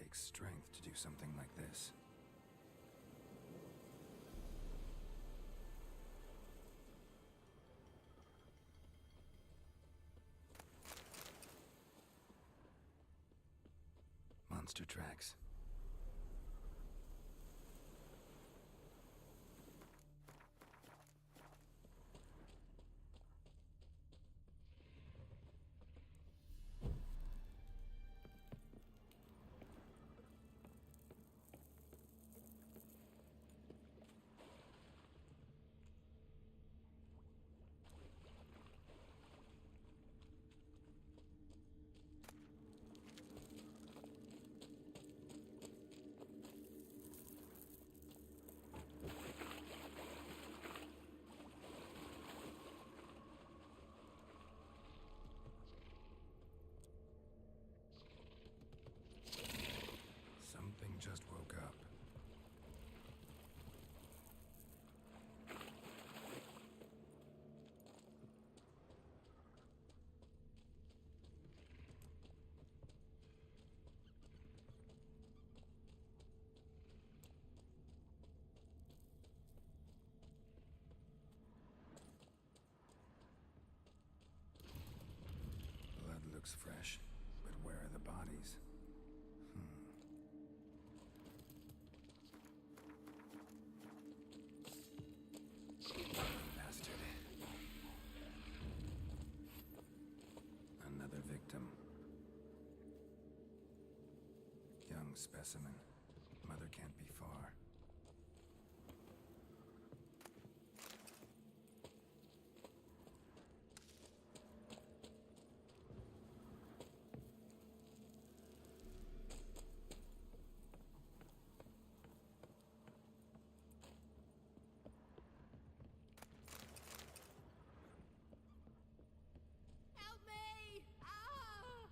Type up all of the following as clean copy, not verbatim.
takes strength to do something like this. Monster tracks. Something just woke up. Blood looks fresh, but where are the bodies? Bastard. Another victim. Young specimen. Mother can't be far. Help me! Ah!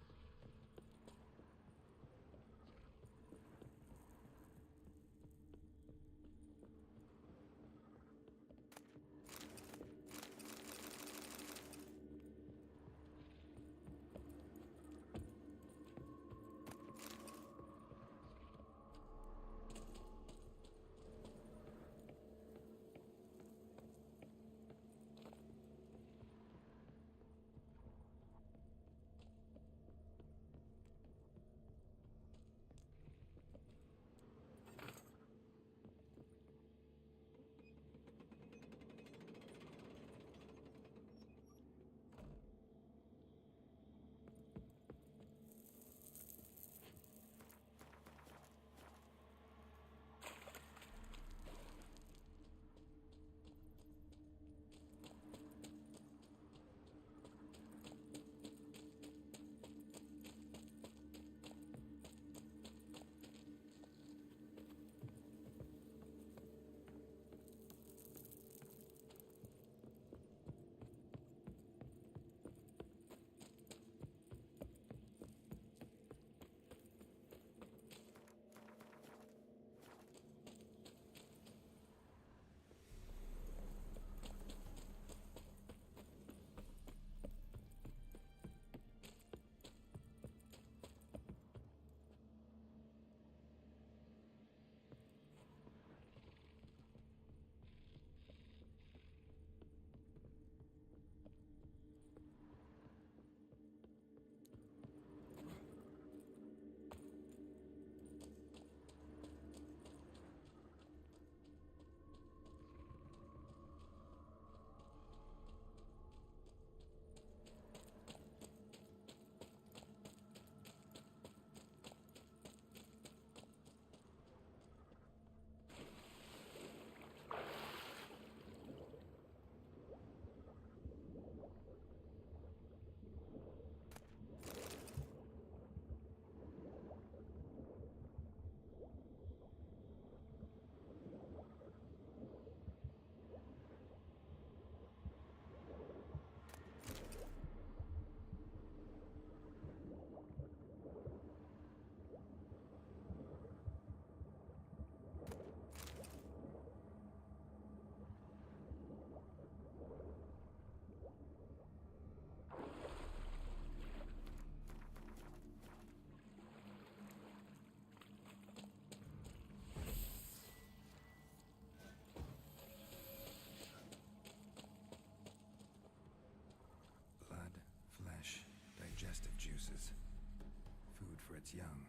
It's young.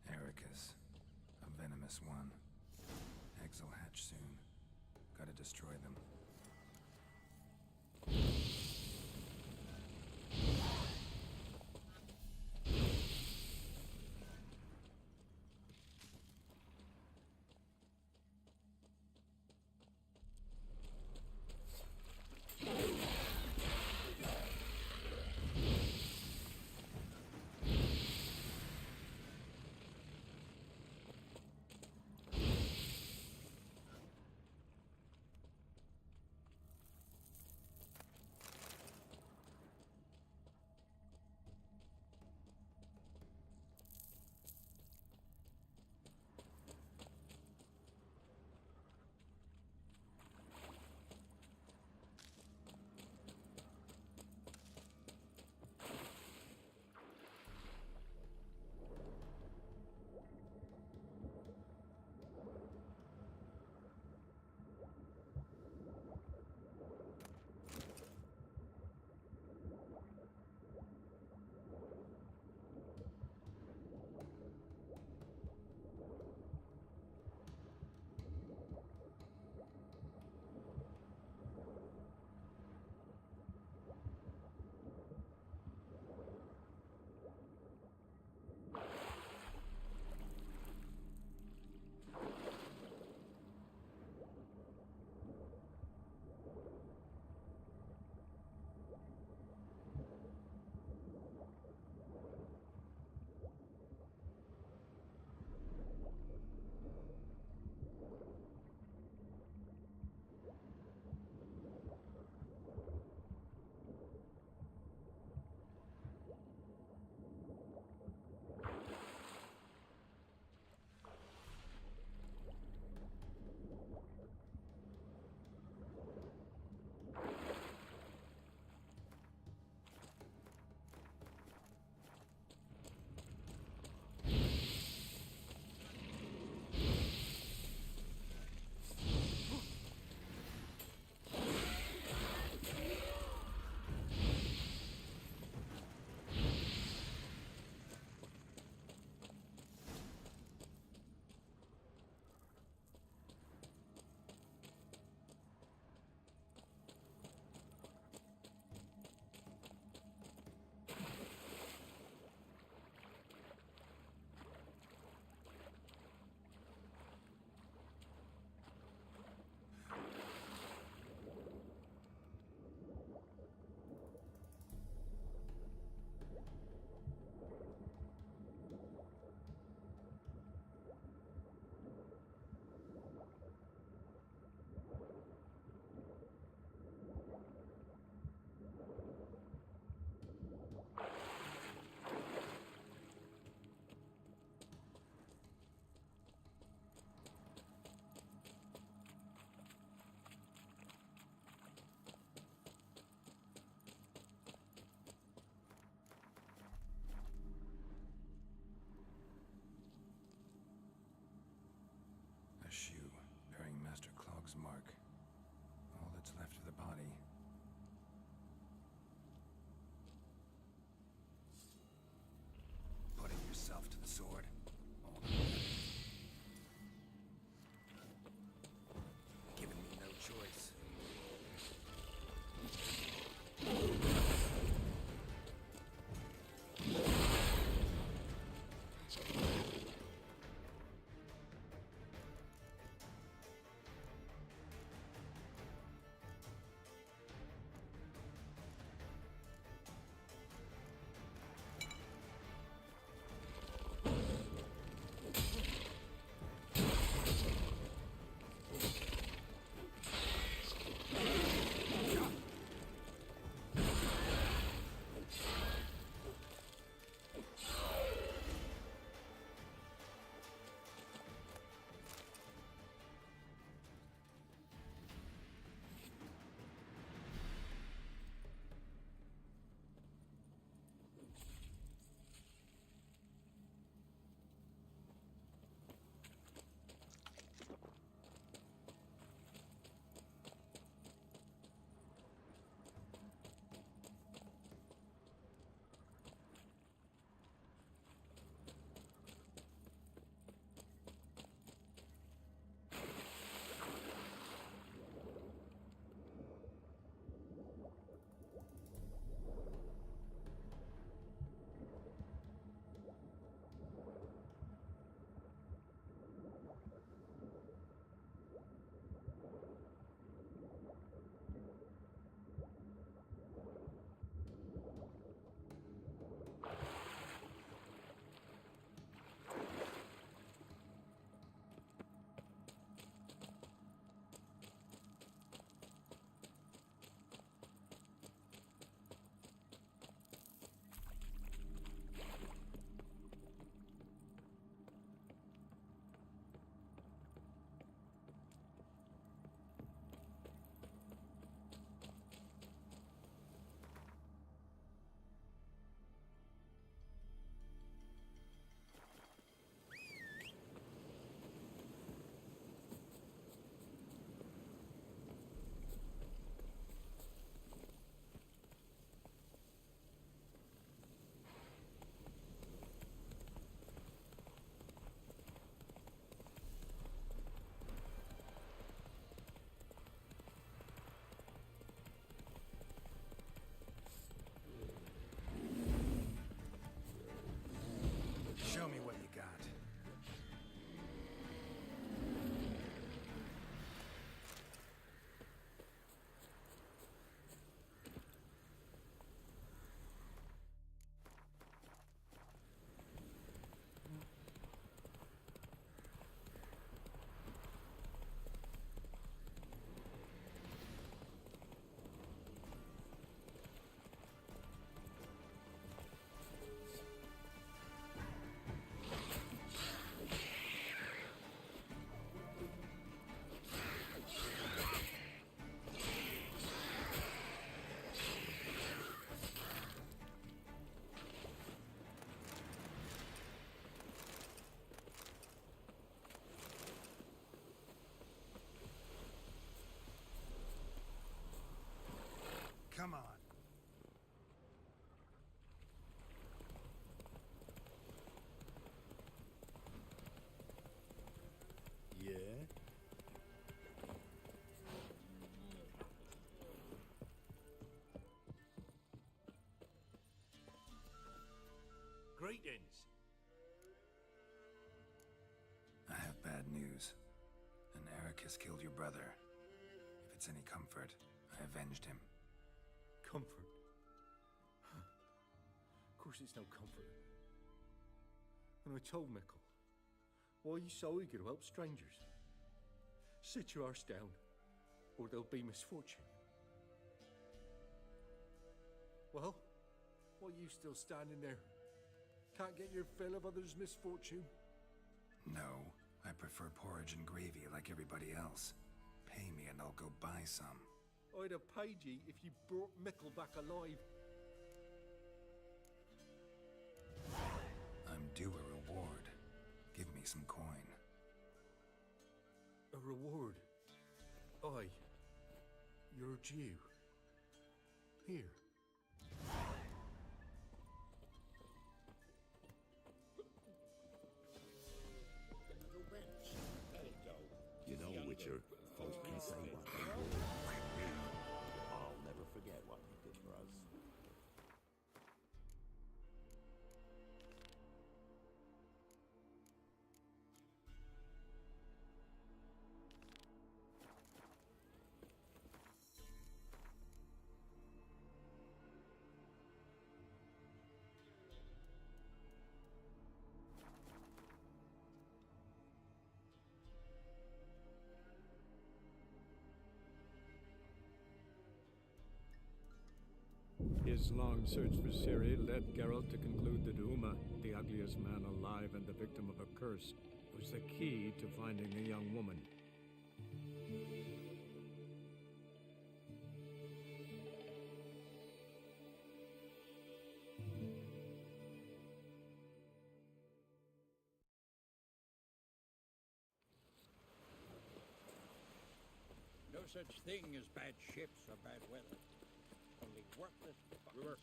Ericus. A venomous one. Eggs will hatch soon. Gotta destroy them. begins. I have bad news. An Ericus killed your brother. If it's any comfort, I avenged him. Comfort? Of course it's no comfort. And I told Mickle, why are you so eager to help strangers? Sit your arse down, or there'll be misfortune. Well, why are you still standing there? Can't get your fill of others' misfortune? No, I prefer porridge and gravy like everybody else. Pay me and I'll go buy some. I'd have paid ye if you brought Mickle back alive. I'm due a reward. Give me some coin. A reward? Aye. You're due. Here. You know, Witcher, folks can say what they will. I'll never forget what you did for us. His long search for Ciri led Geralt to conclude that Uma, the ugliest man alive and the victim of a curse, was the key to finding the young woman. No such thing as bad ships or bad weather. Only worthless fucking sailors.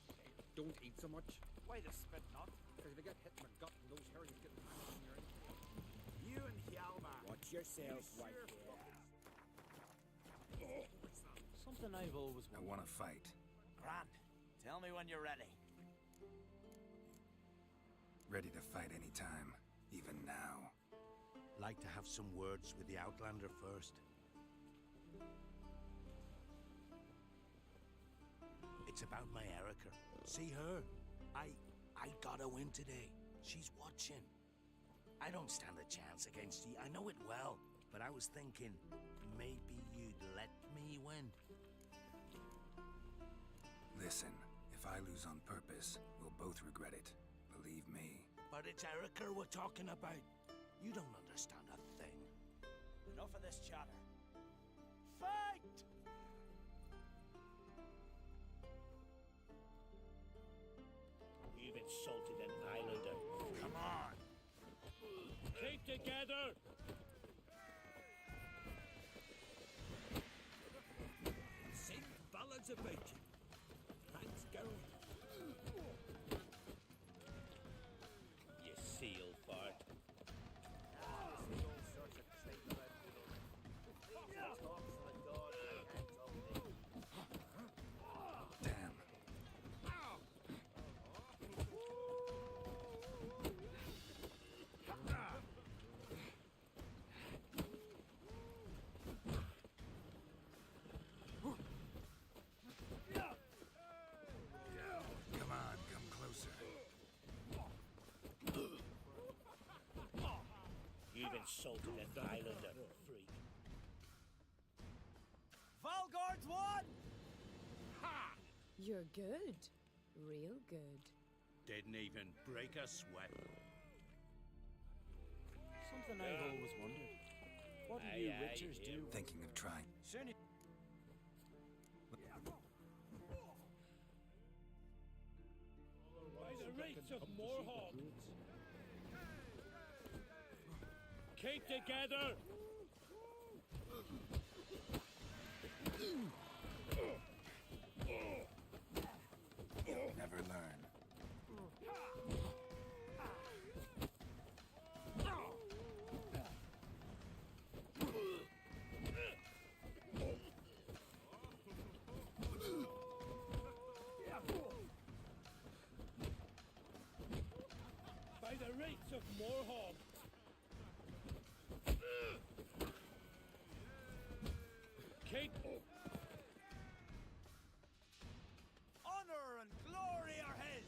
Don't eat so much. Why the spit not? Because if you get hit in the gut and those herrings get hanging in your head. You and Hjalmar. Watch yourself, white Something I've always I wanted. want to fight. Grant, tell me when you're ready. Ready to fight anytime, even now. Like to have some words with the Outlander first. It's about my Erica. See her? I gotta win today. She's watching. I don't stand a chance against you. I know it well. But I was thinking, maybe you'd let me win. Listen, if I lose on purpose, we'll both regret it. Believe me. But it's Erica we're talking about. You don't understand a thing. Enough of this chatter. Fight! You've insulted an islander. Come on! Keep together! Sing ballads about you. Thanks, Geralt. You seal fart. Damn. Come on, come closer. You've insulted an islander, freak. Valgard's won! You're good. Real good. Didn't even break a sweat. Something I've always wondered. What do you witchers do? Thinking of trying. Soon By the rates of Morhog. Keep together! Never learn. of Morhaug! Kate! Honor and glory are his!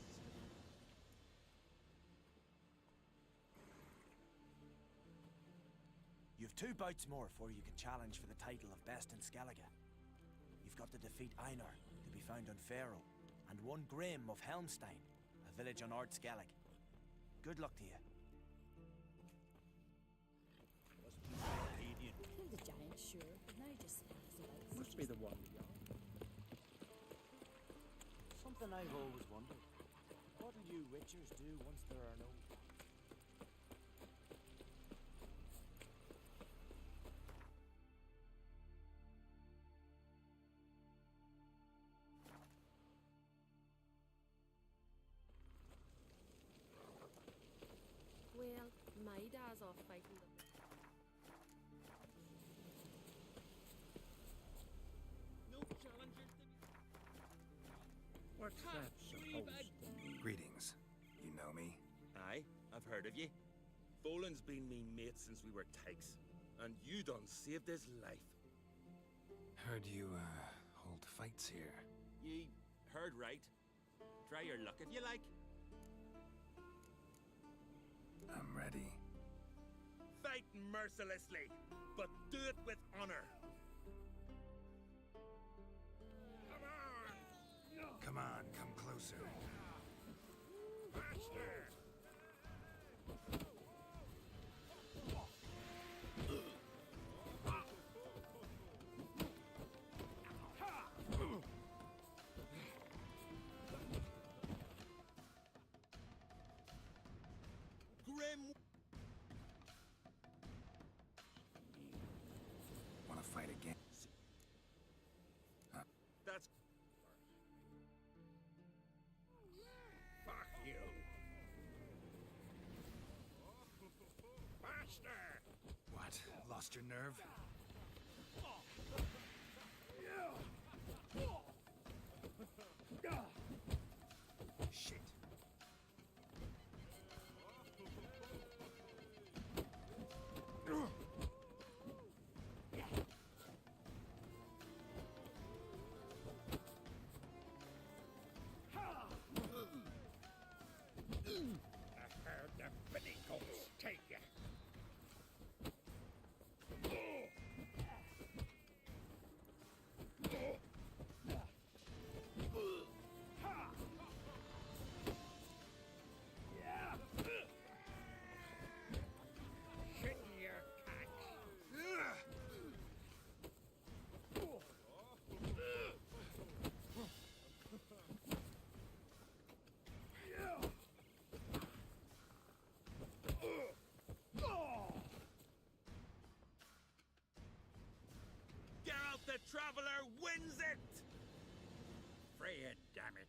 You've 2 bouts more before you can challenge for the title of Best in Skellige. You've got to defeat Einar, to be found on Faroe, and 1 Grim of Helmstein, a village on Ard Skellig. Good luck to you. Must be Arcadian. Killed the giant, sure, but now he just stands about. Must be the one, yeah. Something I've always wondered. What'll you witchers do once there are no... Well, my dad's off fighting them. No challengers to be... What's that supposed to mean? Greetings. You know me? Aye, I've heard of ye. Boland's been me mate since we were tykes, and you done saved his life. Heard you, hold fights here. Ye heard right. Try your luck if you like. I'm ready. Fight mercilessly, but do it with honor. Come on, come closer. Grim. Wanna fight again? That's... Fuck you! Master! What? Lost your nerve? Shit. I heard the Finnegals take ya! Shit in your cocks! Geralt the Traveler wins it! Freya, damn it.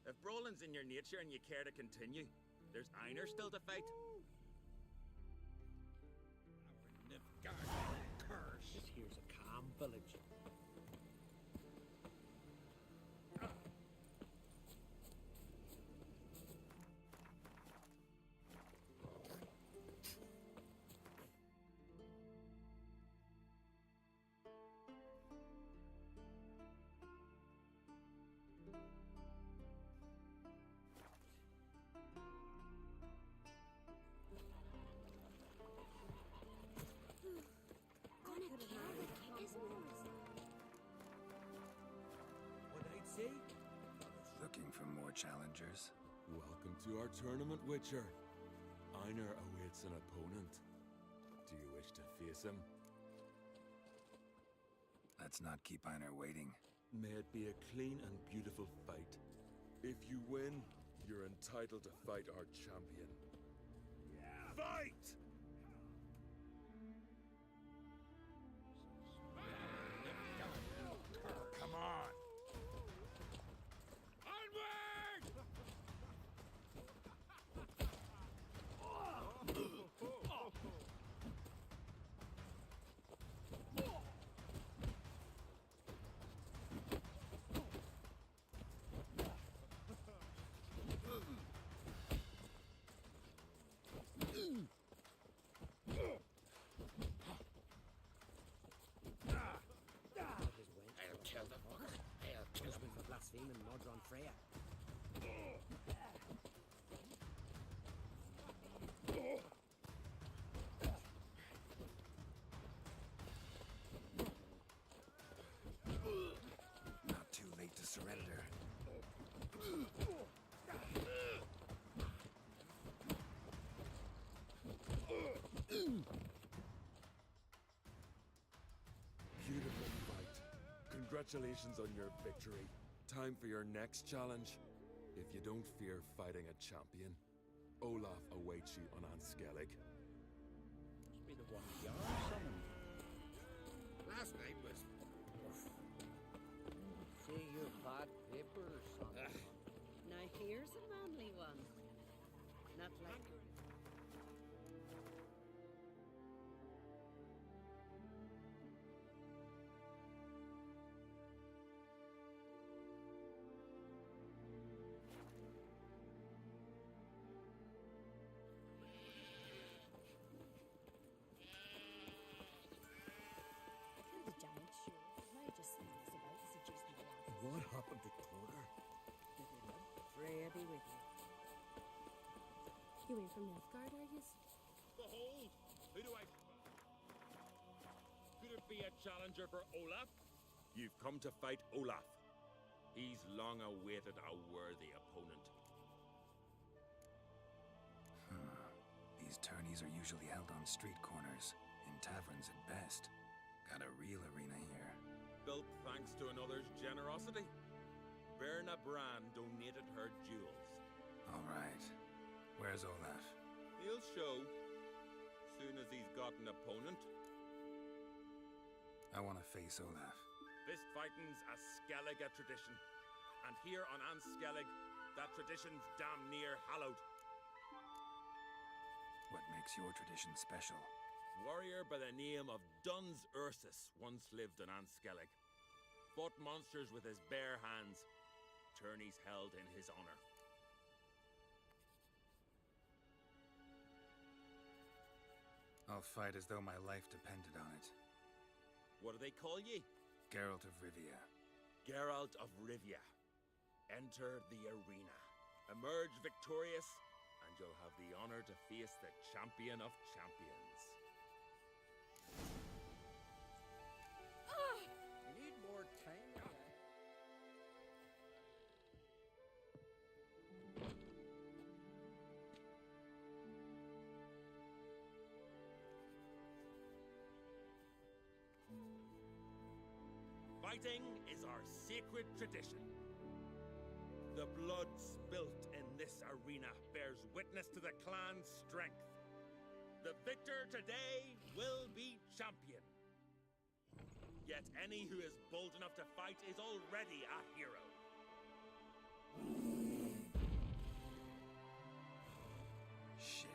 If Brolin's in your nature and you care to continue, there's Einar still to fight. Nilfgaard curse! This here's a calm village. Gonna kill the king, isn't it? What I'd say? Looking for more challengers? Welcome to our tournament, Witcher. Einar awaits an opponent. Do you wish to face him? Let's not keep Einar waiting. May it be a clean and beautiful fight. If you win, you're entitled to fight our champion. Fight! Come on! Onward! Freya. Not too late to surrender. Beautiful fight. Congratulations on your victory. Time for your next challenge. If you don't fear fighting a champion, Olaf awaits you on Anskellig. Must be the one Jarl summoned. Last night was. Say your bad paper, son. Now here's a manly one. Not like Killed the giant, sure. Now just smells about seducing the lads. What happened to Torger? Freya be with you. You ain't from Nilfgaard, are you? Behold! Who do I. Could it be a challenger for Olaf? You've come to fight Olaf. He's long awaited a worthy opponent. These tourneys are usually held on street corners, in taverns at best. Got a real arena here. Built thanks to another's generosity. Berna Brand donated her jewels. All right. Where's Olaf? He'll show. Soon as he's got an opponent. I want to face Olaf. Fist fighting's a Skellige tradition. And here on Anskellig, that tradition's damn near hallowed. What makes your tradition special? Warrior by the name of Duns Ursus once lived in Anskellig. Fought monsters with his bare hands. Tourneys held in his honor. I'll fight as though my life depended on it. What do they call ye? Geralt of Rivia. Geralt of Rivia. Enter the arena. Emerge victorious, and you'll have the honor to face the champion of champions. You need more time, guy. Fighting is our sacred tradition. The blood spilt in this arena bears witness to the clan's strength. The victor today will be champion. Yet any who is bold enough to fight is already a hero. Shit.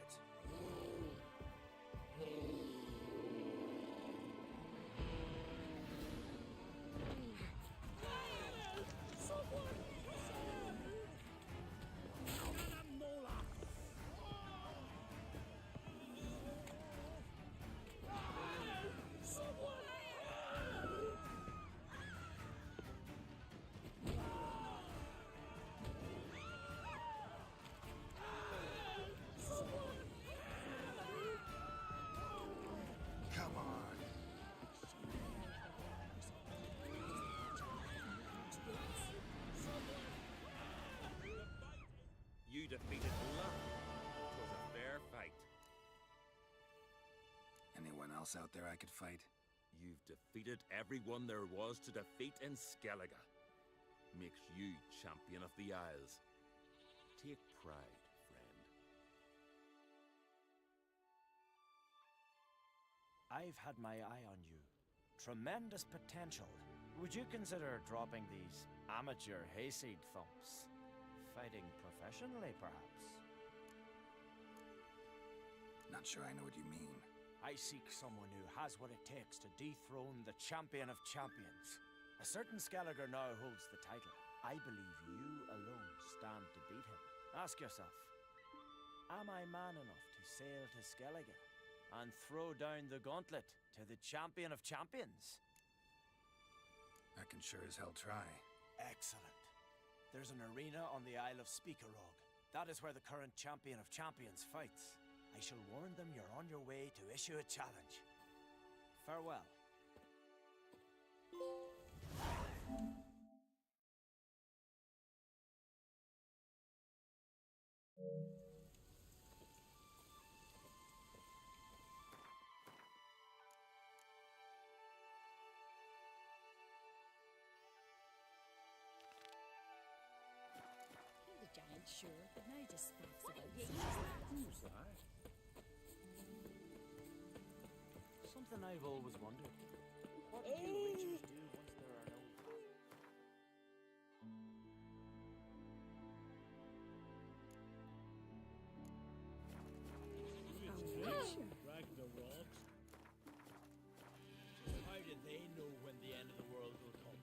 Come on. You defeated Love. It was a fair fight. Anyone else out there I could fight? You've defeated everyone there was to defeat in Skellige. Makes you champion of the Isles. Take pride, friend. I've had my eye on you. Tremendous potential. Would you consider dropping these amateur hayseed thumps? Fighting professionally, perhaps? Not sure I know what you mean. I seek someone who has what it takes to dethrone the champion of champions. A certain Skelliger now holds the title. I believe you alone stand to beat him. Ask yourself, am I man enough to sail to Skellige and throw down the gauntlet to the champion of champions? I can sure as hell try. Excellent. There's an arena on the Isle of Speakerog. That is where the current champion of champions fights. I shall warn them you're on your way to issue a challenge. Farewell. The giant, sure, but now he just speaks about it. Who's that? Something I've always wondered. What do you witchers do once there are no Drag the rocks. How do they know when the end of the world will come?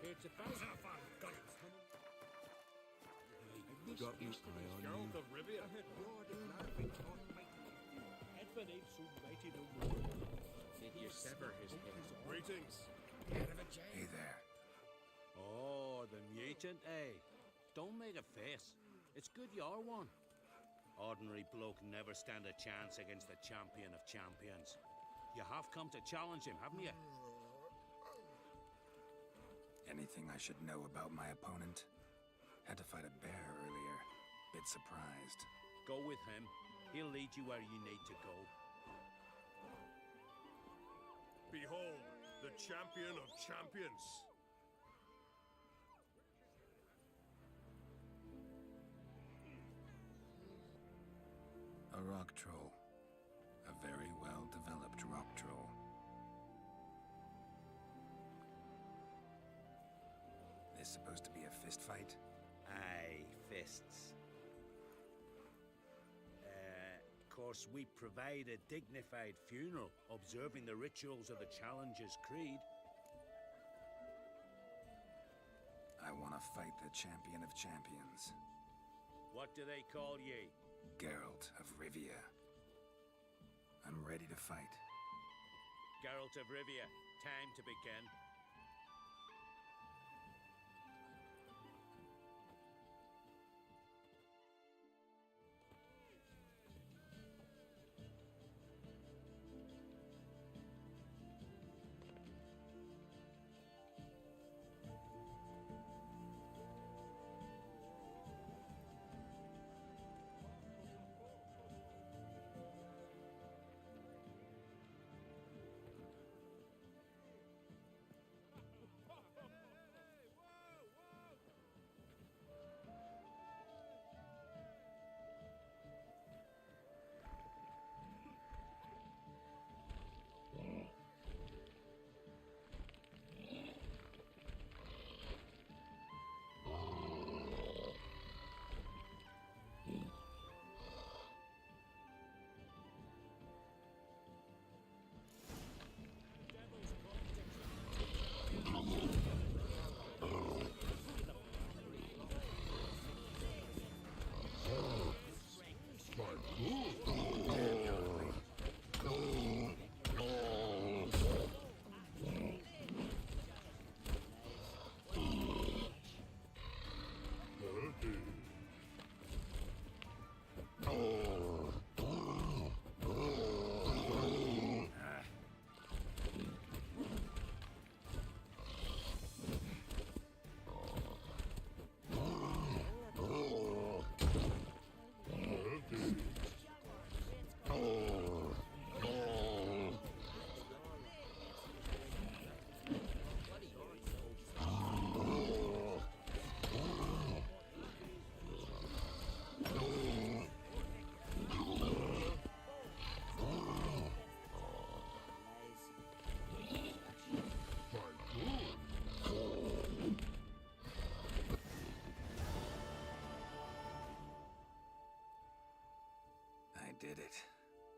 It's a thousand of fun. Got my eye on Geralt you. of Rivia. Edwin ain't so mighty no more. Did you sever his head? Greetings. Hey there. Oh, the mutant, eh? Don't make a face. It's good you're one. Ordinary bloke never stand a chance against the champion of champions. You have come to challenge him, haven't you? Anything I should know about my opponent? Had to fight a bear earlier. Bit surprised. Go with him. He'll lead you where you need to go. Behold, the champion of champions. A rock troll. A very well-developed rock troll. This supposed to be a fist fight? Aye, fists. Of course, we provide a dignified funeral, observing the rituals of the Challenger's Creed. I want to fight the champion of champions. What do they call ye? Geralt of Rivia. I'm ready to fight. Geralt of Rivia, time to begin.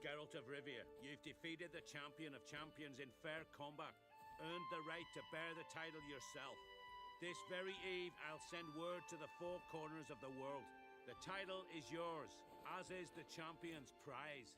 Geralt of Rivia, you've defeated the champion of champions in fair combat, earned the right to bear the title yourself. This very eve, I'll send word to the four corners of the world. The title is yours, as is the champion's prize.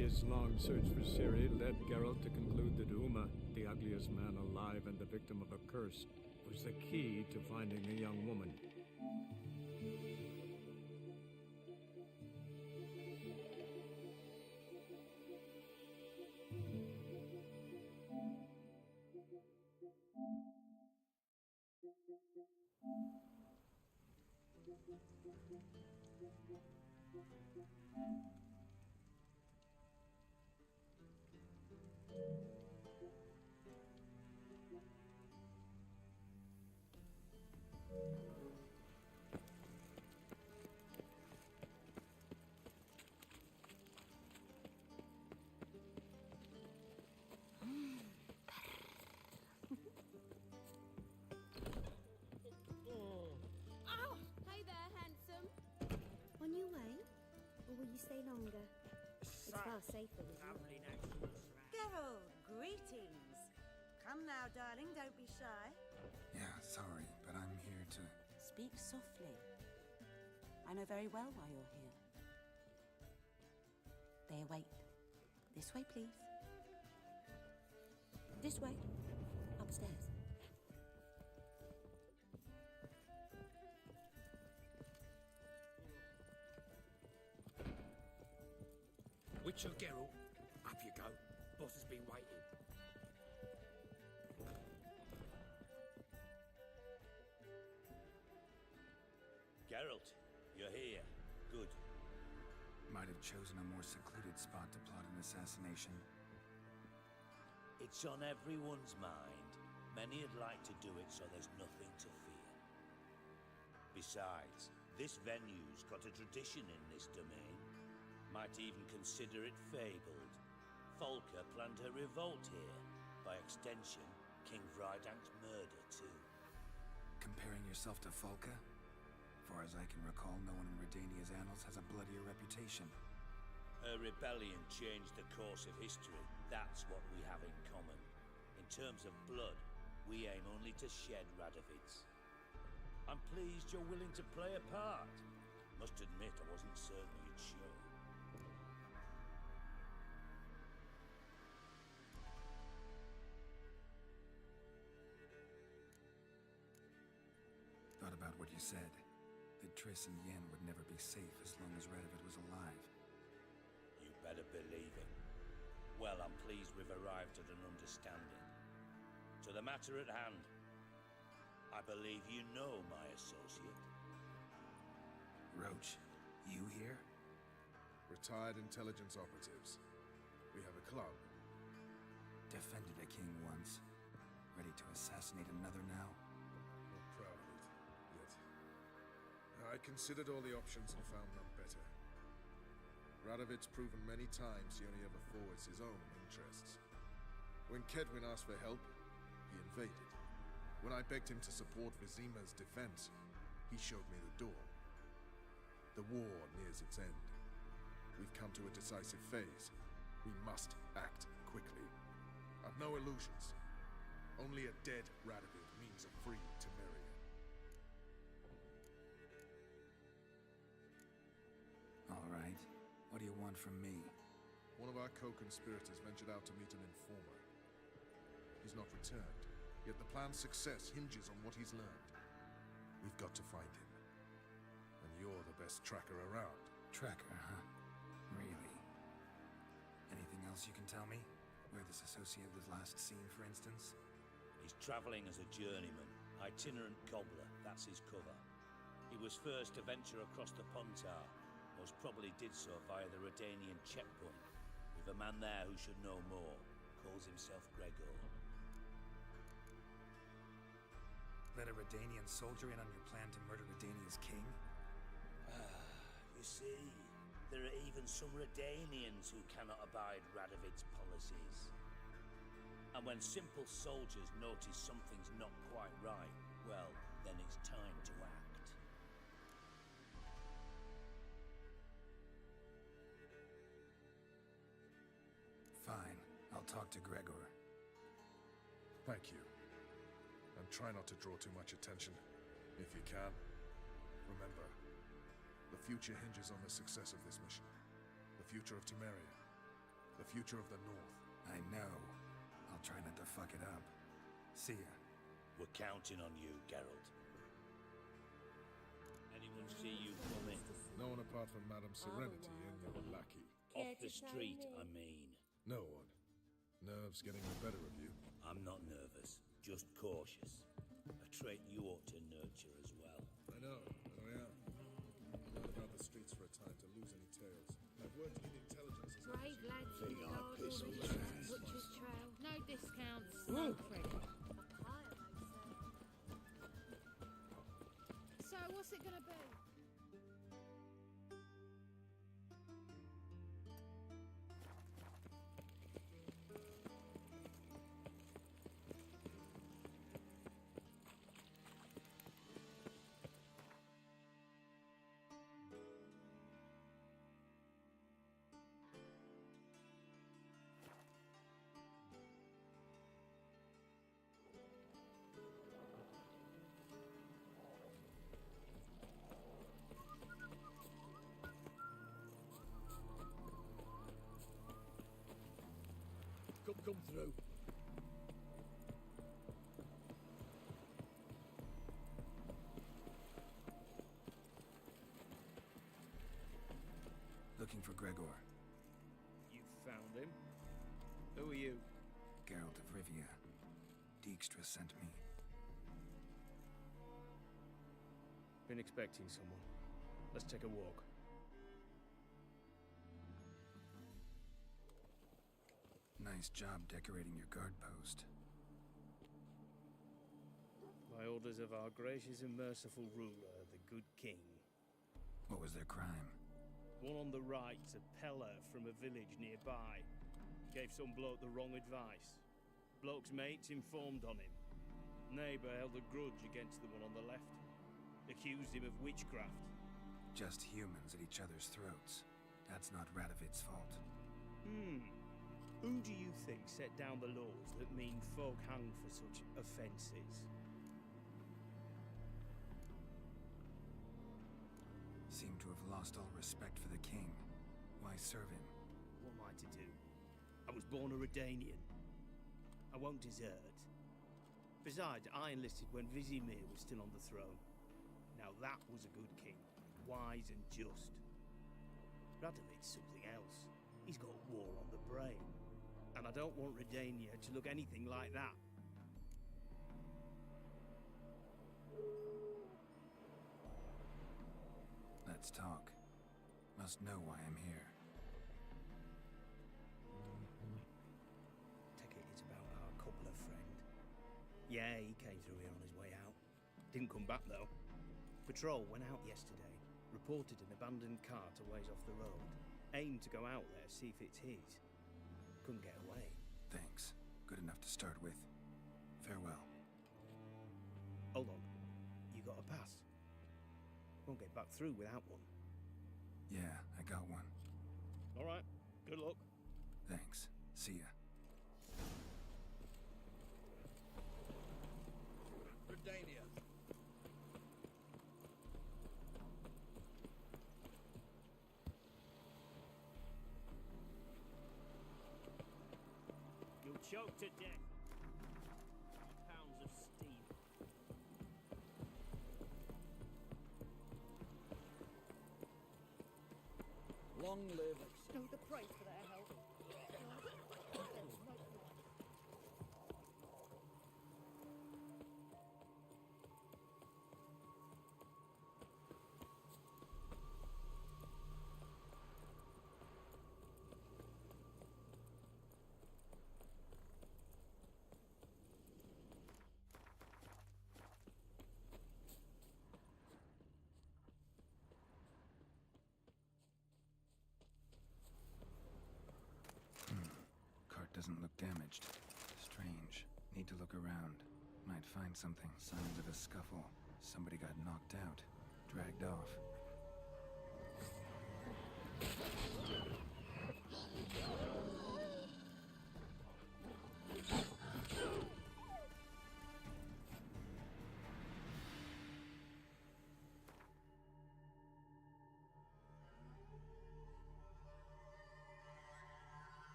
His long search for Ciri led Geralt to conclude that Uma, the ugliest man alive and the victim of a curse, was the key to finding the young woman. stay longer. It's far safer with you. Geralt, greetings. Come now, darling, don't be shy. Yeah, sorry, but I'm here to... Speak softly. I know very well why you're here. They await. This way, please. This way. Upstairs. Witcher Geralt, up you go. Boss has been waiting. Geralt, you're here. Good. Might have chosen a more secluded spot to plot an assassination. It's on everyone's mind. Many would like to do it so there's nothing to fear. Besides, this venue's got a tradition in this domain. Might even consider it fabled. Folka planned her revolt here. By extension, King Vrydank's murder too. Comparing yourself to Folka? Far as I can recall, no one in Redania's annals has a bloodier reputation. Her rebellion changed the course of history. That's what we have in common. In terms of blood, we aim only to shed Radovids. I'm pleased you're willing to play a part. Must admit, I wasn't certain you'd show. Thought about what you said. That Triss and Yen would never be safe as long as Radovid was alive. You better believe it. Well, I'm pleased we've arrived at an understanding. To the matter at hand, I believe you know my associate. Roach, you here? Retired intelligence operatives. We have a club. Defended a king once. Ready to assassinate another now? Not proud of it, yet. I considered all the options and found none better. Radovid's proven many times he only ever forwards his own interests. When Kedwin asked for help, he invaded. When I begged him to support Vizima's defense, he showed me the door. The war nears its end. We've come to a decisive phase. We must act quickly. I've no illusions. Only a dead Radovid means a free Temeria. All right. What do you want from me? One of our co-conspirators ventured out to meet an informer. He's not returned, yet the plan's success hinges on what he's learned. We've got to find him. And you're the best tracker around. Tracker, huh? Really? Anything else you can tell me? Where this associate was last seen, for instance? He's traveling as a journeyman, itinerant cobbler, that's his cover. He was first to venture across the Pontar, most probably did so via the Redanian checkpoint, with a man there who should know more, calls himself Gregor. Let a Redanian soldier in on your plan to murder Redania's king? You see, there are even some Redanians who cannot abide Radovid's policies. And when simple soldiers notice something's not quite right, well, then it's time to act. Fine. I'll talk to Gregor. Thank you. And try not to draw too much attention, if you can. Remember, the future hinges on the success of this mission. The future of Temeria. The future of the North. I know. I'll try not to fuck it up. See ya. We're counting on you, Geralt. Anyone see you coming? No one apart from Madame Serenity and your lackey. Off the street, I mean. No one. Nerves getting the better of you. I'm not nervous, just cautious. A trait you ought to nurture as well. I know, and I am. I'm not about the streets for a time to lose any tails. I've worked in intelligence as Brave lads in the I'll guard piss already. on that. Butcher's trail. No discounts, no credit. A pile, I'd say. So what's it gonna be? Come through. Looking for Gregor. You found him? Who are you? Geralt of Rivia. Dijkstra sent me. Been expecting someone. Let's take a walk. Nice job decorating your guard post. By orders of our gracious and merciful ruler, the good king. What was their crime? One on the right's a peller from a village nearby. Gave some bloke the wrong advice. Bloke's mates informed on him. Neighbour held a grudge against the one on the left. Accused him of witchcraft. Just humans at each other's throats. That's not Radovid's fault. Who do you think set down the laws that mean folk hang for such offences? Seem to have lost all respect for the king. Why serve him? What am I to do? I was born a Redanian. I won't desert. Besides, I enlisted when Vizimir was still on the throne. Now that was a good king. Wise and just. Radovid's something else. He's got war on the brain. And I don't want Redania to look anything like that. Let's talk. Must know why I'm here. Take it it's about our coupler friend. Yeah, he came through here on his way out. Didn't come back though. Patrol went out yesterday. Reported an abandoned cart a ways off the road. Aimed to go out there, see if it's his. Couldn't get away. Thanks. Good enough to start with. Farewell. Hold on. You got a pass? Won't get back through without one. Yeah, I got one. All right. Good luck. Thanks. See ya. Redania. You'll choke to death. Pounds of steam. Long live. Know the price for their help. Cart doesn't look damaged. Strange. Need to look around. Might find something. Signs of a scuffle. Somebody got knocked out. Dragged off.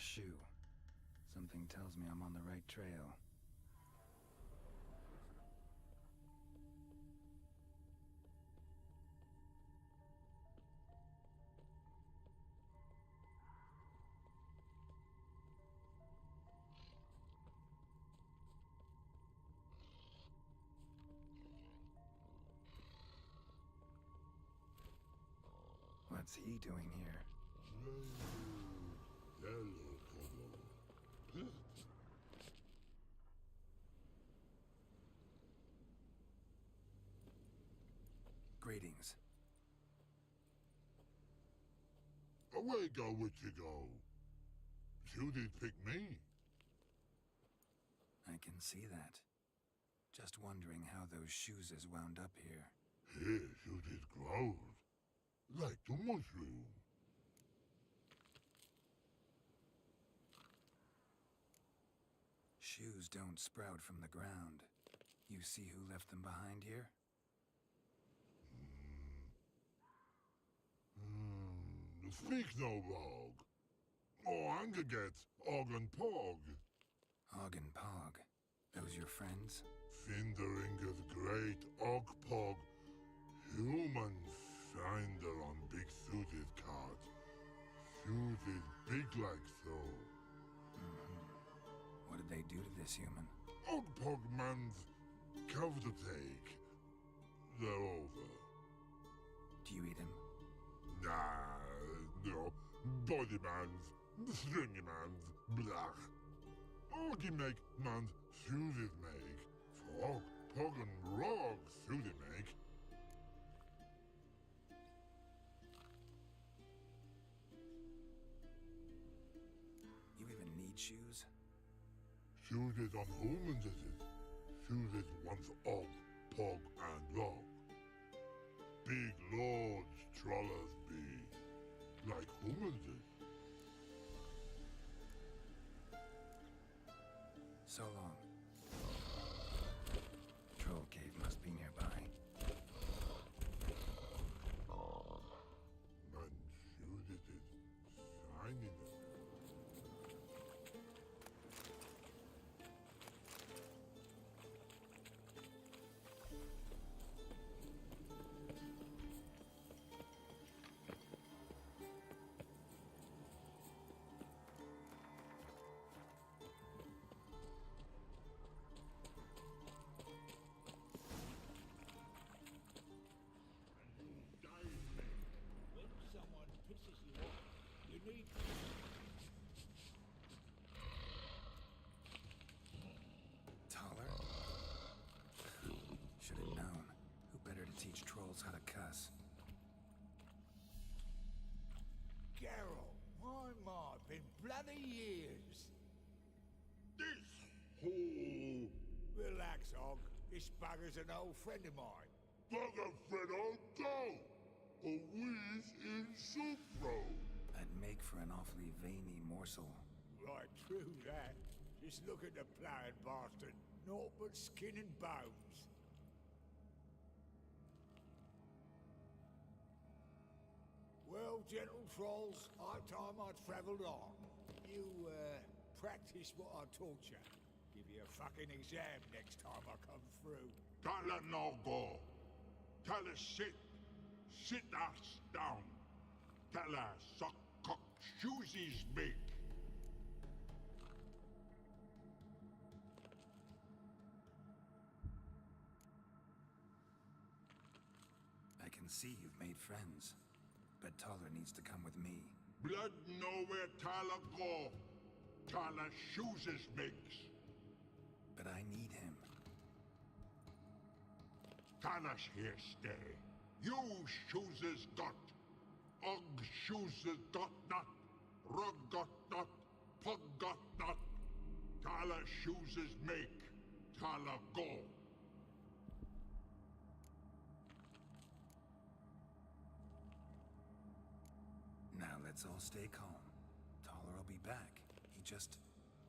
shoe. Something tells me I'm on the right trail. What's he doing here? Greetings. Away go with you go. You did pick me. I can see that. Just wondering how those shoes is wound up here. Here you did grow. Like the mushroom. Shoes don't sprout from the ground. You see who left them behind here? Speak no log. Oh, anger get Og and Pog. Og and Pog. Those your friends? Finderinger's great Og Pog. Human finder on big suited cart. Suited big like so. What did they do to this human? Og Pog man's cover to take. They're over. Do you eat him? Nah, no. Body man's, stringy man's, blach. Oggy make man's suited make. Frog, Pog and Rog suited make. You even need shoes? Suited on humans is it. Suited once Og, Pog and Log. Big lords trollers be. Like humans is. So long. Troll cave must be nearby. Man suited is signing it. Taller? Should have known. Who better to teach trolls how to cuss? Geralt, my, been bloody years. This whole... Relax, Og. This bugger's an old friend of mine. Bugger Fredo, go! A wheeze in soup throw. I'd make for an awfully veiny morsel. Right, true that. Just look at the plowing bastard. Naught but skin and bones. Well, gentle trolls, high time I travelled on. You, practice what I taught you. Give you a fucking exam next time I come through. Can't let no go. Tell her sit. Sit ass down. Tell her suck cock shoesies big. I can see you've made friends. But Taller needs to come with me. Blood nowhere Tyler go. Tyler shoes makes. But I need him. Tyler's here stay. You shoes got. Og shoes got not. Rug got not. Pug got not. Tyler shoes make. Tyler go. Now let's all stay calm. Taller will be back. He just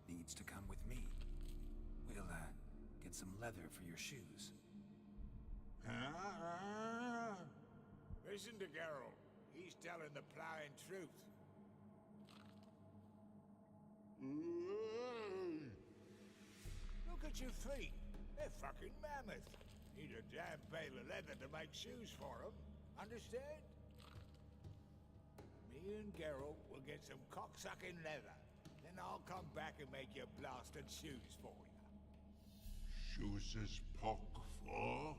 needs to come with me. We'll, get some leather for your shoes. Listen to Geralt. He's telling the plowing truth. Look at your feet. They're fucking mammoth. Need a damn bale of leather to make shoes for them. Understand? Me and Geralt will get some cocksucking leather. Then I'll come back and make your blasted shoes for you. Shoes is pock for?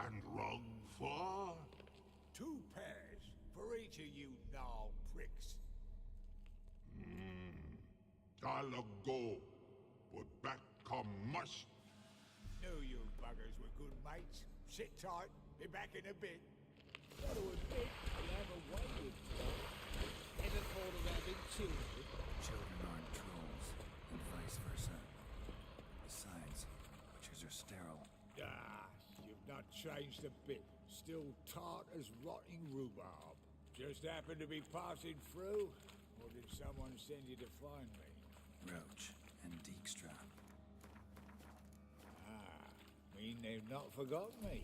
And rug for? 2 pairs for each of you gnarl pricks. I'll go, but back come must. Knew you buggers were good mates. Sit tight, be back in a bit. Gotta admit, you have a way with trolls. Ever thought of having children? Children aren't trolls, and vice versa. Besides, witches are sterile. Ah, you've not changed a bit. Still tart as rotting rhubarb. Just happened to be passing through? Or did someone send you to find me? Roach and Dijkstra. Ah, mean they've not forgotten me.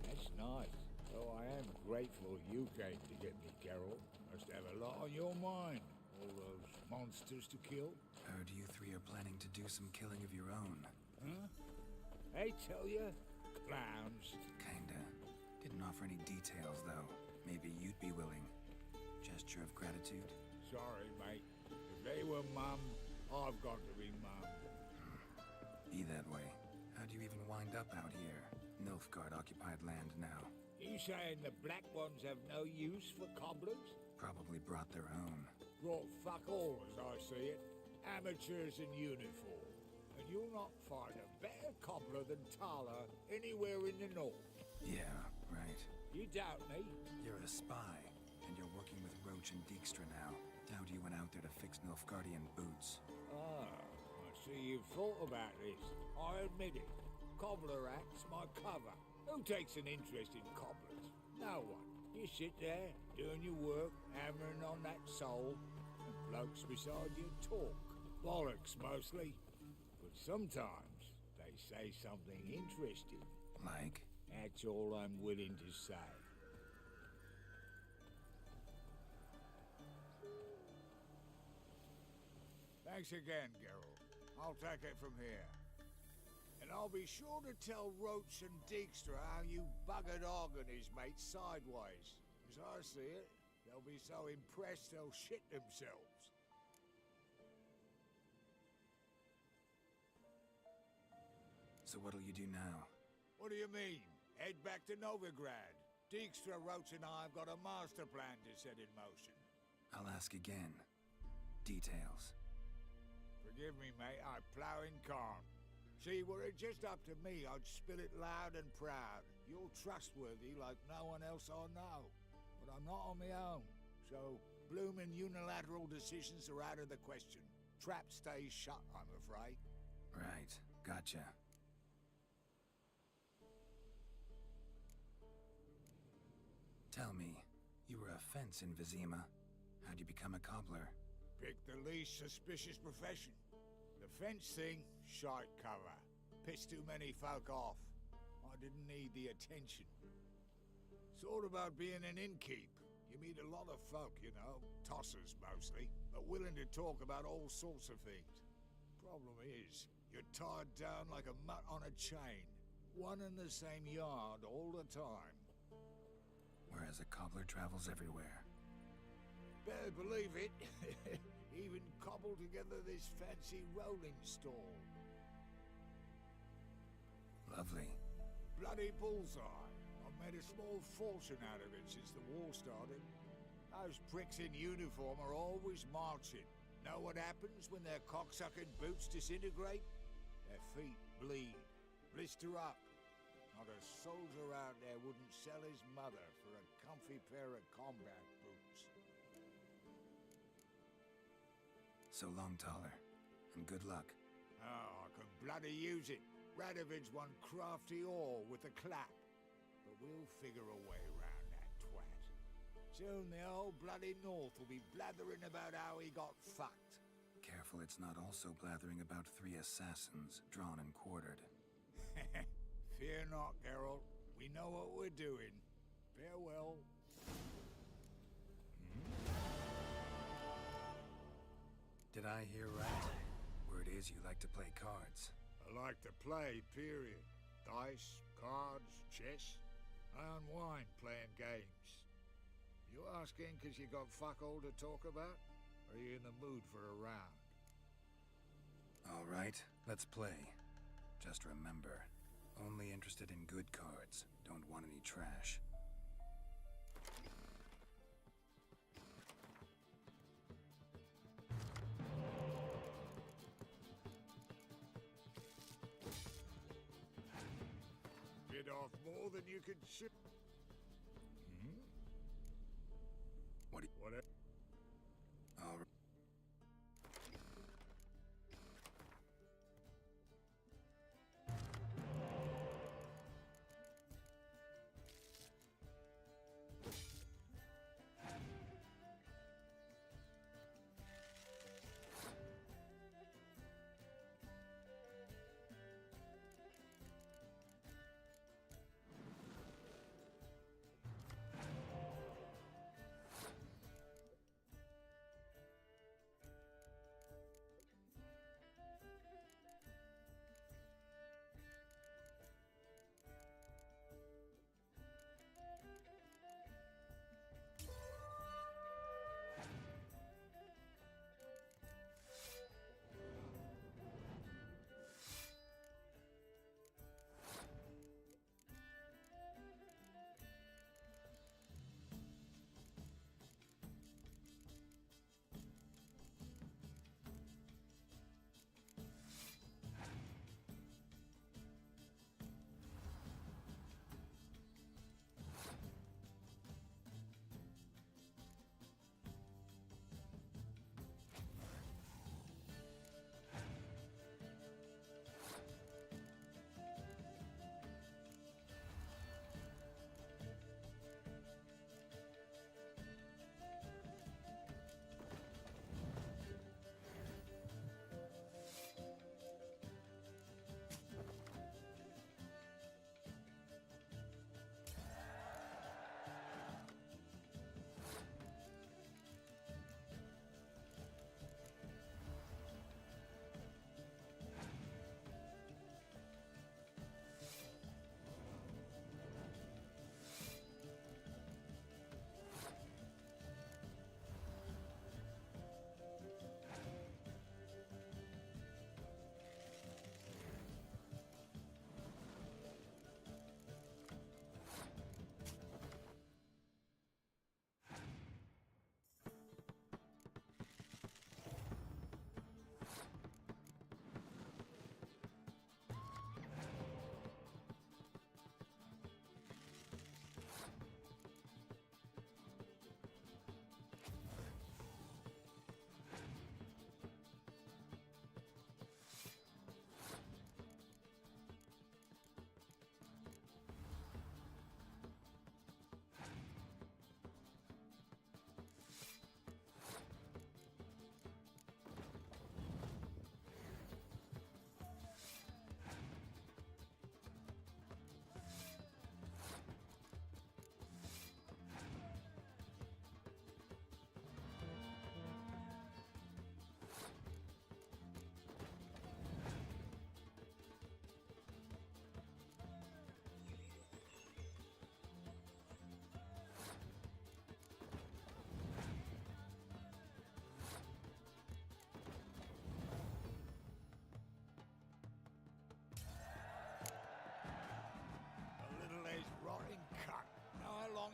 That's nice. Though I am grateful you came to get me, Geralt. Must have a lot on your mind. All those monsters to kill. Heard you 3 are planning to do some killing of your own. Huh? I tell you, clowns. Kinda. Didn't offer any details, though. Maybe you'd be willing. Gesture of gratitude? Sorry, mate. If they were mum, I've got to be mum. Be that way. How'd you even wind up out here? Nilfgaard-occupied land now. You saying the Black Ones have no use for cobblers? Probably brought their own. Brought fuck all, as I see it. Amateurs in uniform. And you'll not find a better cobbler than Tala anywhere in the north. Yeah, right. You doubt me? You're a spy, and you're working with Roach and Dijkstra now. Doubt you went out there to fix Nilfgaardian boots. Ah, I see you've thought about this. I admit it. Cobbler act's my cover. Who takes an interest in cobblers? No one. You sit there, doing your work, hammering on that sole, and blokes beside you talk. Bollocks, mostly. But sometimes they say something interesting. Like? That's all I'm willing to say. Thanks again, Geralt. I'll take it from here. And I'll be sure to tell Roach and Dijkstra how you buggered Og and his mates sideways. As I see it, they'll be so impressed they'll shit themselves. So what'll you do now? What do you mean? Head back to Novigrad. Dijkstra, Roach and I have got a master plan to set in motion. I'll ask again. Details. Forgive me, mate, I plough in calm. See, were it just up to me, I'd spill it loud and proud. You're trustworthy like no one else I know. But I'm not on my own. So, bloomin' unilateral decisions are out of the question. Trap stays shut, I'm afraid. Right. Gotcha. Tell me, you were a fence in Vizima. How'd you become a cobbler? Pick the least suspicious profession. The fence thing, shite cover. Pissed too many folk off. I didn't need the attention. Sort about being an innkeep. You meet a lot of folk, you know, tossers mostly, but willing to talk about all sorts of things. Problem is, you're tied down like a mutt on a chain. One and the same yard all the time. Whereas a cobbler travels everywhere. Better believe it. Even cobbled together this fancy rolling stall. Lovely. Bloody bullseye. I've made a small fortune out of it since the war started. Those pricks in uniform are always marching. Know what happens when their cocksucking boots disintegrate? Their feet bleed, blister up. Not a soldier out there wouldn't sell his mother for a comfy pair of combat boots. So long, Taller. And good luck. Oh, I can bloody use it. Radovid's one crafty ore with a clap. But we'll figure a way around that twat. Soon the whole bloody North will be blathering about how he got fucked. Careful it's not also blathering about 3 assassins, drawn and quartered. Fear not, Geralt. We know what we're doing. Farewell. Did I hear right? Word is you like to play cards. I like to play, period. Dice, cards, chess. I unwind playing games. You asking because you got fuck all to talk about? Or are you in the mood for a round? All right, let's play. Just remember, only interested in good cards. Don't want any trash. Bit off more than you could chew. Whatever. All right.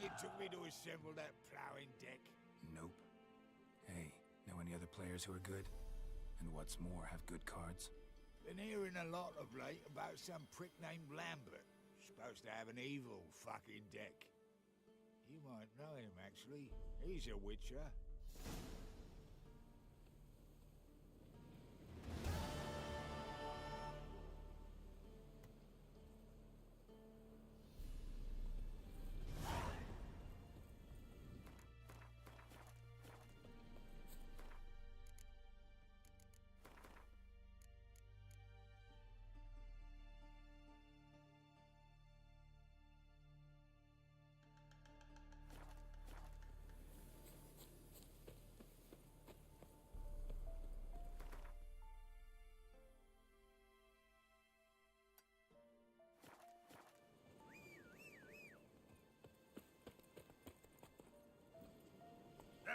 It took me to assemble that ploughing deck. Nope. Hey, know any other players who are good? And what's more, have good cards? Been hearing a lot of late about some prick named Lambert. Supposed to have an evil fucking deck. You might know him, actually. He's a witcher.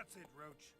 That's it, Roach.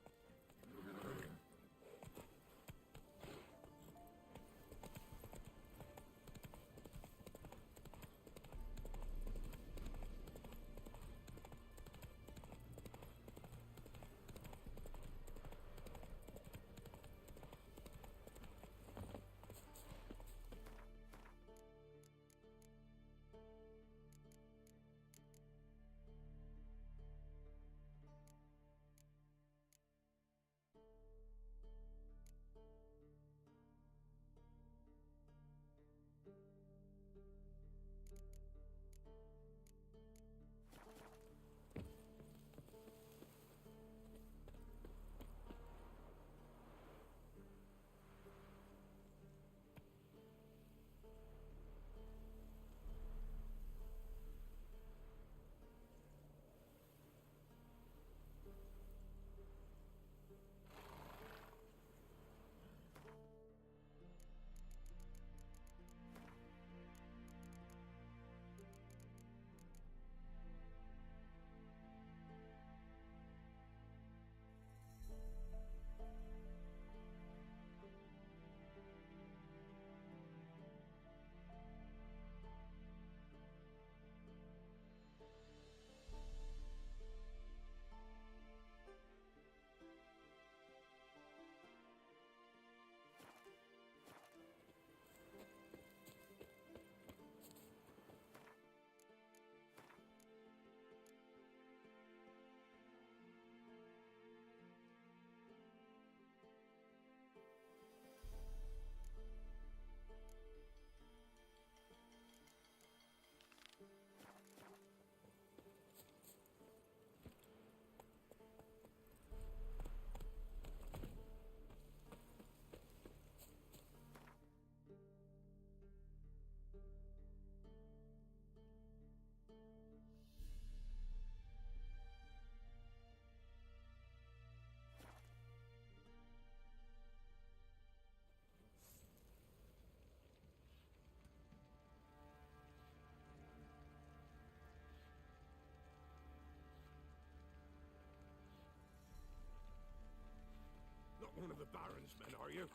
One of the Baron's men, are you?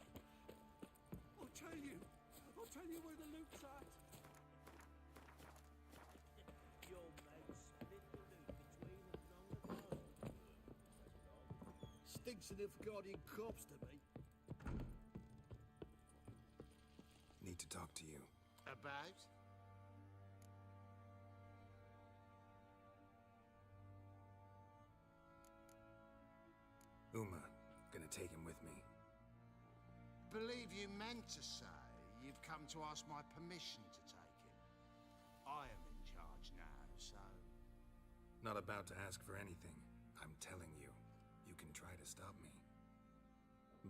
I'll tell you where the loot's at. Your men split the loot between them long ago. Stinks of Nilfgaardian corpse to me. Need to talk to you. About? Uma, gonna take him with me. Believe you meant to say you've come to ask my permission to take him. I am in charge now, so... Not about to ask for anything. I'm telling you. You can try to stop me.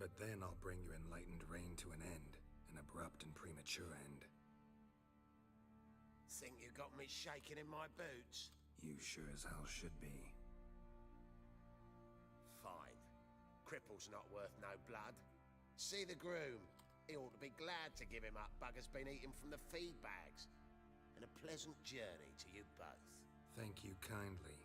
But then I'll bring your enlightened reign to an end. An abrupt and premature end. Think you got me shaking in my boots? You sure as hell should be. Fine. Cripple's not worth no blood. See the groom. He ought to be glad to give him up. Bugger's been eating from the feed bags. And a pleasant journey to you both. Thank you kindly.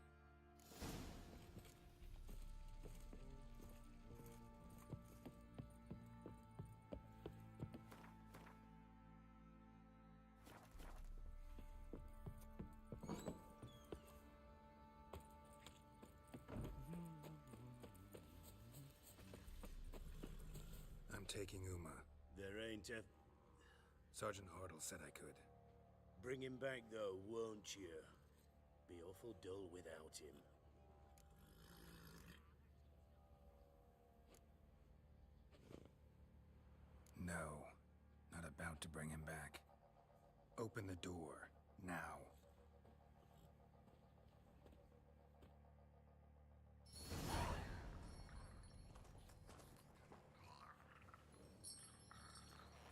Taking Uma. There ain't a... Sergeant Hartle said I could. Bring him back, though, won't you? Be awful dull without him. No. Not about to bring him back. Open the door. Now.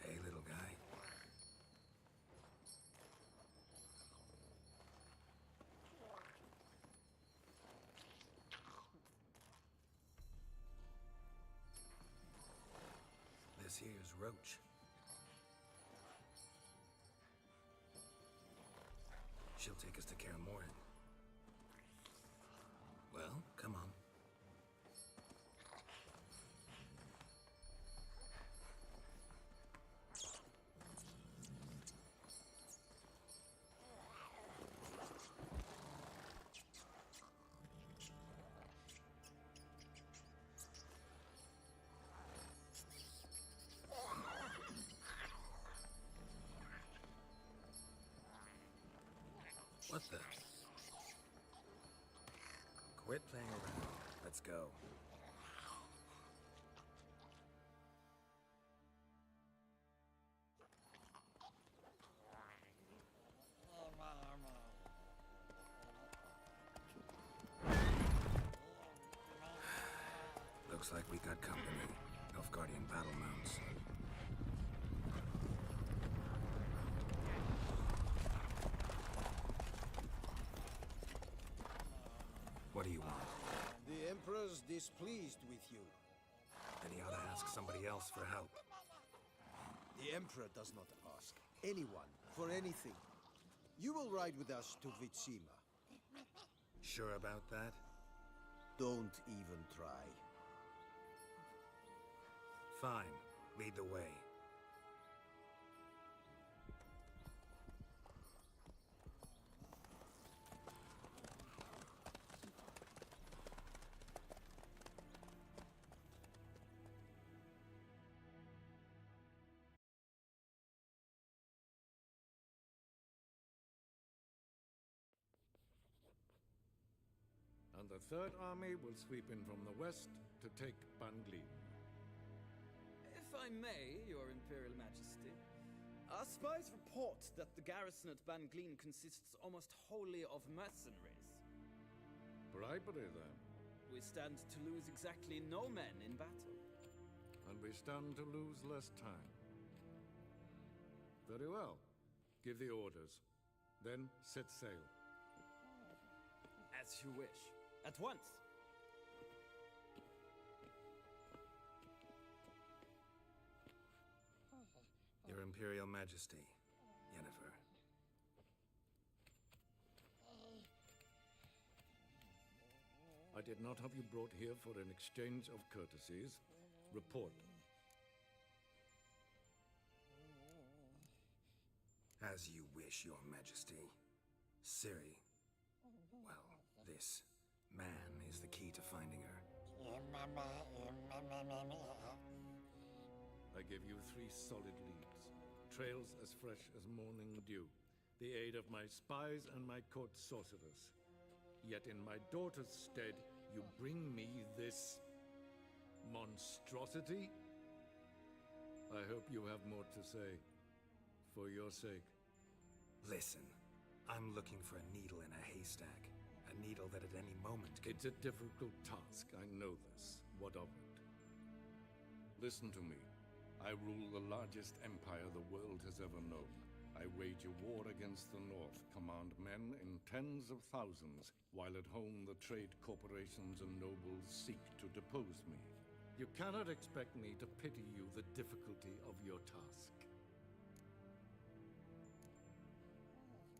Hey, little guy. This here's Roach. She'll take us to Kaer Morhen. Well, come on. What the? Quit playing around. Let's go. Looks like we got company. Nilfgaardian battle mounts. What do you want? The Emperor's displeased with you. Then he ought to ask somebody else for help. The Emperor does not ask anyone for anything. You will ride with us to Vitsima. Sure about that? Don't even try. Fine. Lead the way. And the Third Army will sweep in from the west to take Bangli. If I may, Your Imperial Majesty, our spies report that the garrison at Bangleen consists almost wholly of mercenaries. Bribery, then. We stand to lose exactly no men in battle. And we stand to lose less time. Very well. Give the orders. Then set sail. As you wish. At once! Your Imperial Majesty, Yennefer. I did not have you brought here for an exchange of courtesies. Report. As you wish, Your Majesty. Ciri. Well, this man is the key to finding her. I give you 3 solid leads. Trails as fresh as morning dew. The aid of my spies and my court sorcerers. Yet in my daughter's stead, you bring me this monstrosity? I hope you have more to say. For your sake. Listen, I'm looking for a needle in a haystack. A needle that at any moment could... It's a difficult task, I know this. What of it? Listen to me. I rule the largest empire the world has ever known. I wage a war against the North, command men in tens of thousands, while at home the trade corporations and nobles seek to depose me. You cannot expect me to pity you the difficulty of your task.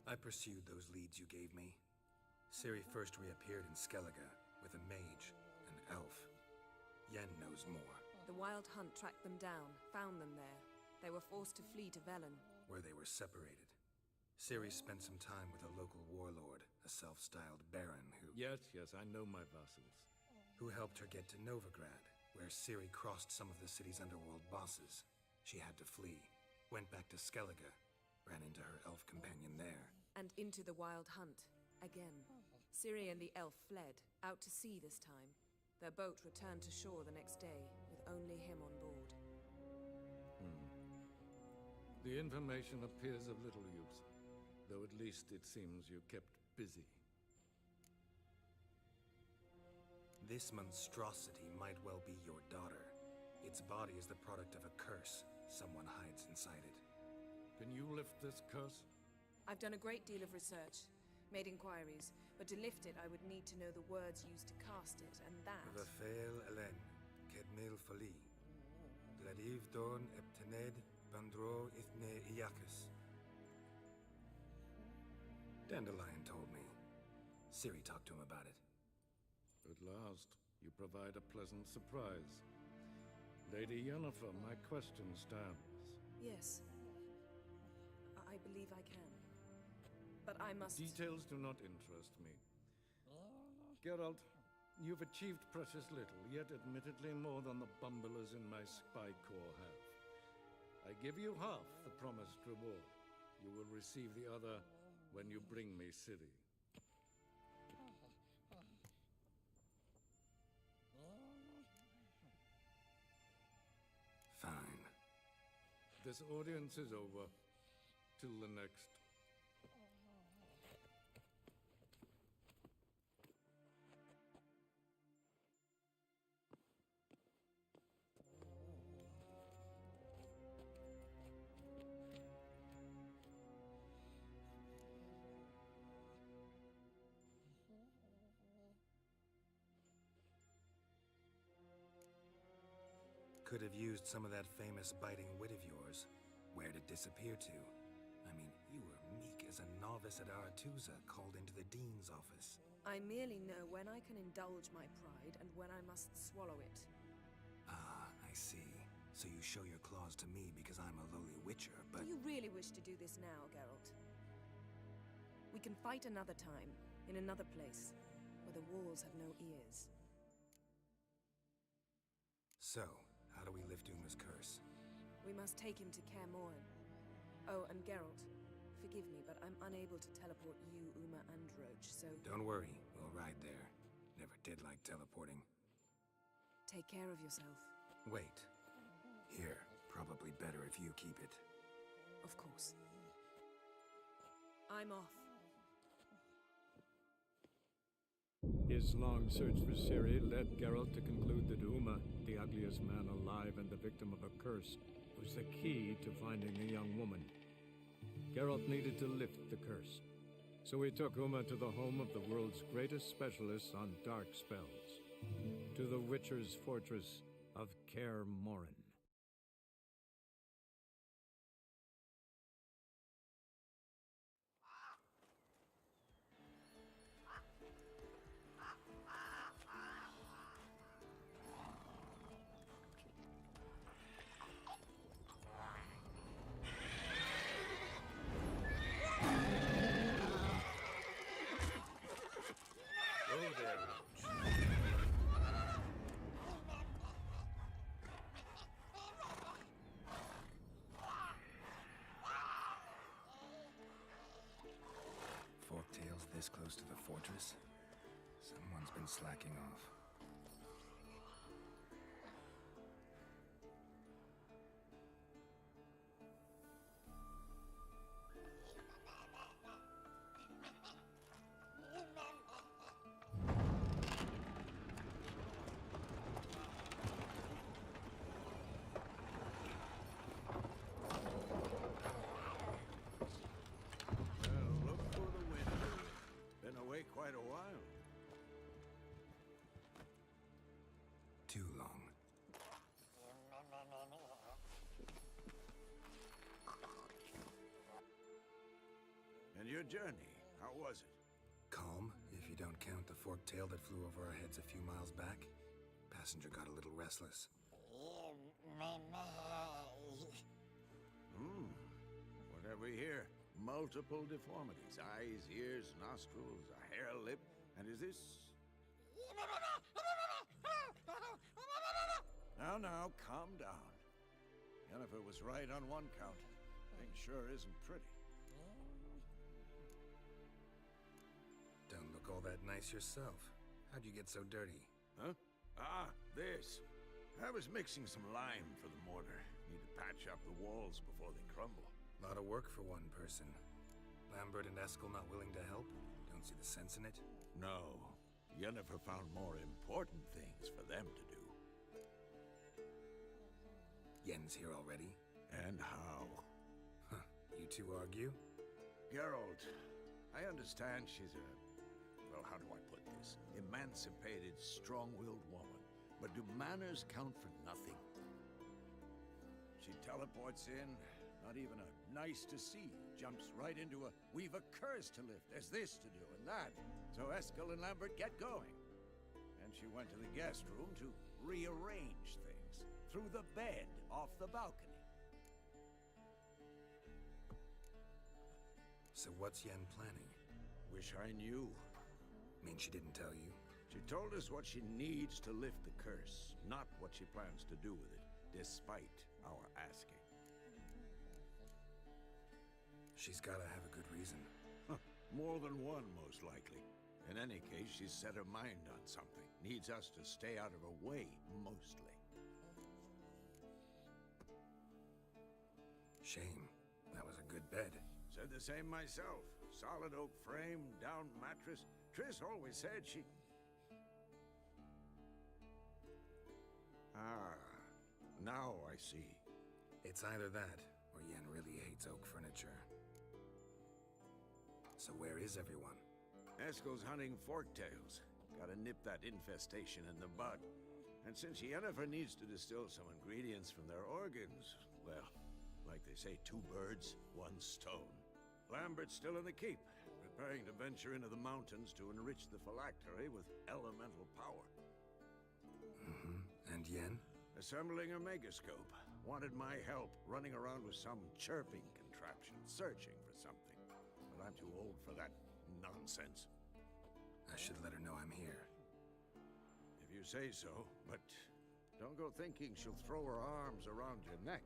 I pursued those leads you gave me. Ciri first reappeared in Skellige with a mage, an elf. Yen knows more. The Wild Hunt tracked them down, found them there. They were forced to flee to Velen, where they were separated. Ciri spent some time with a local warlord, a self-styled baron who... Yes, I know my vassals. Who helped her get to Novigrad, where Ciri crossed some of the city's underworld bosses. She had to flee, went back to Skellige, ran into her elf companion there. and into the Wild Hunt, again. Ciri and the elf fled, out to sea this time. Their boat returned to shore the next day, with only him on board. The information appears of little use, though at least it seems you kept busy. This monstrosity might well be your daughter. Its body is the product of a curse. Someone hides inside it. Can you lift this curse? I've done a great deal of research, made inquiries, but to lift it I would need to know the words used to cast it, and that... Vafael Elen, Kedmil Fali, Gladiv Dorn Eptened Bandro Ithne Iacus. Dandelion told me. Ciri talked to him about it. At last, you provide a pleasant surprise. Lady Yennefer, my question stands. Yes. I believe I can. But I must... Details do not interest me. Geralt, you've achieved precious little, yet admittedly more than the bumblers in my spy corps have. I give you half the promised reward. You will receive the other when you bring me Ciri. Fine. This audience is over. Till the next. Could have used some of that famous biting wit of yours. Where'd it disappear to? I mean, you were meek as a novice at Aretuza called into the Dean's office. I merely know when I can indulge my pride and when I must swallow it. Ah, I see. So you show your claws to me because I'm a lowly witcher, but... Do you really wish to do this now, Geralt? We can fight another time, in another place, where the walls have no ears. So, how do we lift Uma's curse? We must take him to Kaer Morhen. Oh, and Geralt, forgive me, but I'm unable to teleport you, Uma, and Roach, so... Don't worry, we'll ride there. Never did like teleporting. Take care of yourself. Wait. Here, probably better if you keep it. Of course. I'm off. His long search for Ciri led Geralt to conclude that Uma, the ugliest man alive and the victim of a curse, was the key to finding the young woman. Geralt needed to lift the curse, so he took Uma to the home of the world's greatest specialists on dark spells, to the Witcher's fortress of Kaer Morhen. Forktail's this close to the fortress? Someone's been slacking off. Quite a while. Too long. And your journey, how was it? Calm, if you don't count the forked tail that flew over our heads a few miles back. Passenger got a little restless. What have we here? Multiple deformities. Eyes, ears, nostrils, a hair lip. And is this... Now, calm down. Yennefer was right on one count. Thing sure isn't pretty. Don't look all that nice yourself. How'd you get so dirty? Huh? Ah, this. I was mixing some lime for the mortar. Need to patch up the walls before they crumble. Lot of work for one person. Lambert and Eskel not willing to help? Don't see the sense in it? No. Yennefer found more important things for them to do. Yen's here already? And how? Huh. You two argue? Geralt, I understand she's a... well, how do I put this? Emancipated, strong-willed woman. But do manners count for nothing? She teleports in, not even a nice to see. Jumps right into a, we've a curse to lift, there's this to do and that. So Eskel and Lambert get going. And she went to the guest room to rearrange things. Through the bed, off the balcony. So what's Yen planning? Wish I knew. Mean she didn't tell you? She told us what she needs to lift the curse, not what she plans to do with it, despite our asking. She's gotta have a good reason. More than one, most likely. In any case, she's set her mind on something. Needs us to stay out of her way, mostly. Shame. That was a good bed. Said the same myself. Solid oak frame, down mattress. Triss always said she... Ah, now I see. It's either that, or Yen really hates oak furniture. So where is everyone? Eskel's hunting forktails. Gotta nip that infestation in the bud. And since Yennefer needs to distill some ingredients from their organs, well, like they say, 2 birds, 1 stone. Lambert's still in the keep, preparing to venture into the mountains to enrich the phylactery with elemental power. And Yen? Assembling a megascope. Wanted my help running around with some chirping contraption, searching for something. But I'm too old for that nonsense. I should let her know I'm here. If you say so, but don't go thinking she'll throw her arms around your neck.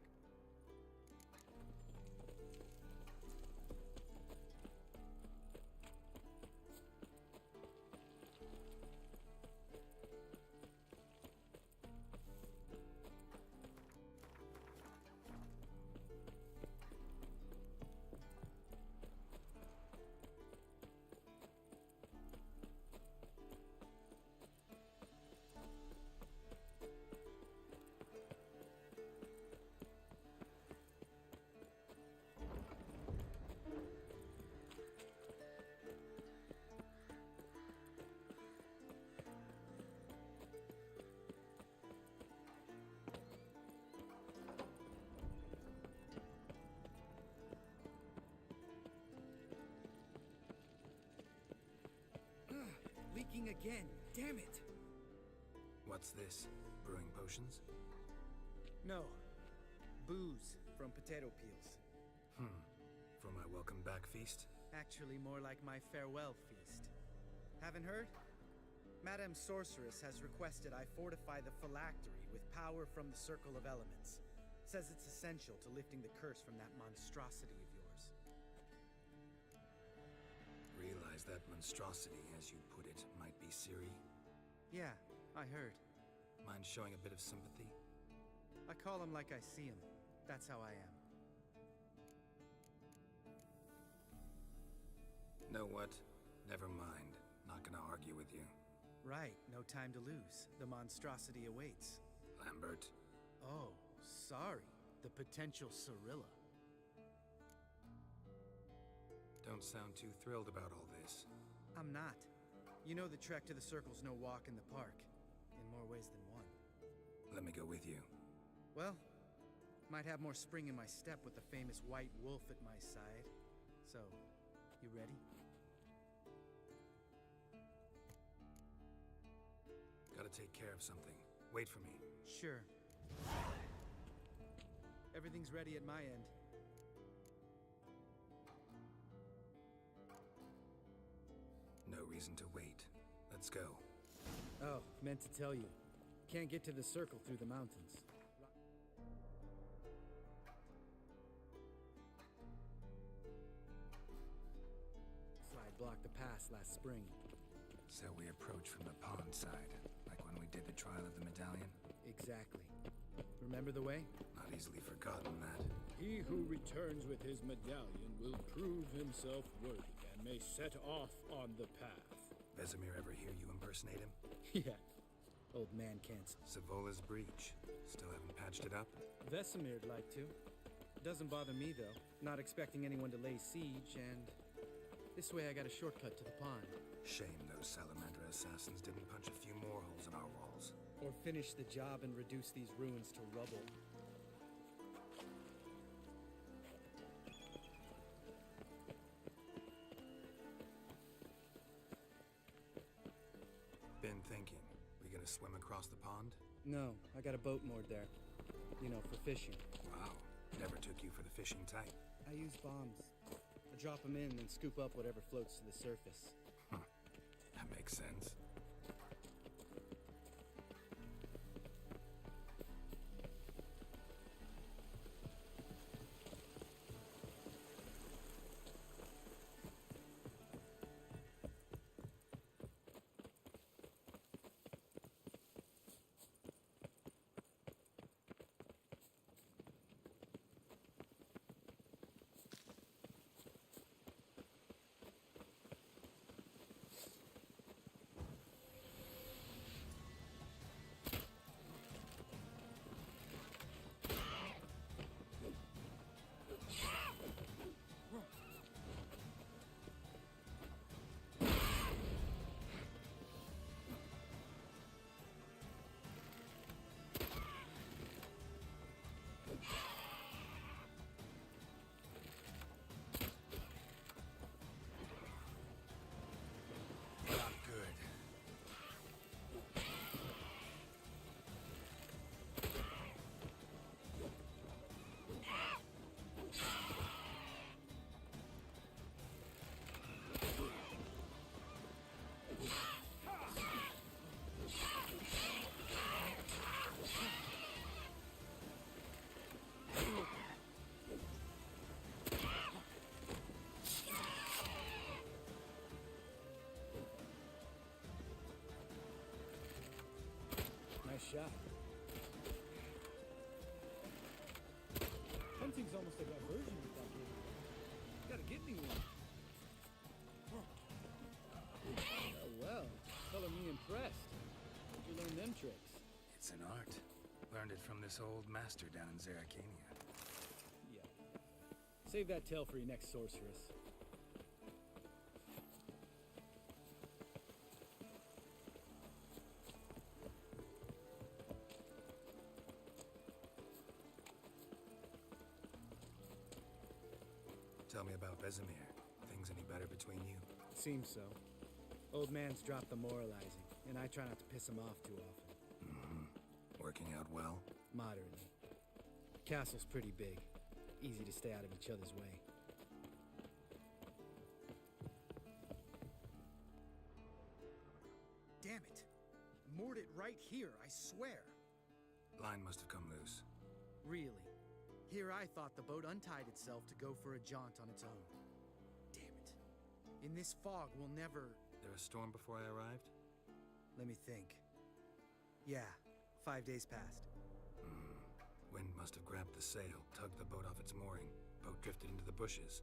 Leaking again. Damn it! What's this? Brewing potions? No. Booze from potato peels. For my welcome back feast? Actually, more like my farewell feast. Haven't heard? Madame Sorceress has requested I fortify the phylactery with power from the Circle of Elements. Says it's essential to lifting the curse from that monstrosity of yours. Realize that monstrosity, as you put it, might be Ciri? Yeah, I heard. Mind showing a bit of sympathy? I call him like I see him. That's how I am. Know what? Never mind. Not gonna argue with you. Right, no time to lose. The monstrosity awaits. Lambert. Oh, sorry. The potential Cirilla. Don't sound too thrilled about all this. I'm not. You know the trek to the Circle's no walk in the park. In more ways than one. Let me go with you. Well, might have more spring in my step with the famous White Wolf at my side. So, you ready? Gotta take care of something. Wait for me. Sure. Everything's ready at my end. No reason to wait. Let's go. Oh, meant to tell you. Can't get to the Circle through the mountains. Slide blocked the pass last spring. So we approach from the pond side, like when we did the trial of the medallion? Exactly. Remember the way? Not easily forgotten, that. He who returns with his medallion will prove himself worthy and may set off on the path. Vesemir ever hear you impersonate him? Yeah. Old man can't. Savola's breach. Still haven't patched it up? Vesemir'd like to. Doesn't bother me, though. Not expecting anyone to lay siege, and... this way I got a shortcut to the pond. Shame those Salamander assassins didn't punch a few more holes in our walls. Or finish the job and reduce these ruins to rubble. Been thinking. We gonna swim across the pond? No, I got a boat moored there. You know, for fishing. Wow. Never took you for the fishing type. I use bombs. I drop them in and scoop up whatever floats to the surface. That makes sense. shot. Hunting's almost a diversion with that game. Gotta get me one. Oh, well. Color me impressed. Where'd you learn them tricks? It's an art. Learned it from this old master down in Zerrikania. Yeah. Save that tale for your next sorceress. Tell me about Vesemir. Things any better between you? Seems so. Old man's dropped the moralizing, and I try not to piss him off too often. Mm-hmm. Working out well? Moderately. Castle's pretty big. Easy to stay out of each other's way. Damn it! Moored it right here, I swear! Line must have come loose. Really? Here I thought the boat untied itself to go for a jaunt on its own. Damn it. In this fog, we'll never... There a storm before I arrived? Let me think. Yeah, 5 days passed. Wind must have grabbed the sail, tugged the boat off its mooring. Boat drifted into the bushes.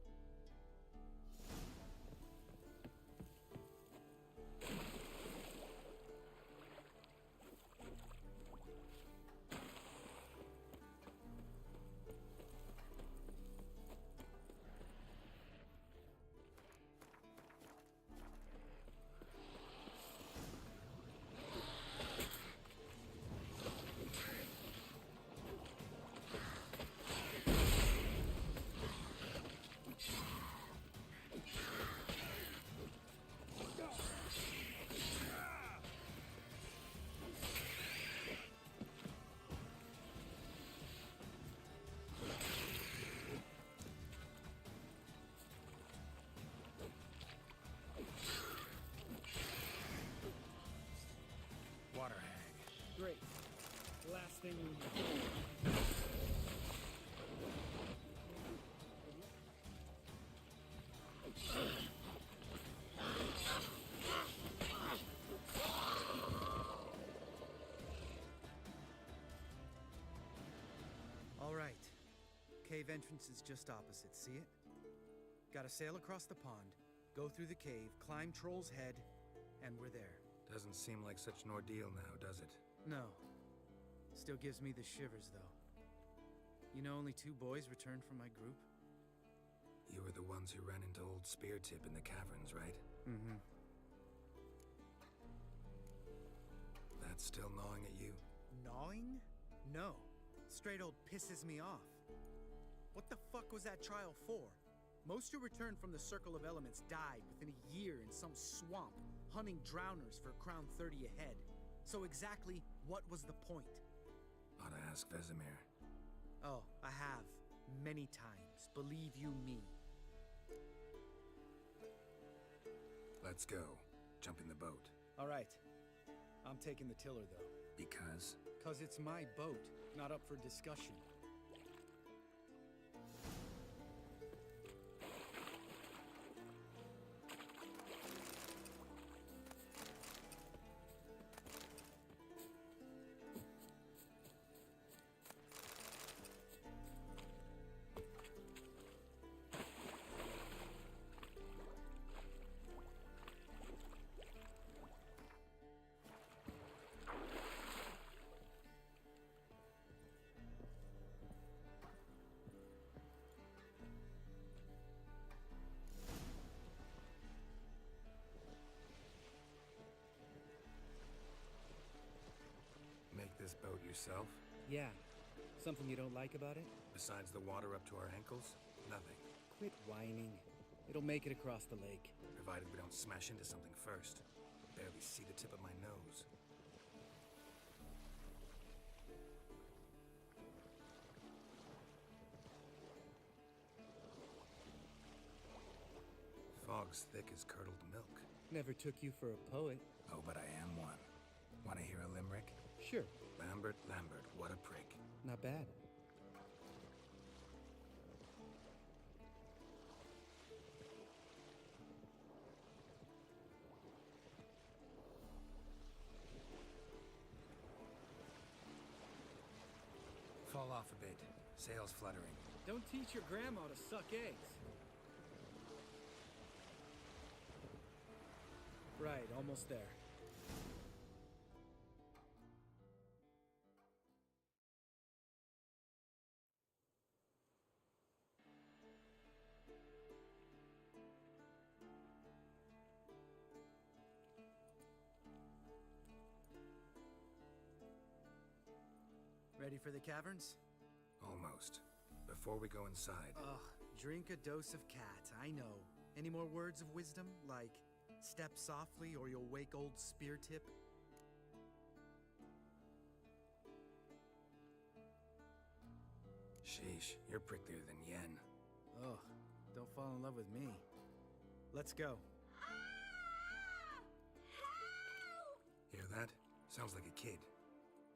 Water hag. Great. Last thing we need. All right. Cave entrance is just opposite, see it? Gotta sail across the pond, go through the cave, climb Troll's Head, and we're there. Doesn't seem like such an ordeal now, does it? No. Still gives me the shivers, though. You know only 2 boys returned from my group? You were the ones who ran into old Speartip in the caverns, right? Mm-hmm. That's still gnawing at you? Gnawing? No. Straight old pisses me off. What the fuck was that trial for? Most who returned from the Circle of Elements died within a year in some swamp, hunting drowners for Crown 30 a head. So exactly what was the point? Ought to ask Vesemir. Oh, I have. Many times. Believe you me. Let's go. Jump in the boat. All right. I'm taking the tiller, though. Because? 'Cause it's my boat, not up for discussion. This boat yourself? Yeah. Something you don't like about it? Besides the water up to our ankles? Nothing. Quit whining. It'll make it across the lake. Provided we don't smash into something first. Barely see the tip of my nose. Fog's thick as curdled milk. Never took you for a poet. Oh, but I am one. Want to hear a limerick? Sure. Lambert, what a prick. Not bad. off a bit. Sails fluttering. Don't teach your grandma to suck eggs. Right, almost there. Ready for the caverns? Almost. Before we go inside... Ugh, drink a dose of cat, I know. Any more words of wisdom, like step softly or you'll wake old Spear Tip? Sheesh, you're pricklier than Yen. Ugh, don't fall in love with me. Let's go. Hear that? Sounds like a kid.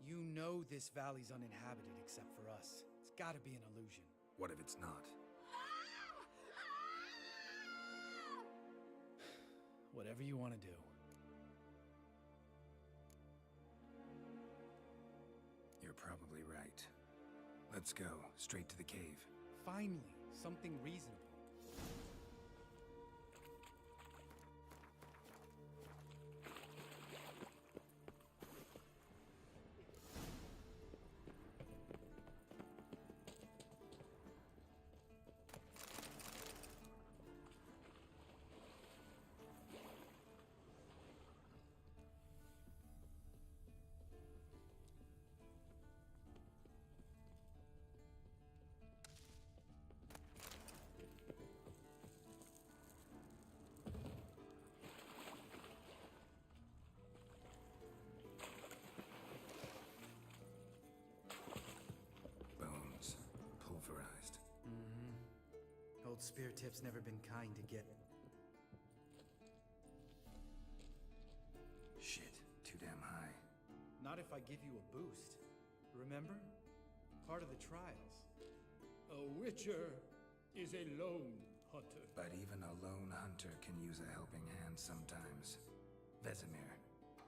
You know this valley's uninhabited except for us. It's gotta be an illusion. What if it's not? Whatever you want to do. You're probably right. Let's go, straight to the cave. Finally, something reasonable. Old Spear Tip's never been kind to get... Shit, too damn high. Not if I give you a boost. Remember? Part of the trials. A witcher is a lone hunter. But even a lone hunter can use a helping hand sometimes. Vesemir.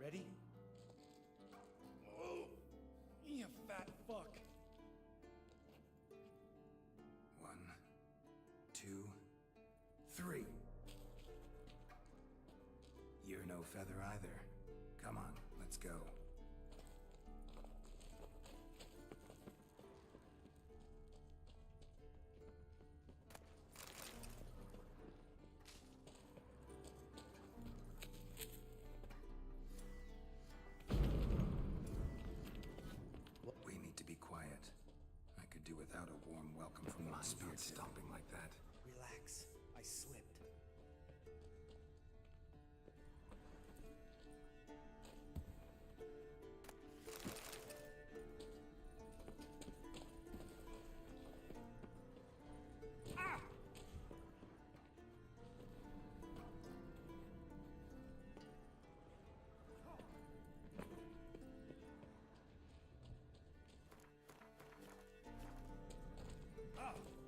Ready? Oh, you fat fuck. 1, 2, 3. You're no feather either. Come on, let's go. We need to be quiet. I could do without a warm welcome from one Spear Tip. Stomping like that. Relax. I slipped.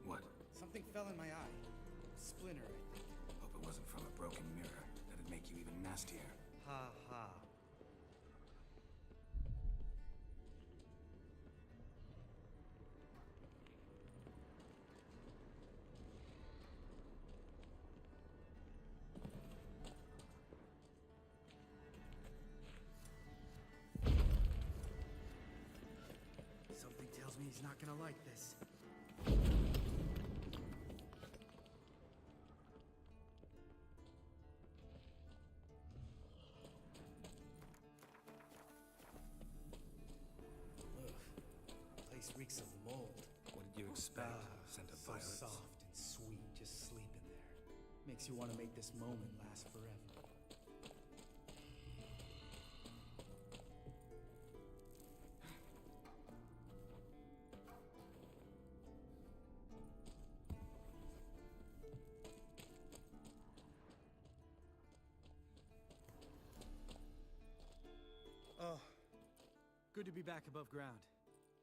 What? Something fell in my eye. Splinter, I think. Hope it wasn't from a broken mirror. That'd make you even nastier. Ha ha. Something tells me he's not gonna like this. Reeks of mold. What did you expect? Scent of So violets? soft and sweet, just sleep in there. Makes you want to make this moment last forever. Oh, good to be back above ground.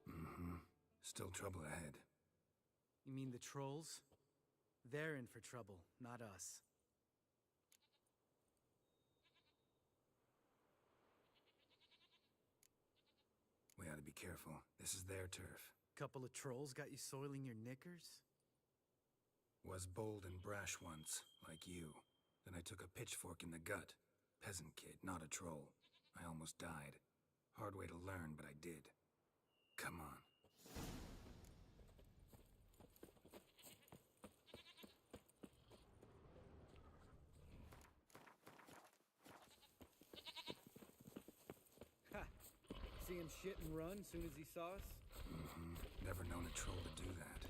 Mm-hmm. Still trouble ahead. You mean the trolls? They're in for trouble, not us. We ought to be careful. This is their turf. couple of trolls got you soiling your knickers? Was bold and brash once, like you. Then I took a pitchfork in the gut. Peasant kid, not a troll. I almost died. Hard way to learn, but I did. Come on. Ha! See him shit and run soon as he saw us? Mm-hmm. Never known a troll to do that.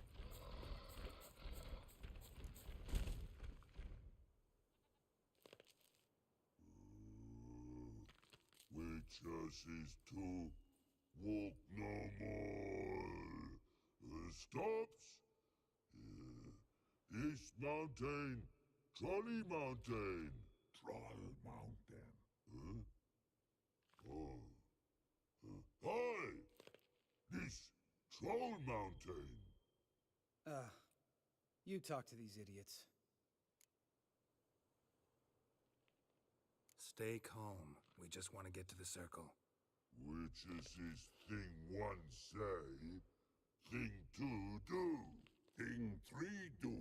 Witches is to walk no more. Stops? East Mountain, Trolley Mountain. Troll Mountain. Huh? Oh. Hi! This Troll Mountain. You talk to these idiots. Stay calm. We just want to get to the circle. Witches is thing one say, thing two do, thing three do,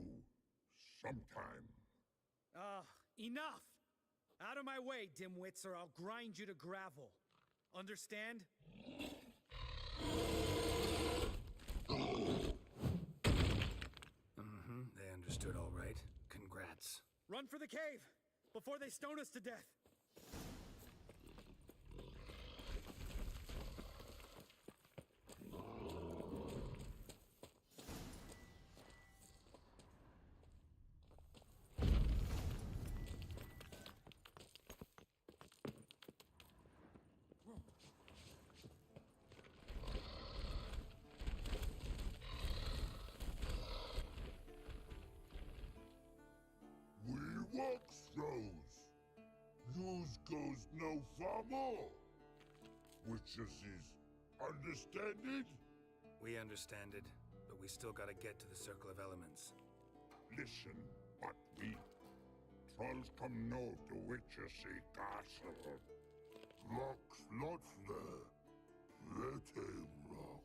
sometime. Enough! Out of my way, dimwits, or I'll grind you to gravel. Understand? Mm-hmm. They understood all right. Congrats. Run for the cave! Before they stone us to death! Walks throws. Yous goes no far more. Witches is understand it? We understand it, but we still gotta get to the Circle of Elements. Listen, but we trolls come know to Witches castle. Rocks lots there. Pretty rock.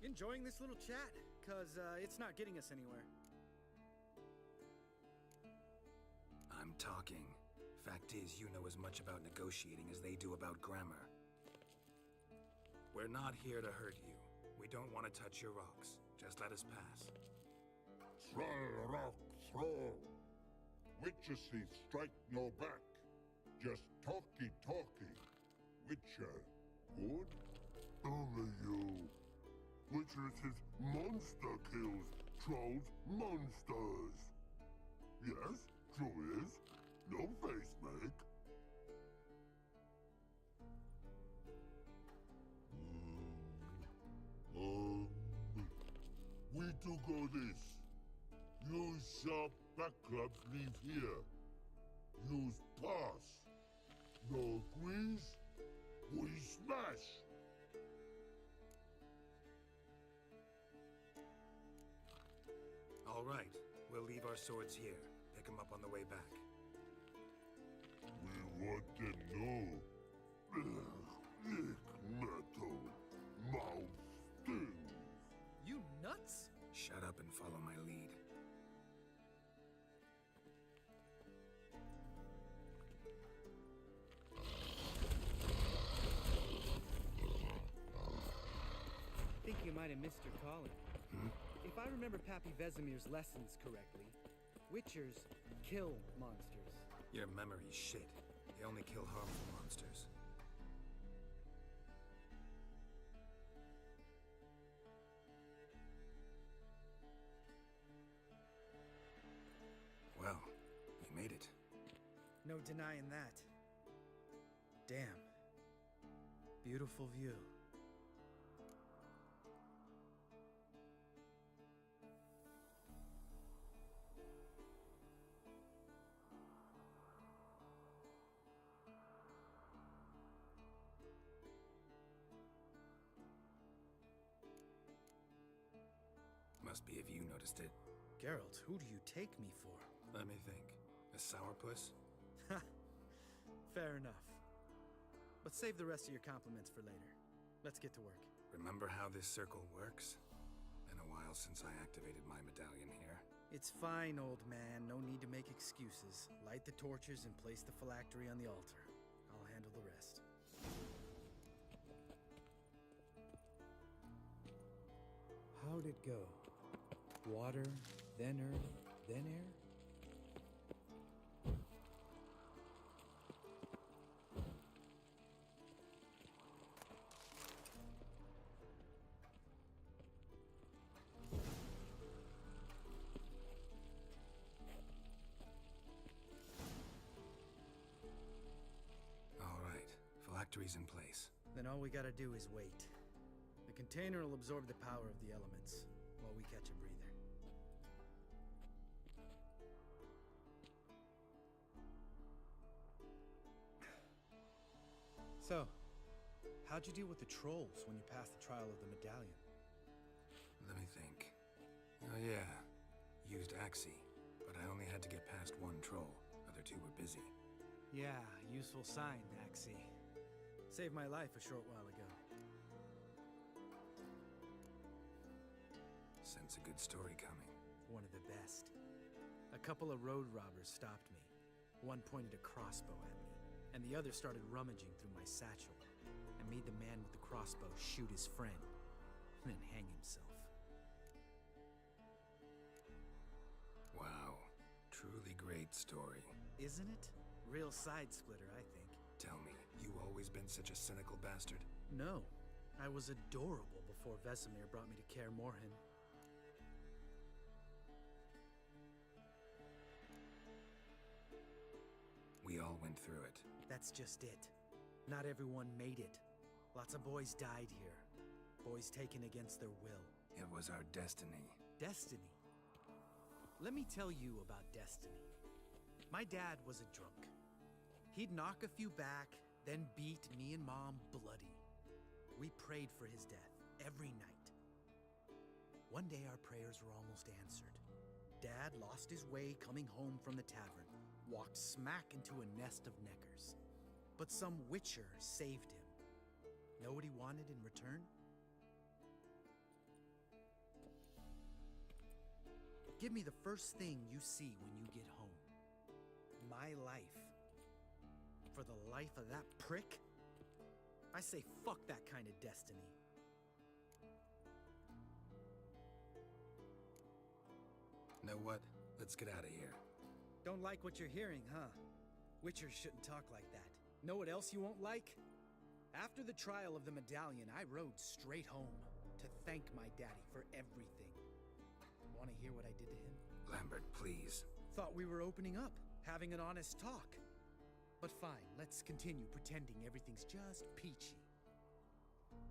Enjoying this little chat? Cause, it's not getting us anywhere. I'm talking. Fact is, you know as much about negotiating as they do about grammar. We're not here to hurt you. We don't want to touch your rocks. Just let us pass. Troll rock throw. Witches strike no back. Just talky. Witcher, good? Only you. Witches monster kills. Trolls monsters. Yes? True is. No face make. We do go this. Use sharp back clubs leave here. Use pass. No agrees? We smash. All right. We'll leave our swords here. Pick them up on the way back. We want to know. Thick metal. Mouth stings. You nuts? Shut up and follow my lead. Think you might have missed your calling. If I remember Pappy Vesemir's lessons correctly, Witchers kill monsters. Your memory's shit. They only kill harmful monsters. Well, we made it. No denying that. Damn. Beautiful view. Must be if you noticed it. Geralt, who do you take me for? Let me think. A sourpuss? Fair enough. But save the rest of your compliments for later. Let's get to work. Remember how this circle works? while since I activated my medallion here. It's fine, old man. No need to make excuses. Light the torches and place the phylactery on the altar. I'll handle the rest. How'd it go? Water, then earth, then air? All right, phylactery's in place. Then all we gotta do is wait. The container will absorb the power of the elements, while we catch a breather. So, how'd you deal with the trolls when you passed the trial of the medallion? Let me think. Oh yeah, used Axii, but I only had to get past one troll. Other two were busy. Yeah, useful sign, Axii. Saved my life a short while ago. Sense a good story coming. One of the best. A couple of road robbers stopped me. One pointed a crossbow at me, and the other started rummaging through my satchel. I made the man with the crossbow shoot his friend, and then hang himself. Wow, truly great story. Isn't it? Real side-splitter, I think. Tell me, you always been such a cynical bastard? No. I was adorable before Vesemir brought me to Kaer Morhen. We all went through it. That's just it. Not everyone made it. Lots of boys died here. Boys taken against their will. It was our destiny. Destiny? Let me tell you about destiny. My dad was a drunk. He'd knock a few back, then beat me and Mom bloody. We prayed for his death every night. One day our prayers were almost answered. Dad lost his way coming home from the tavern, walked smack into a nest of neckers. But some witcher saved him. Know what he wanted in return? Give me the first thing you see when you get home. My life. For the life of that prick? I say fuck that kind of destiny. Know what? Let's get out of here. Don't like what you're hearing, huh? Witchers shouldn't talk like that. Know what else you won't like? After the trial of the medallion, I rode straight home to thank my daddy for everything. Want to hear what I did to him? Lambert, please. Thought we were opening up, having an honest talk. But fine, let's continue pretending everything's just peachy.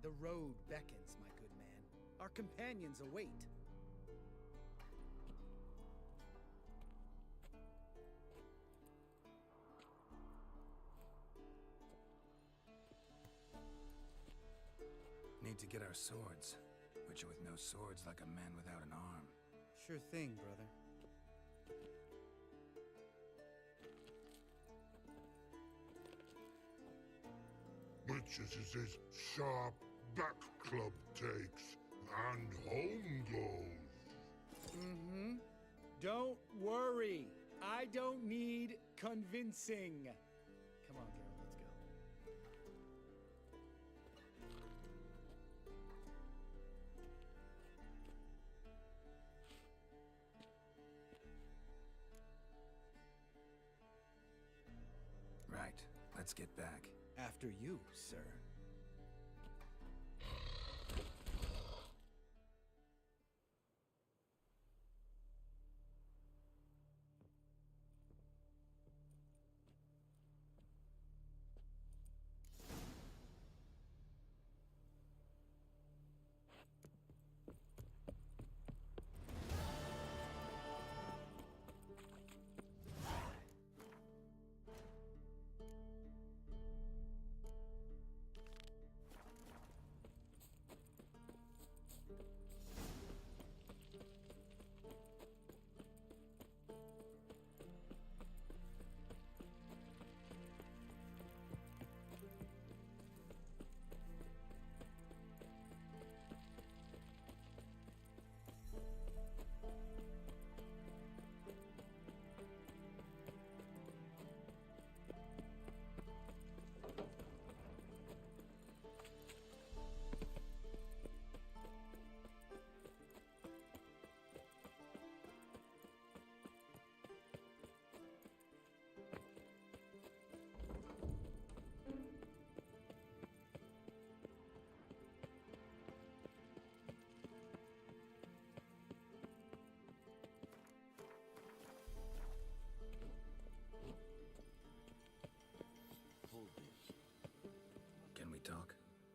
The road beckons, my good man. Our companions await. Need to get our swords. Witcher with no swords like a man without an arm. Sure thing, brother. Witches is his sharp back club takes, and home goes. Mm-hmm. Don't worry. I don't need convincing. Come on, Geralt, let's go. Right. Let's get back. After you, sir.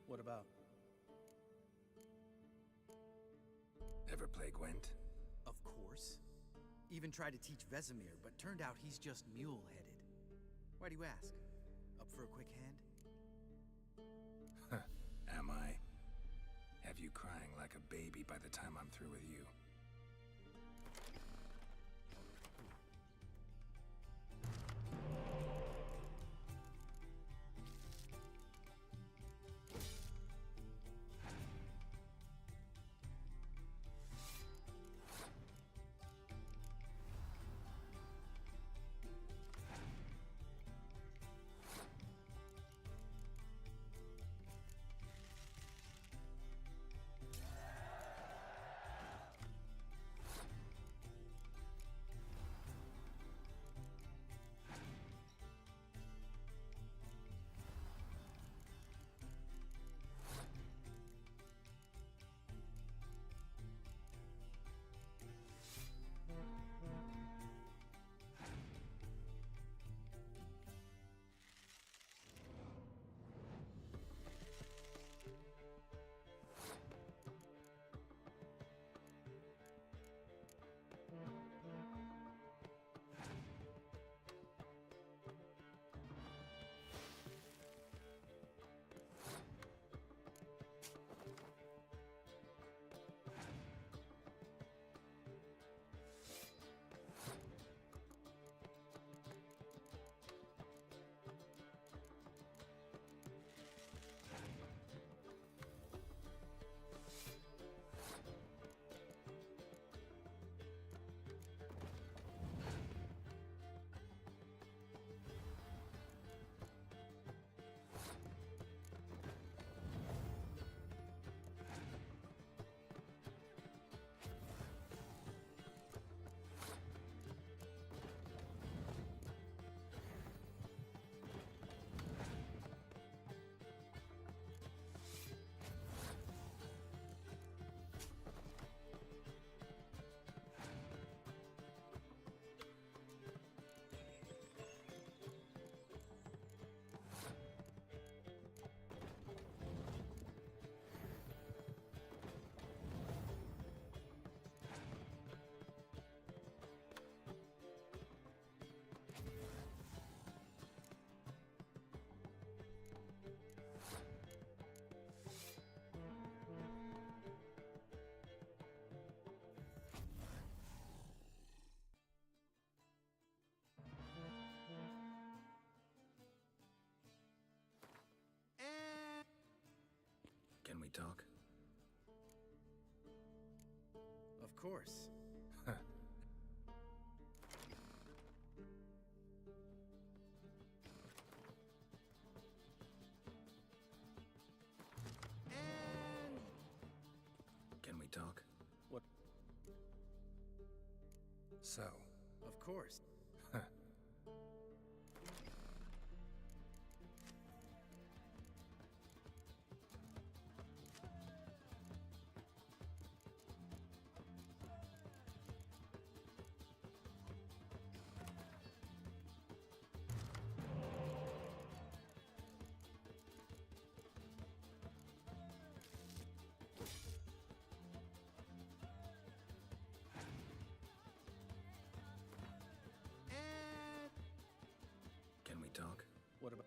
What about? Ever play Gwent? Of course. Even tried to teach Vesemir, but turned out he's just mule-headed. Why do you ask? Up for a quick hand? Am I? Have you crying like a baby by the time I'm through with you? Can we talk? Of course. Can we talk? What? So. Of course. Can we talk? What about?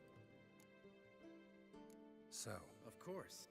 So. Of course.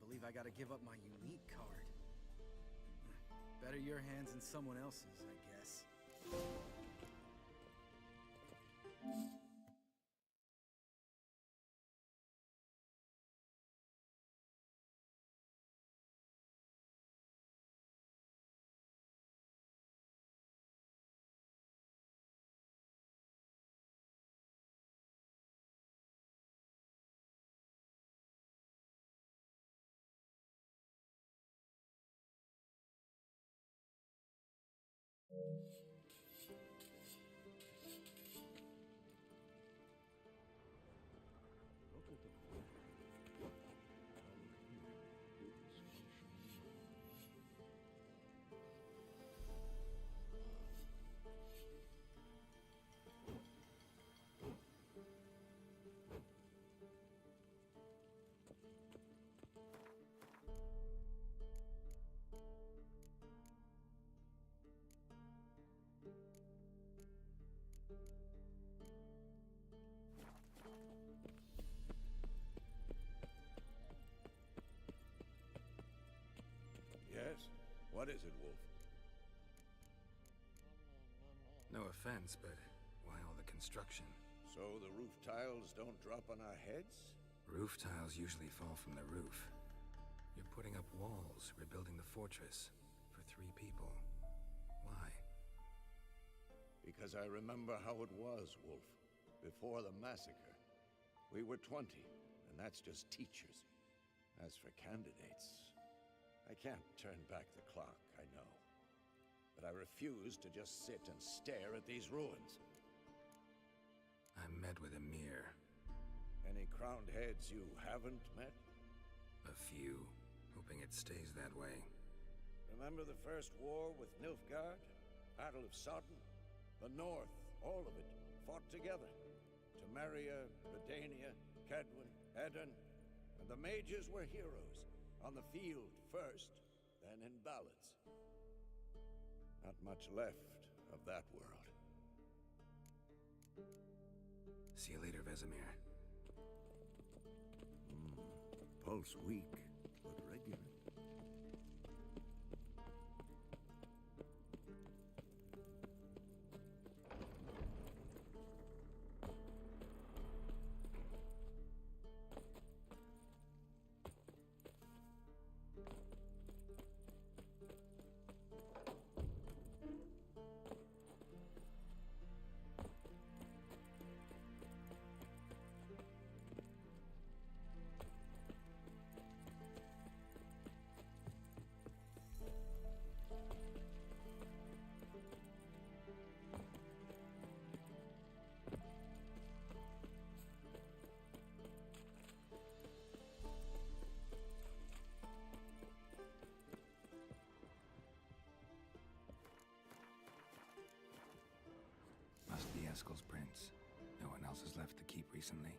believe I gotta give up my unique card. Better your hands than someone else's, I guess. Yes? What is it, Wolf? No offense, but why all the construction? So the roof tiles don't drop on our heads? Roof tiles usually fall from the roof. You're putting up walls, rebuilding the fortress. For 3 people. Why? Because I remember how it was, Wolf. Before the massacre. We were 20, and that's just teachers. As for candidates... I can't turn back the clock, I know. But I refuse to just sit and stare at these ruins. I met with Emhyr. Any crowned heads you haven't met? A few. Hoping it stays that way. Remember the first war with Nilfgaard? Battle of Sodden? The North, all of it, fought together. Temeria, Redania, Kedwen, Edirn, and the mages were heroes. On the field first, then in ballads. Not much left of that world. See you later, Vesemir. Pulse weak, but regular. Must be Eskel's prints. No one else has left the keep recently.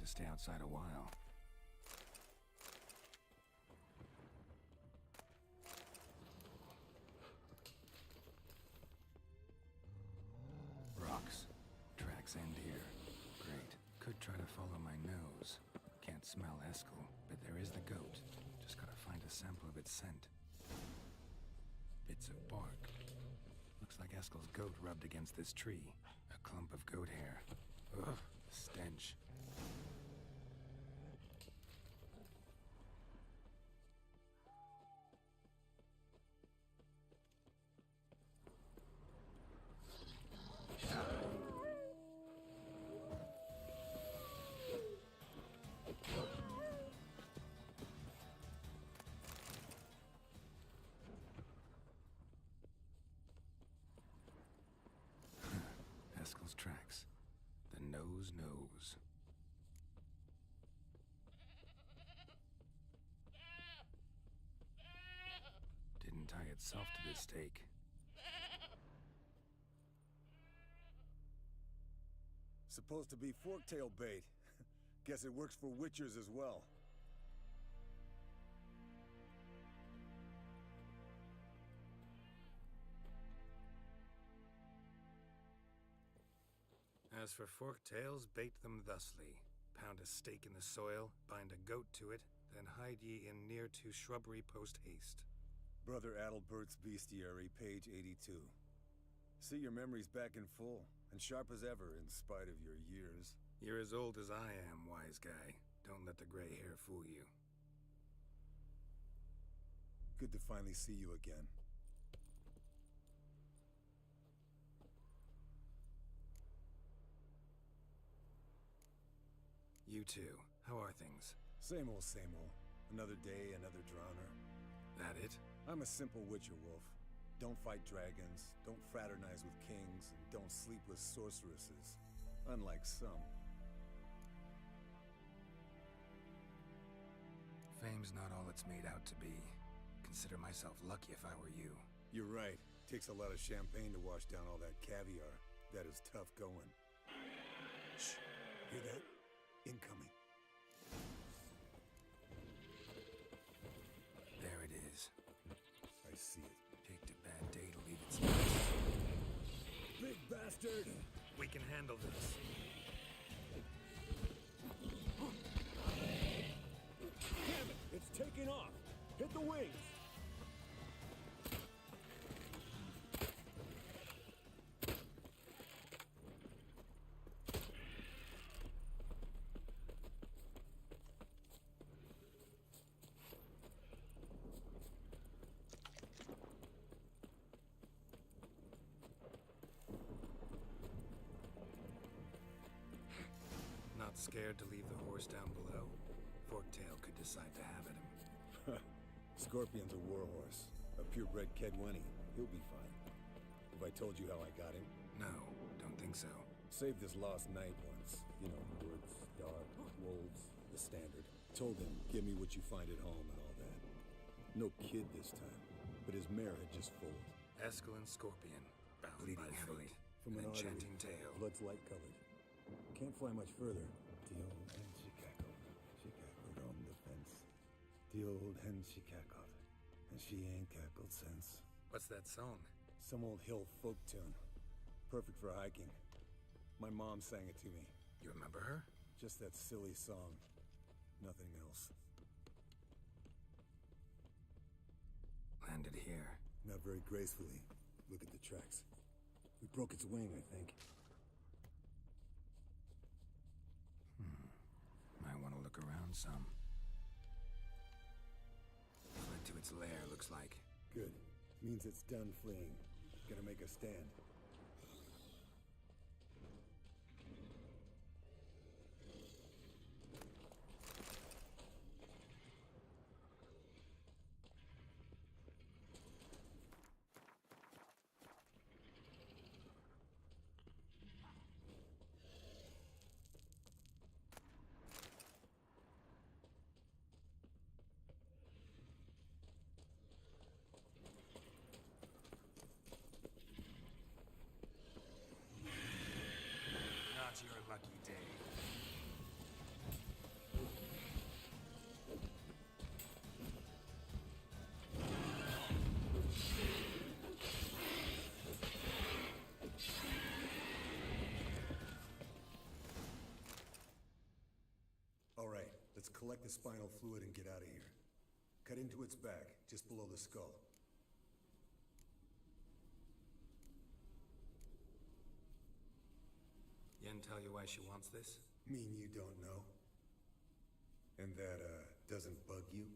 to stay outside a while. Rocks. Tracks end here. Great. Could try to follow my nose. Can't smell Eskel, but there is the goat. Just gotta find a sample of its scent. Bits of bark. Looks like Eskel's goat rubbed against this tree. A clump of goat hair. Ugh, stench. Eskel's tracks. The nose knows. Didn't tie itself to this stake. Supposed to be forktail bait. Guess it works for witchers as well. As for forktails, bait them thusly. Pound a stake in the soil, bind a goat to it, then hide ye in near to shrubbery post haste. Brother Adalbert's Bestiary, page 82. See, your memory's back in full, and sharp as ever in spite of your years. You're as old as I am, wise guy. Don't let the gray hair fool you. Good to finally see you again. You too. How are things? Same old, same old. Another day, another drowner. That it? I'm a simple witcher, Wolf. Don't fight dragons, don't fraternize with kings, and don't sleep with sorceresses. Unlike some. Fame's not all it's made out to be. Consider myself lucky if I were you. You're right. Takes a lot of champagne to wash down all that caviar. That is tough going. Shh. Hear that? Incoming. There it is. I see it. Picked a bad day to leave its nest. Big bastard! We can handle this. Damn it! It's taking off! Hit the wings! Not scared to leave the horse down below? Forktail could decide to have at him. Scorpion's a warhorse. A purebred Kedwenny. He'll be fine. Have I told you how I got him? No, don't think so. Saved this lost knight once. You know, woods, dark, wolves, the standard. Told him, give me what you find at home and all that. No kid this time, but his mare had just foaled. Eskel and Scorpion, bound Bleeding by heavily. fate. From an enchanting artery. tale. Blood's light-colored. Can't fly much further. The old hen she cackled. She cackled on the fence. The old hen she cackled. And she ain't cackled since. What's that song? Some old hill folk tune. Perfect for hiking. My mom sang it to me. You remember her? Just that silly song. Nothing else. Landed here. Not very gracefully. Look at the tracks. We broke its wing, I think. Might want to look around some. Fled to its lair, looks like. Good. Means it's done fleeing. Gonna make a stand. Collect the spinal fluid and get out of here. Cut into its back, just below the skull. Yen tell you why she wants this? Mean you don't know? And that, doesn't bug you?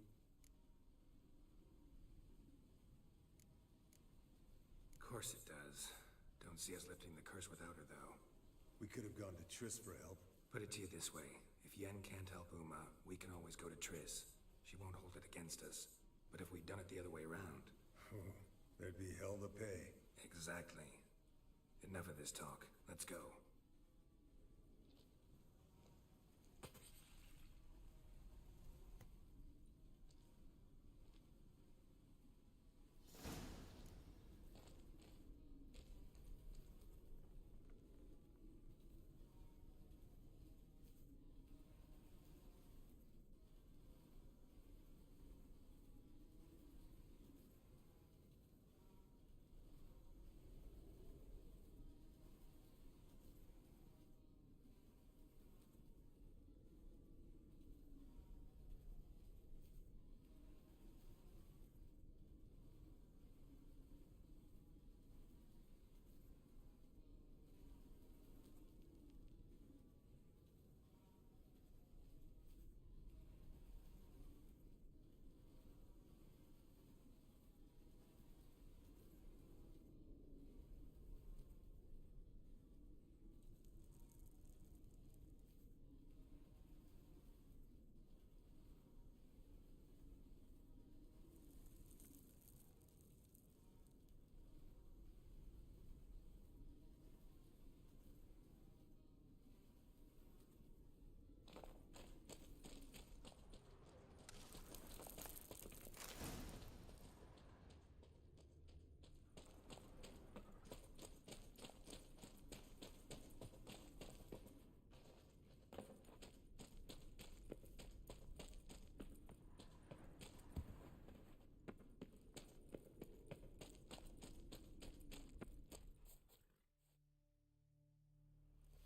Of course it does. Don't see us lifting the curse without her, though. We could have gone to Triss for help. Put it to you this way. If Yen can't help Uma, we can always go to Triss. She won't hold it against us. But if we'd done it the other way around... Oh, there'd be hell to pay. Exactly. Enough of this talk. Let's go.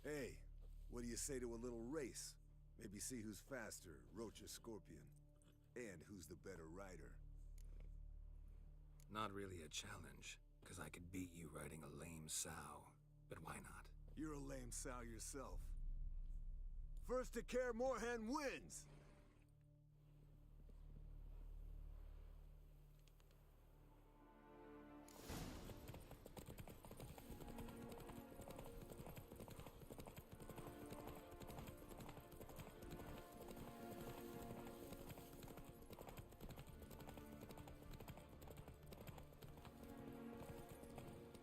Hey, what do you say to a little race? Maybe see who's faster, Roach or Scorpion. And who's the better rider. Not really a challenge, because I could beat you riding a lame sow. But why not? You're a lame sow yourself. First to Kaer Morhen wins!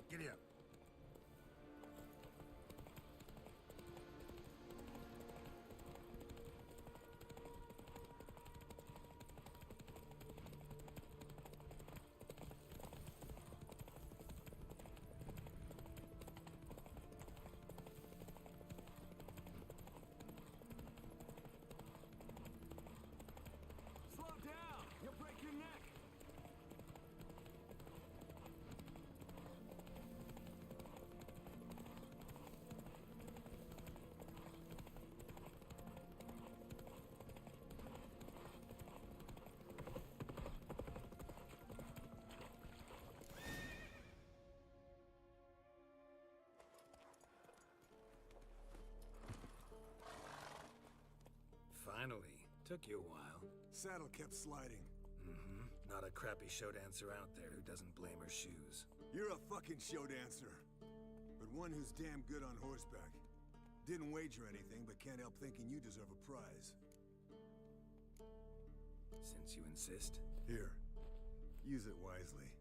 Giddy up. Slow down! You'll break your neck! Finally. Took you a while. Saddle kept sliding. Mm-hmm. Not a crappy show dancer out there who doesn't blame her shoes. You're a fucking show dancer. But one who's damn good on horseback. Didn't wager anything, but can't help thinking you deserve a prize. Since you insist. Here. Use it wisely.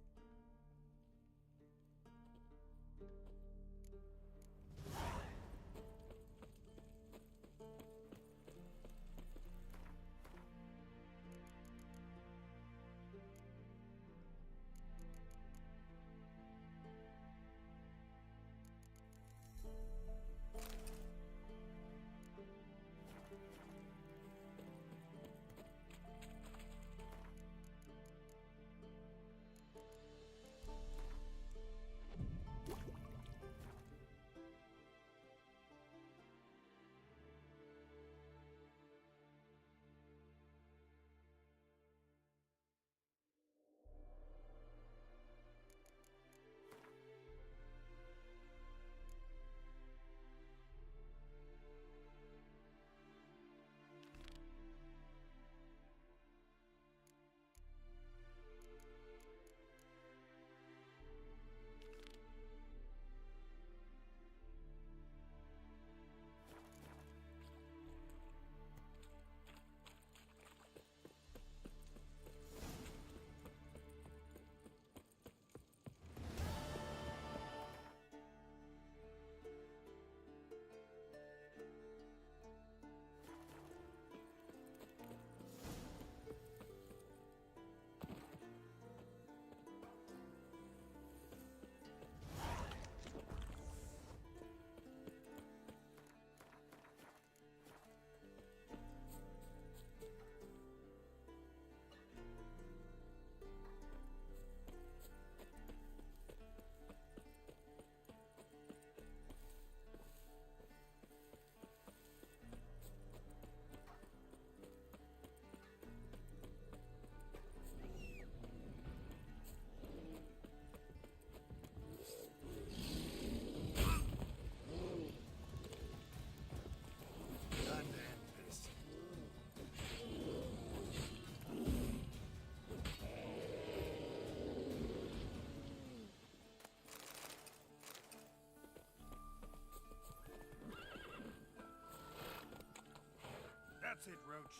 That's it, Roach.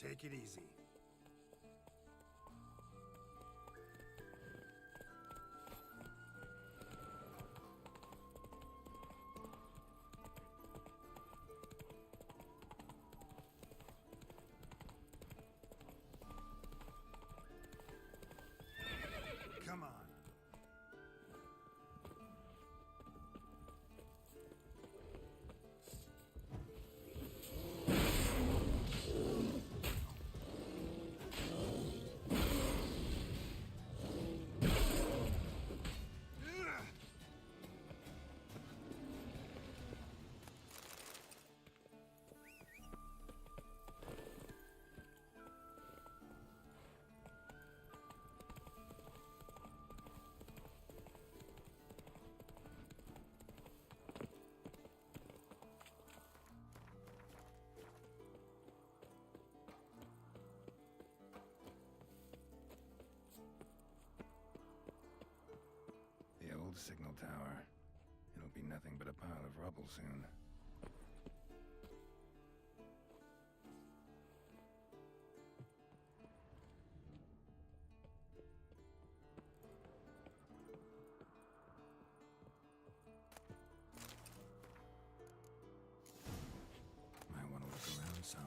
Take it easy. Come on. The old signal tower. It'll be nothing but a pile of rubble soon. Might want to look around some.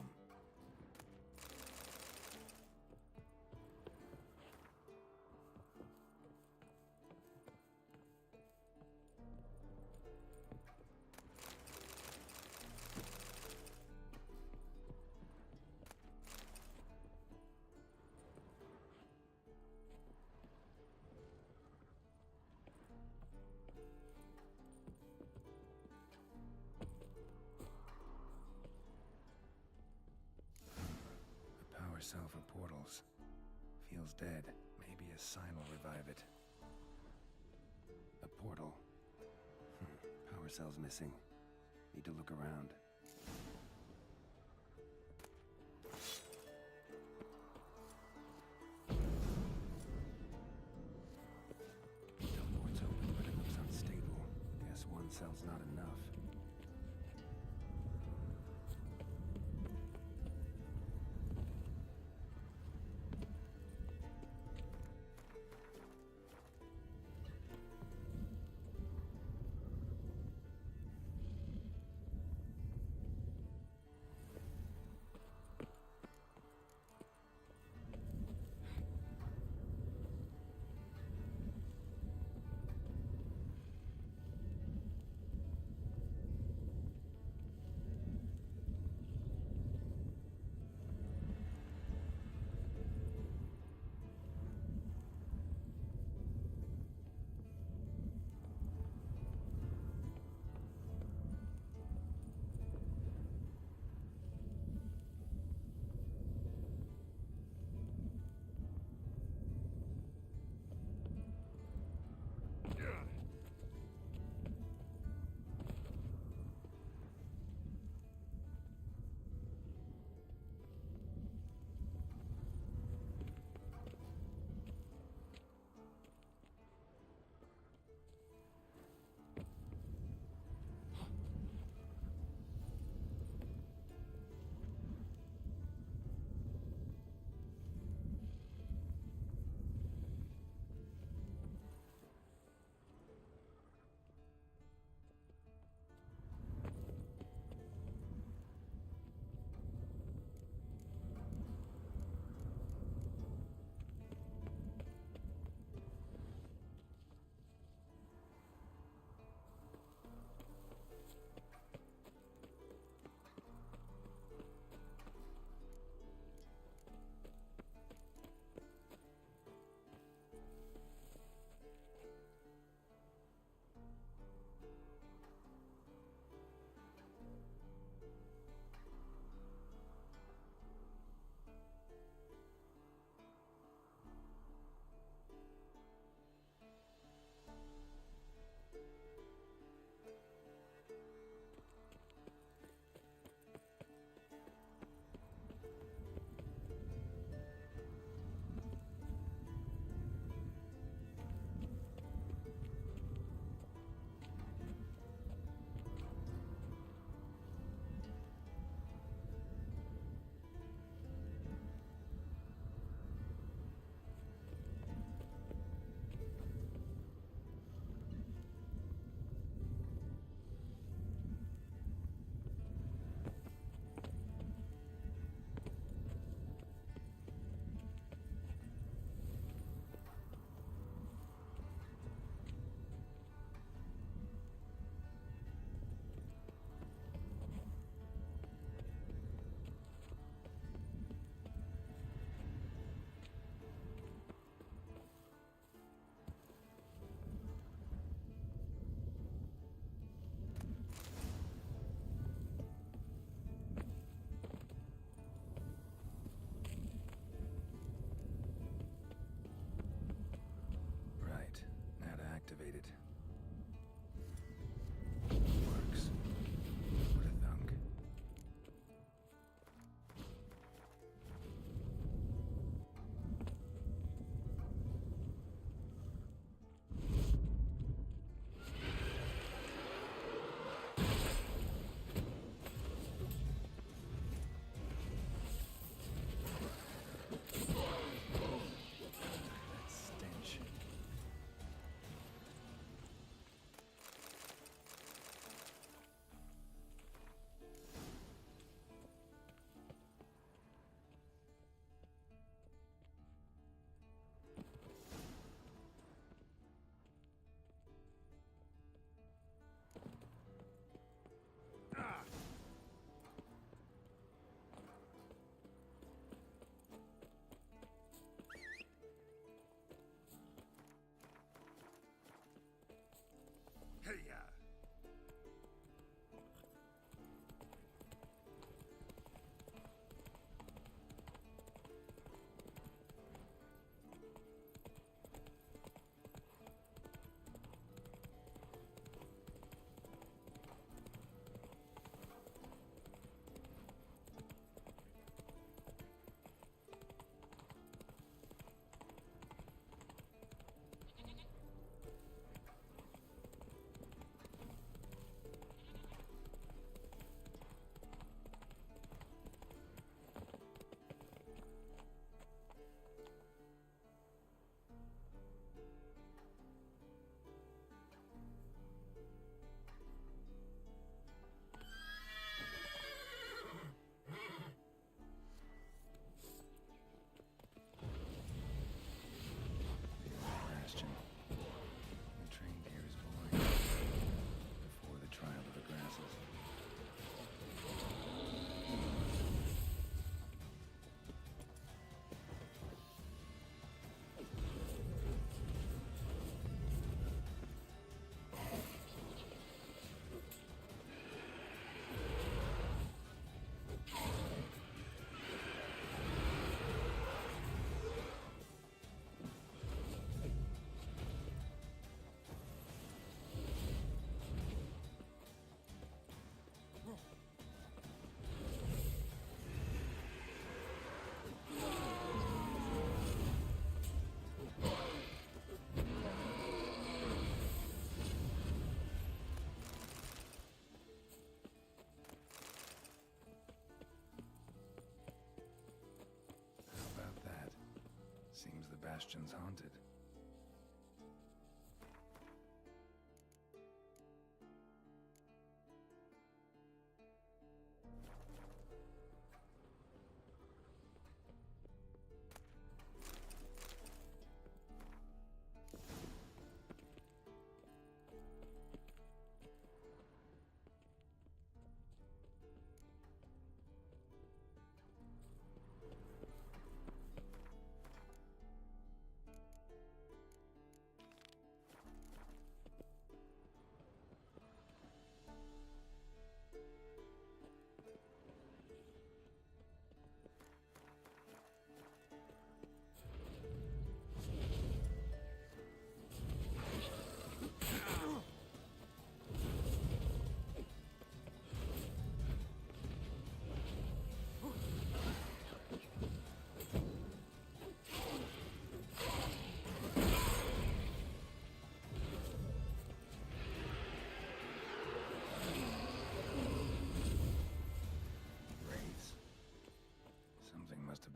Cell for portals. Feels dead. Maybe a sign will revive it. A portal. Power cell's missing. Need to look around. Teleport's open, but it looks unstable. Guess one cell's not enough. bastion's haunted.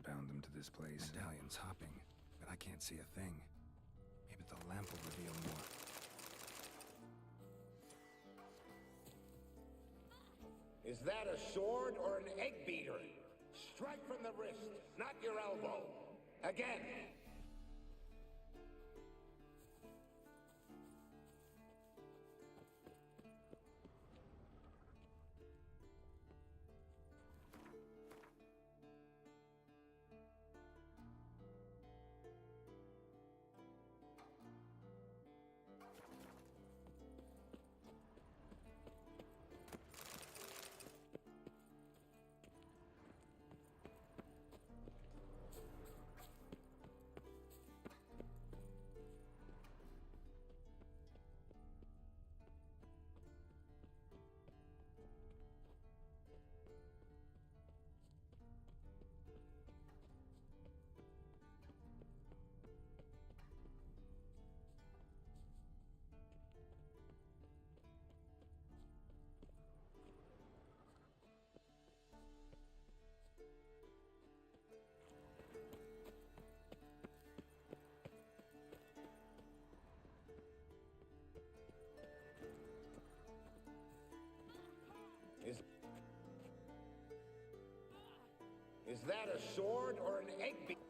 Bound them to this place. Medallion's hopping, but I can't see a thing. Maybe the lamp will reveal more. Is that a sword or an egg beater? Strike from the wrist, not your elbow. Again. Is that a sword or an egg beater?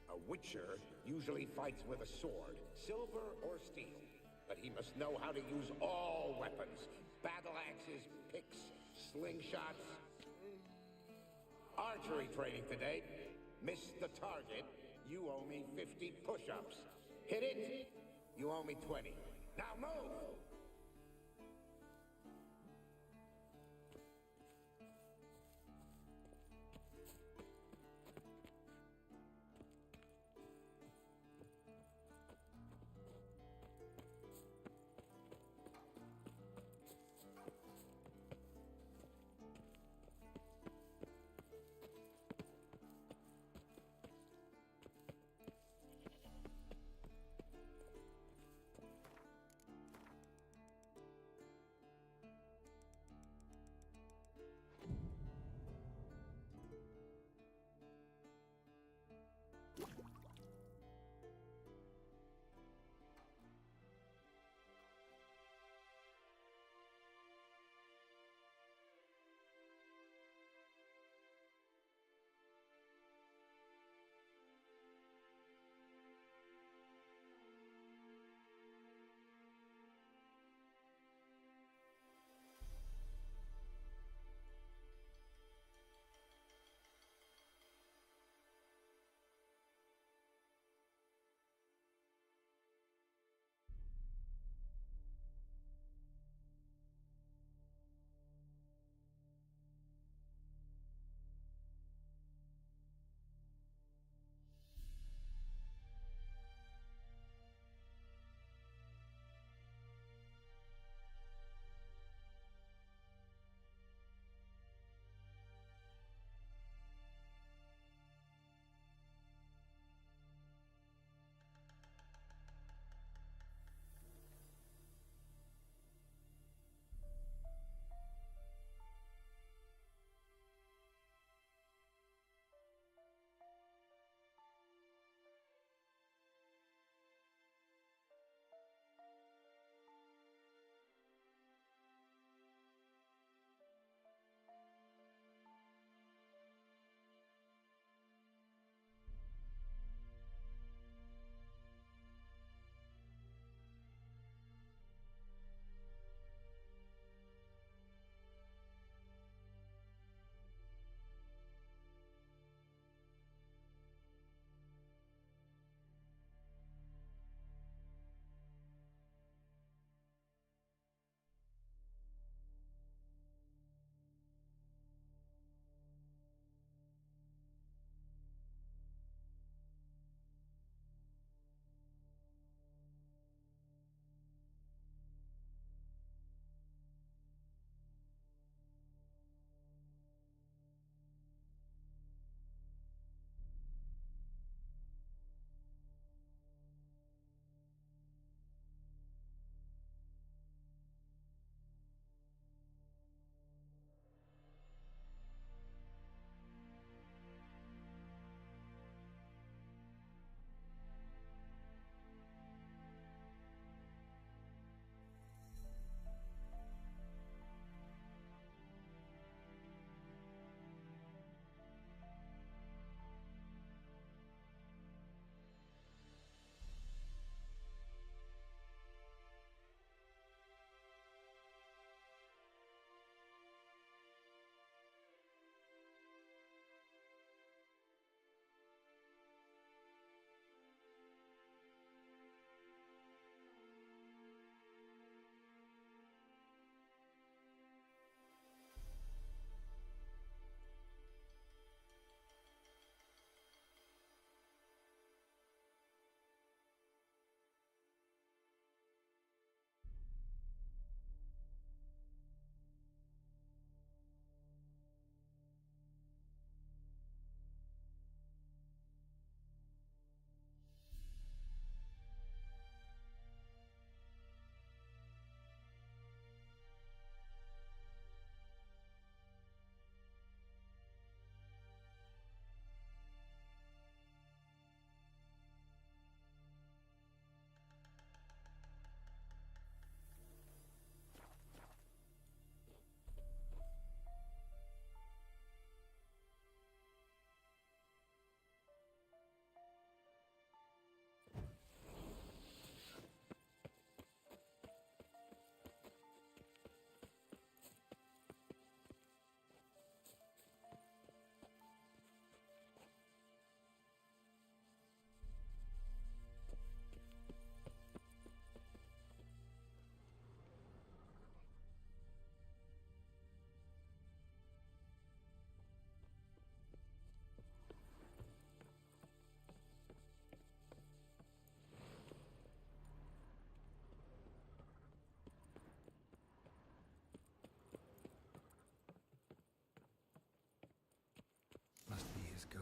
A witcher usually fights with a sword, silver or steel. But he must know how to use all weapons. Battle axes, picks, slingshots. Archery training today. Missed the target, you owe me 50 push-ups. Hit it, you owe me 20. Now move!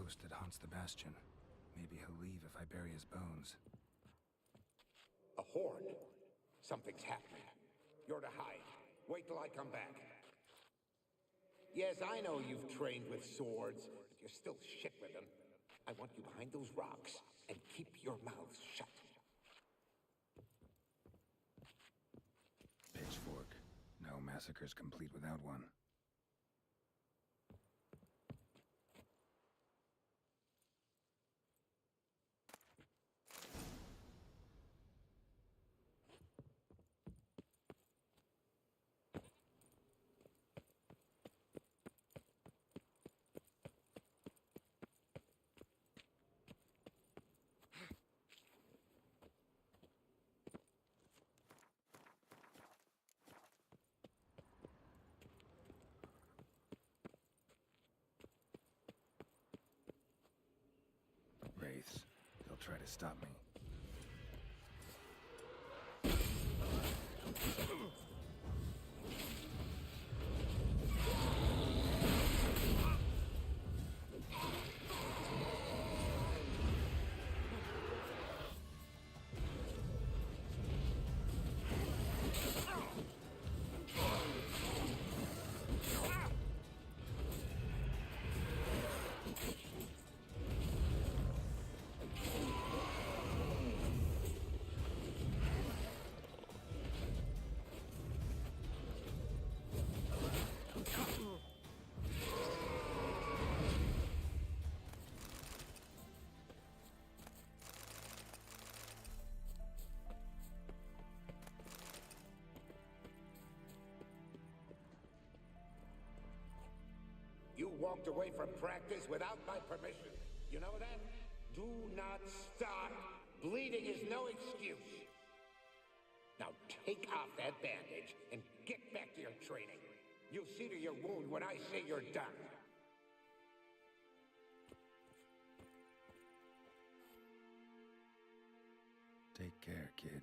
ghost that haunts the Bastion. Maybe he'll leave if I bury his bones. A horde. Something's happening. You're to hide. Wait till I come back. Yes, I know you've trained with swords, but you're still shit with them. I want you behind those rocks, and keep your mouths shut. Pitchfork. No massacre's complete without one. Wraiths. They'll try to stop me. You walked away from practice without my permission. You know that? Do not start. Bleeding is no excuse. Now take off that bandage and get back to your training. You'll see to your wound when I say you're done. Take care, kid.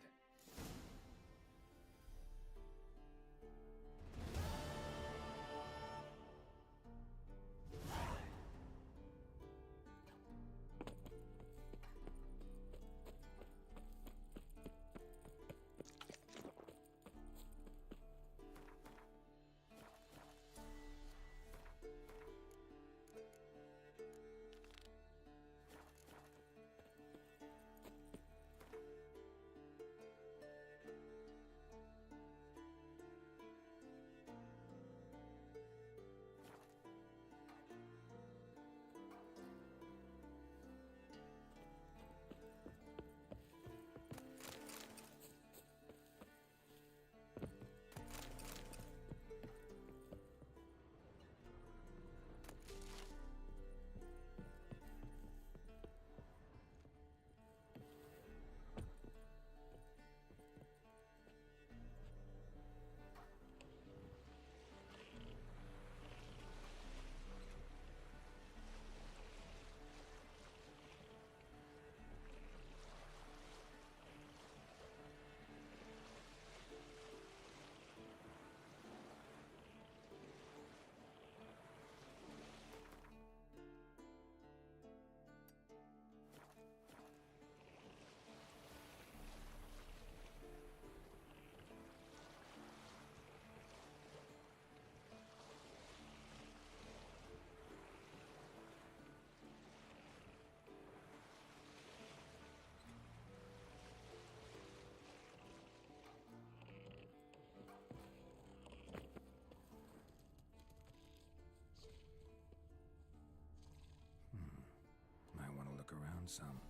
Around some.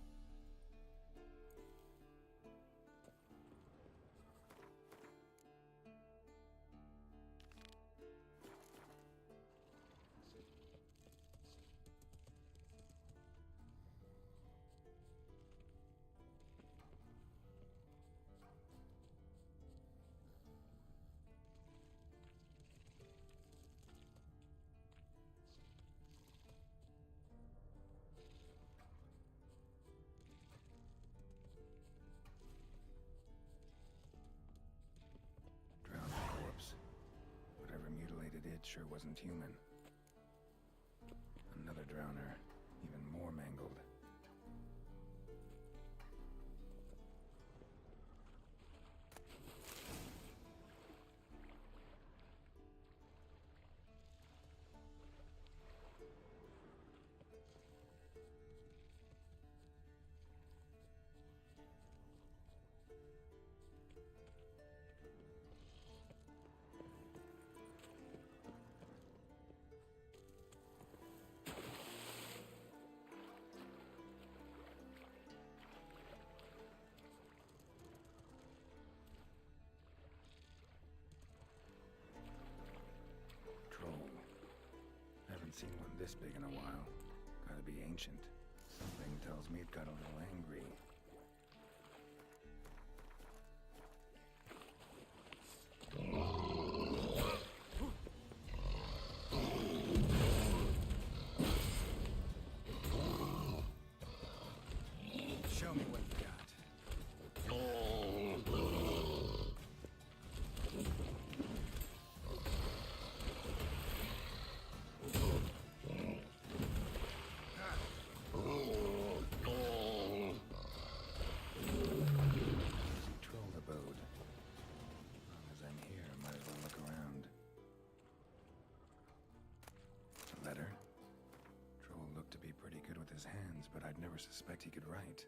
It sure wasn't human. Another drowner, even Haven't seen one this big in a while. Gotta be ancient. Something tells me it got a little angry. Show me what you got. Troll abode. As long as I'm here, might as well look around. A letter? Troll looked to be pretty good with his hands, but I'd never suspect he could write.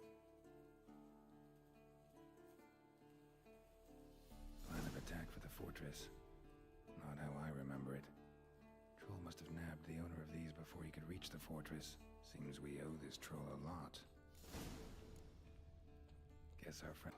Plan of attack for the fortress. Not how I remember it. Troll must have nabbed the owner of these before he could reach the fortress. Seems we owe this troll a lot. Guess our friend...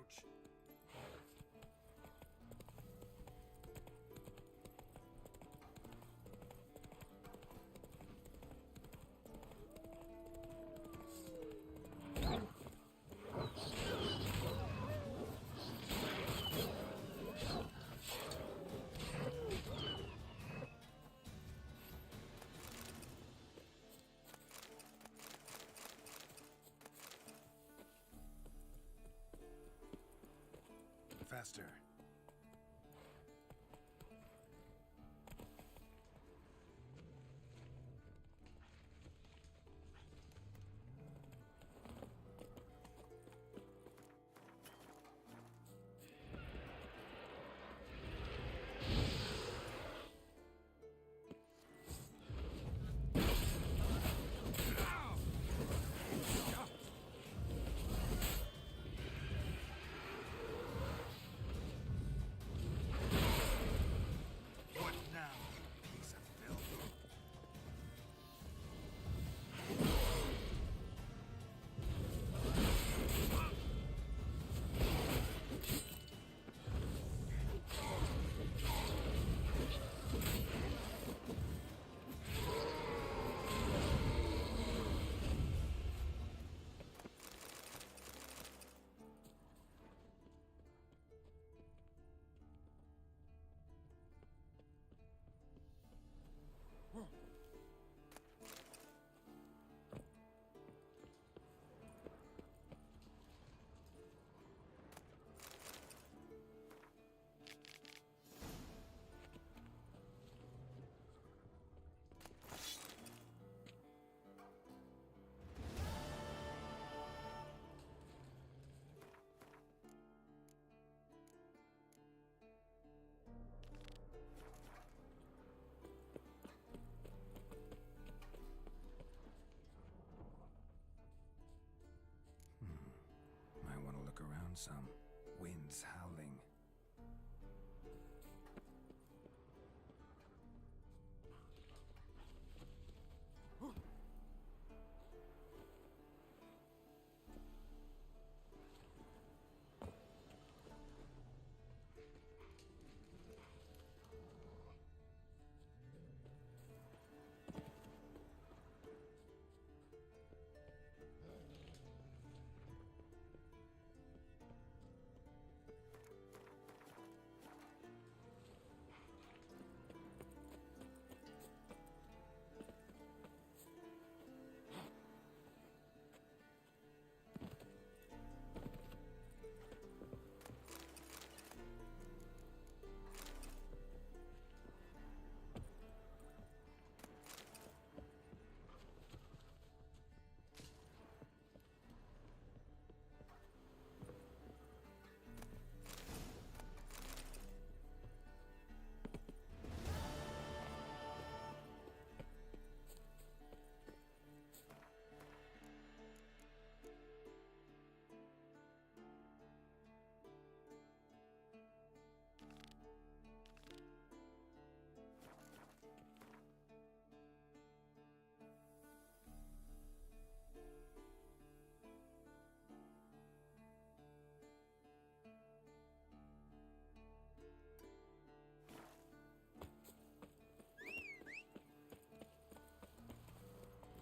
approach. Faster. Might want to look around some. Wind's howling.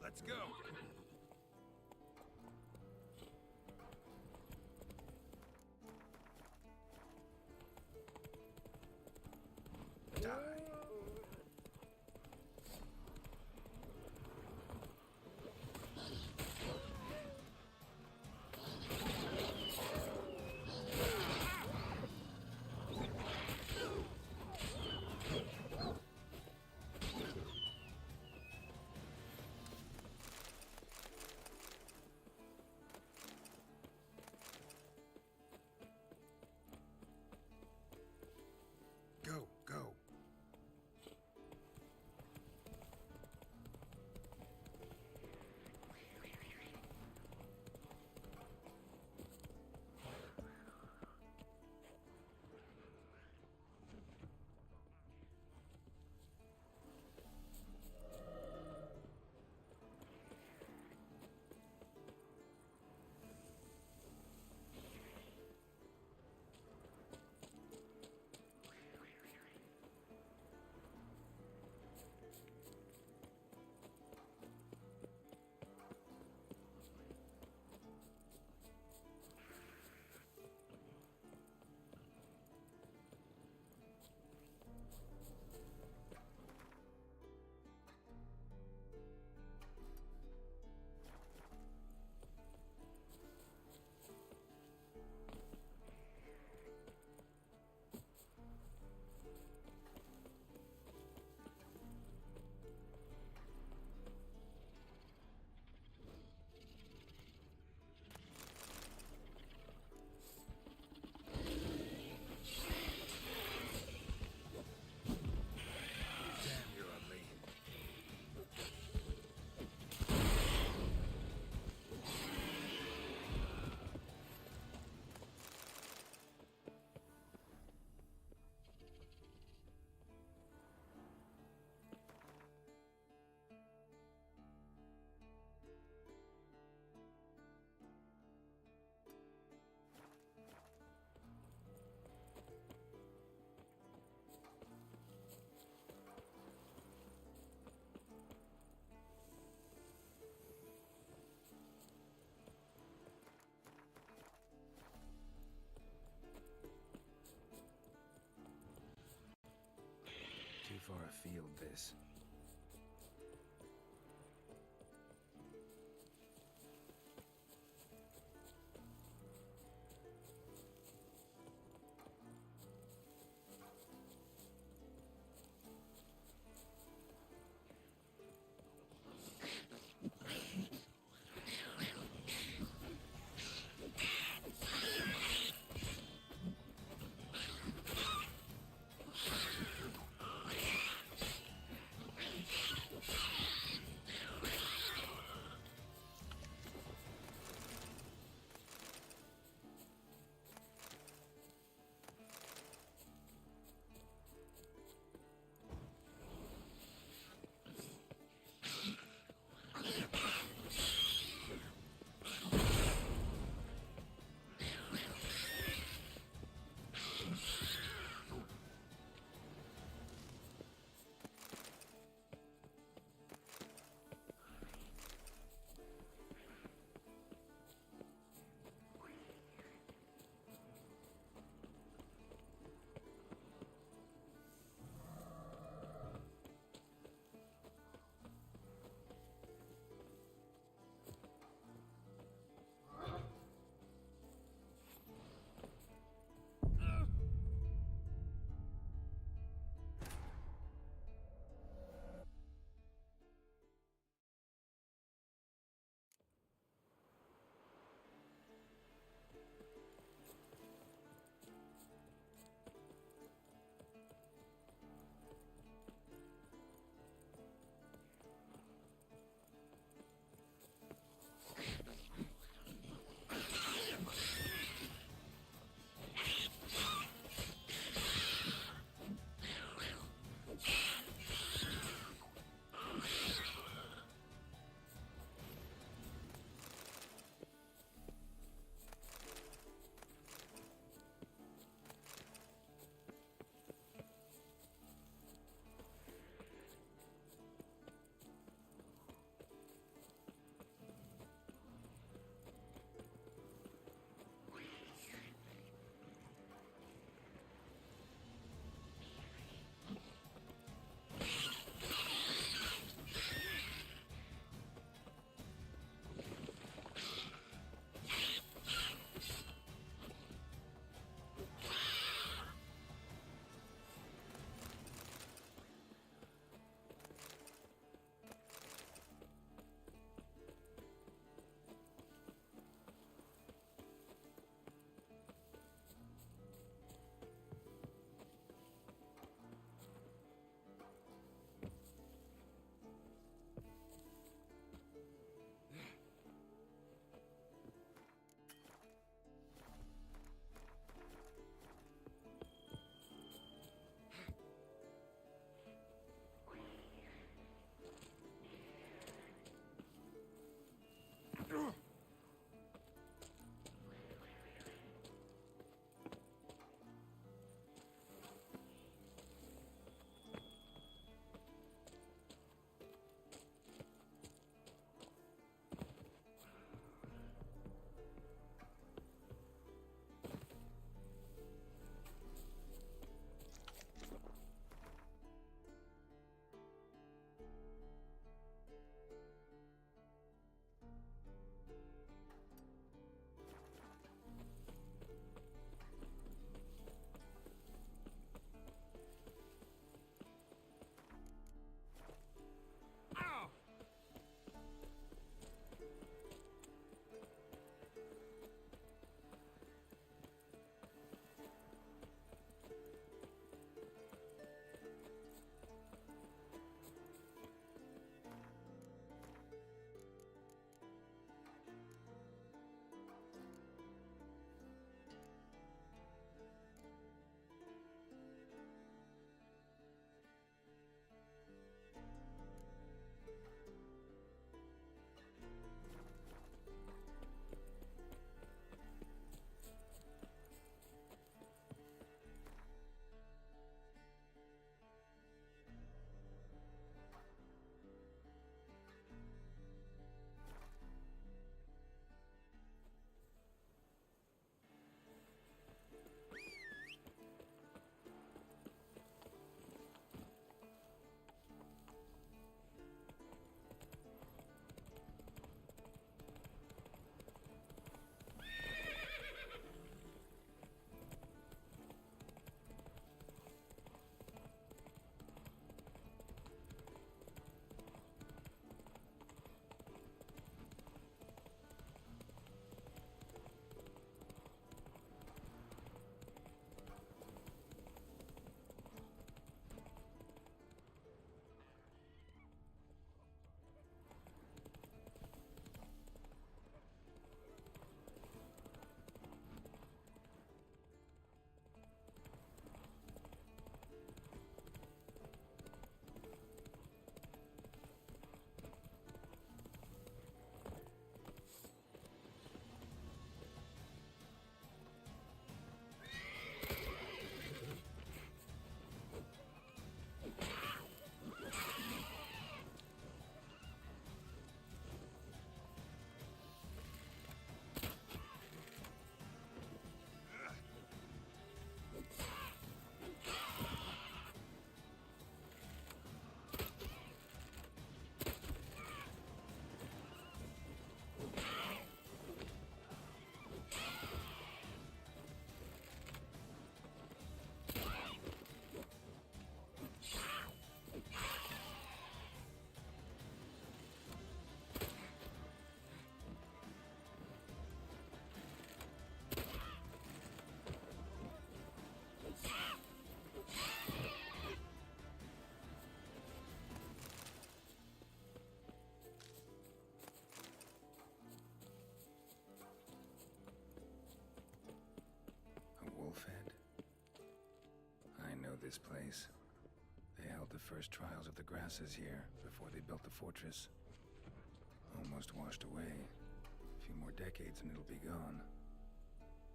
Let's go! Die. Go, go. healed this. this place. They held the first trials of the grasses here before they built the fortress. Almost washed away. A few more decades and it'll be gone.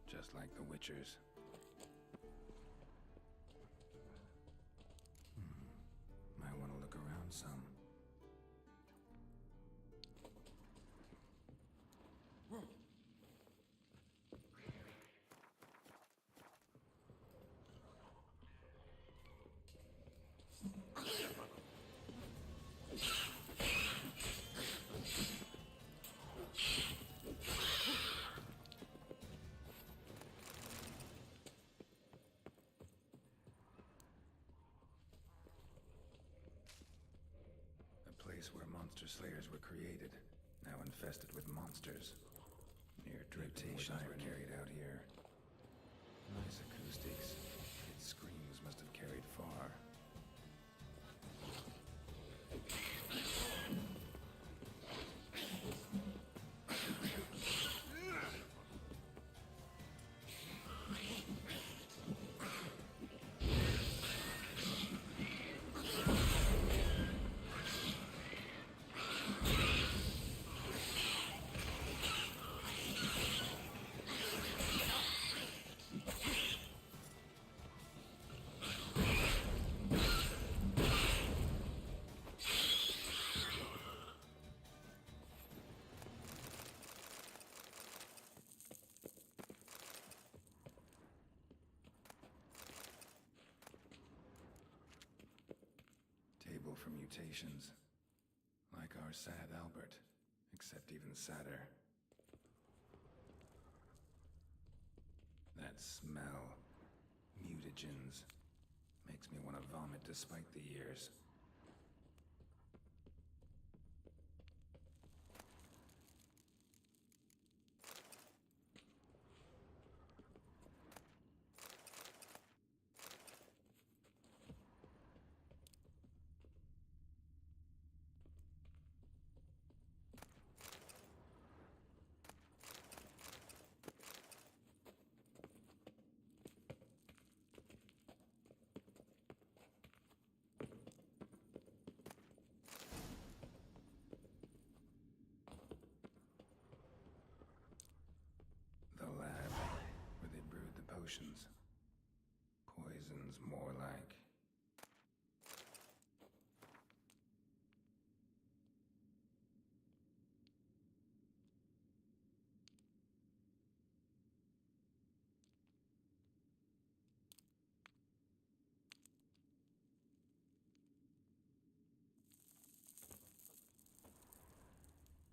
Just like the Witchers. Might want to look around some. Where monster slayers were created, now infested with monsters. Near Driptations were carried out here. Nice acoustics. Its screams must have carried far. For mutations. Like our sad Albert, except even sadder. That smell, mutagens, makes me want to vomit despite the years. Potions. Poisons, more like.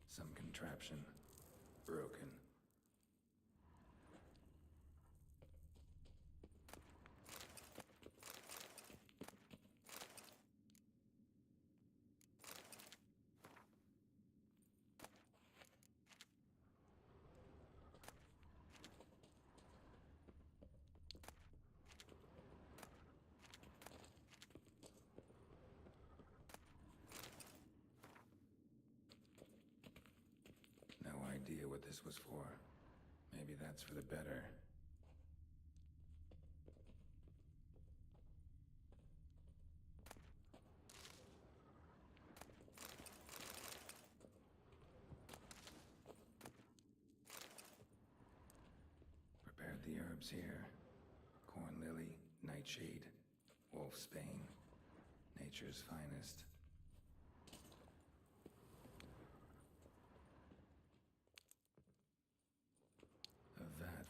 Some contraption. Broken. Idea what this was for. Maybe that's for the better. Prepared the herbs here. Corn lily, nightshade, wolfsbane, nature's finest.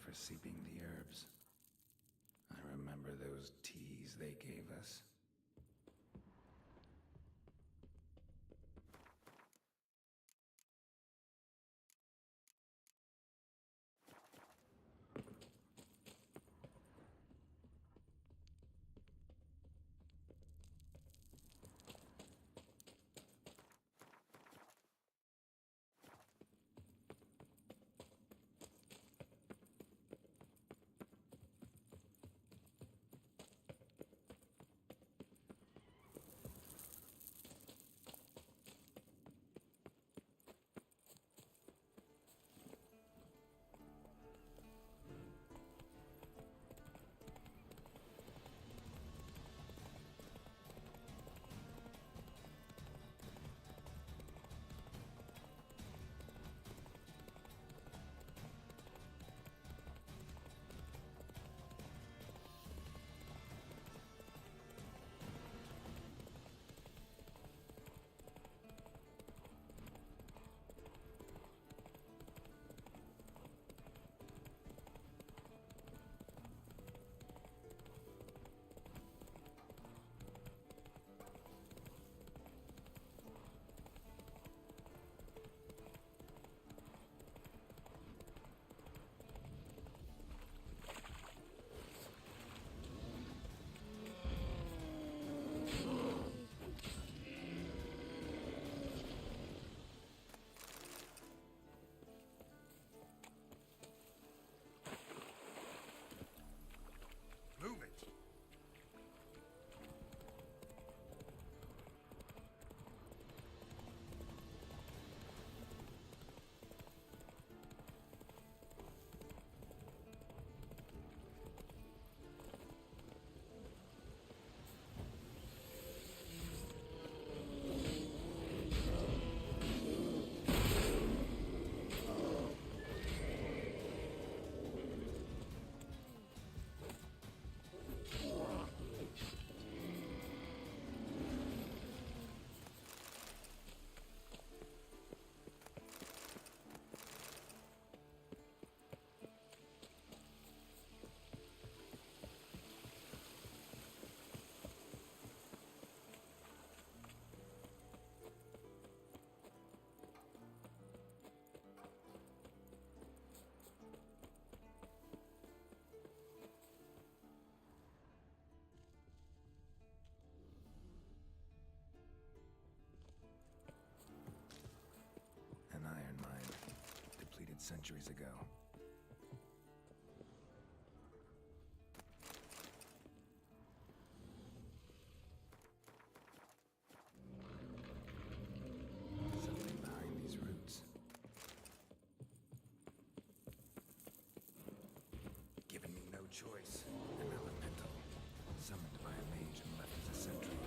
For seeping the herbs. I remember those teas they gave us. centuries ago. Something behind these roots. Given me no choice, an elemental, summoned by a mage and left as a sentry.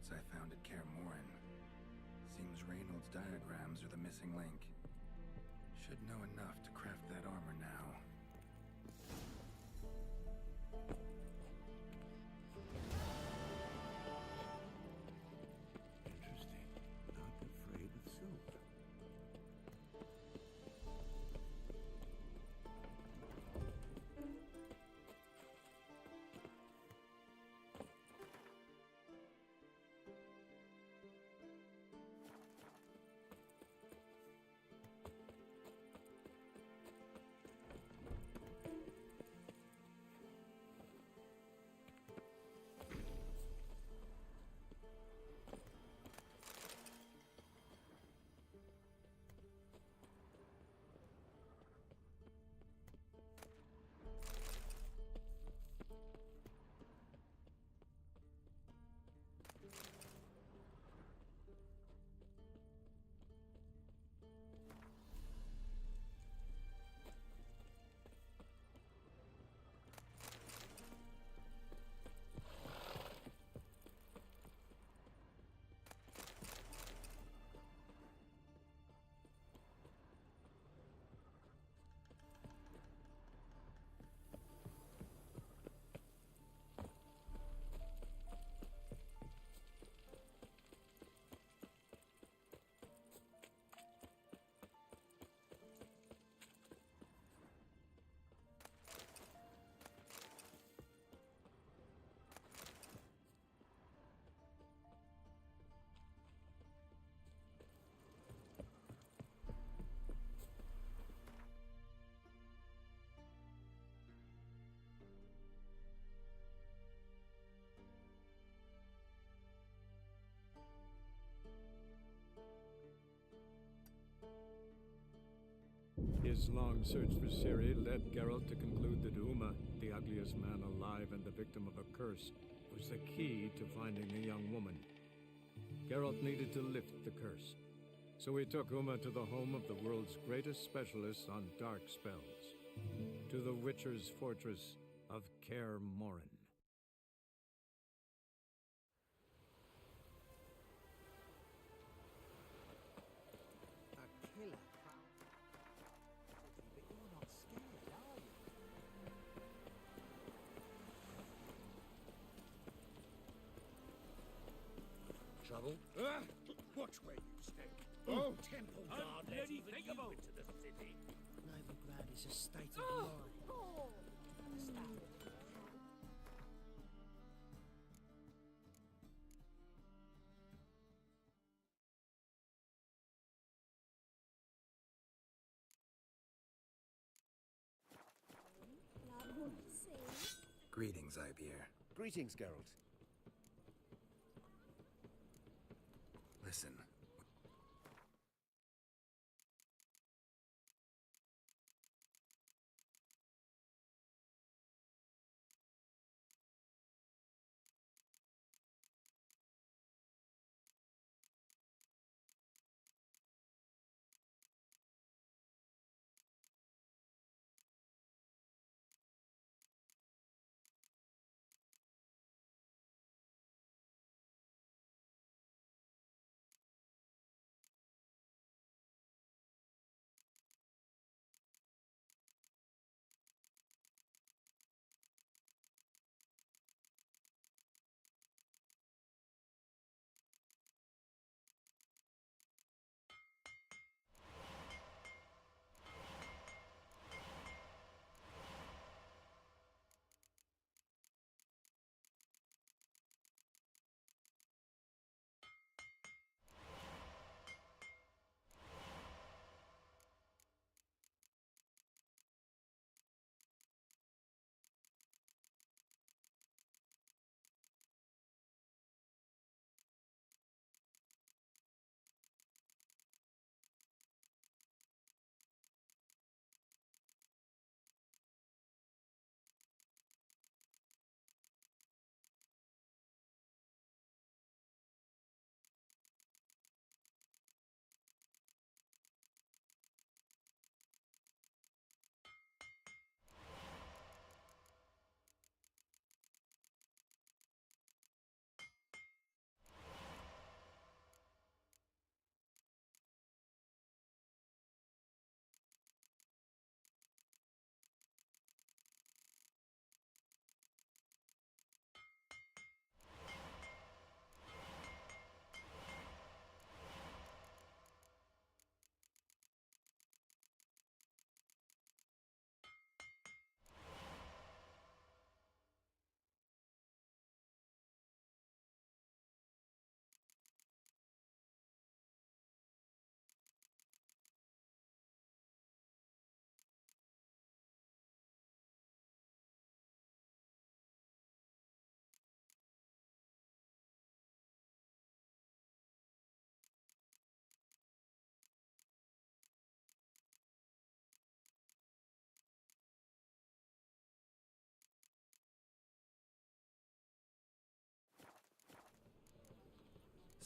parts I found at Kaer Morhen. Seems Reynold's diagrams are the missing link. Should know enough to craft that armor now. Interesting. Not afraid of silver. His long search for Ciri led Geralt to conclude that Uma, the ugliest man alive and the victim of a curse, was the key to finding the young woman. Geralt needed to lift the curse, so he took Uma to the home of the world's greatest specialist on dark spells, to the Witcher's fortress of Kaer Morhen. A killer but you're not scared, are you? Trouble? Watch where you step. Oh, Temple Guard, let even you into the city. Novigrad is a state of mind. Understand? Greetings, Ibeer. Greetings, Geralt. Listen,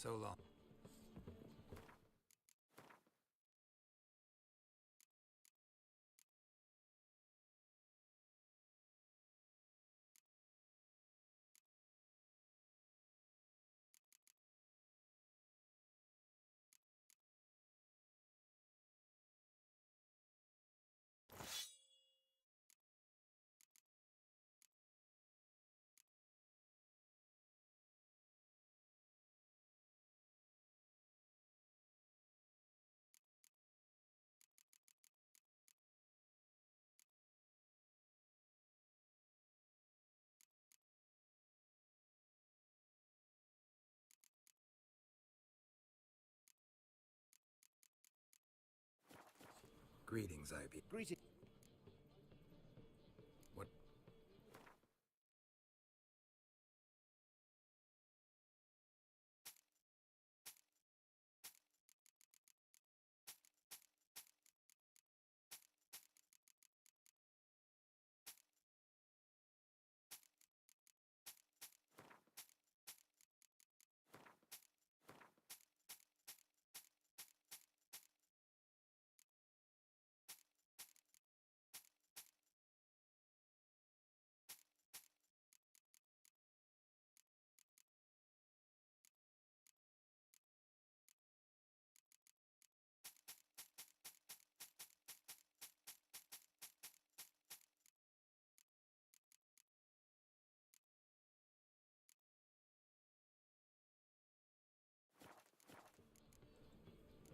So long. Greetings, Ivy. Greetings. What?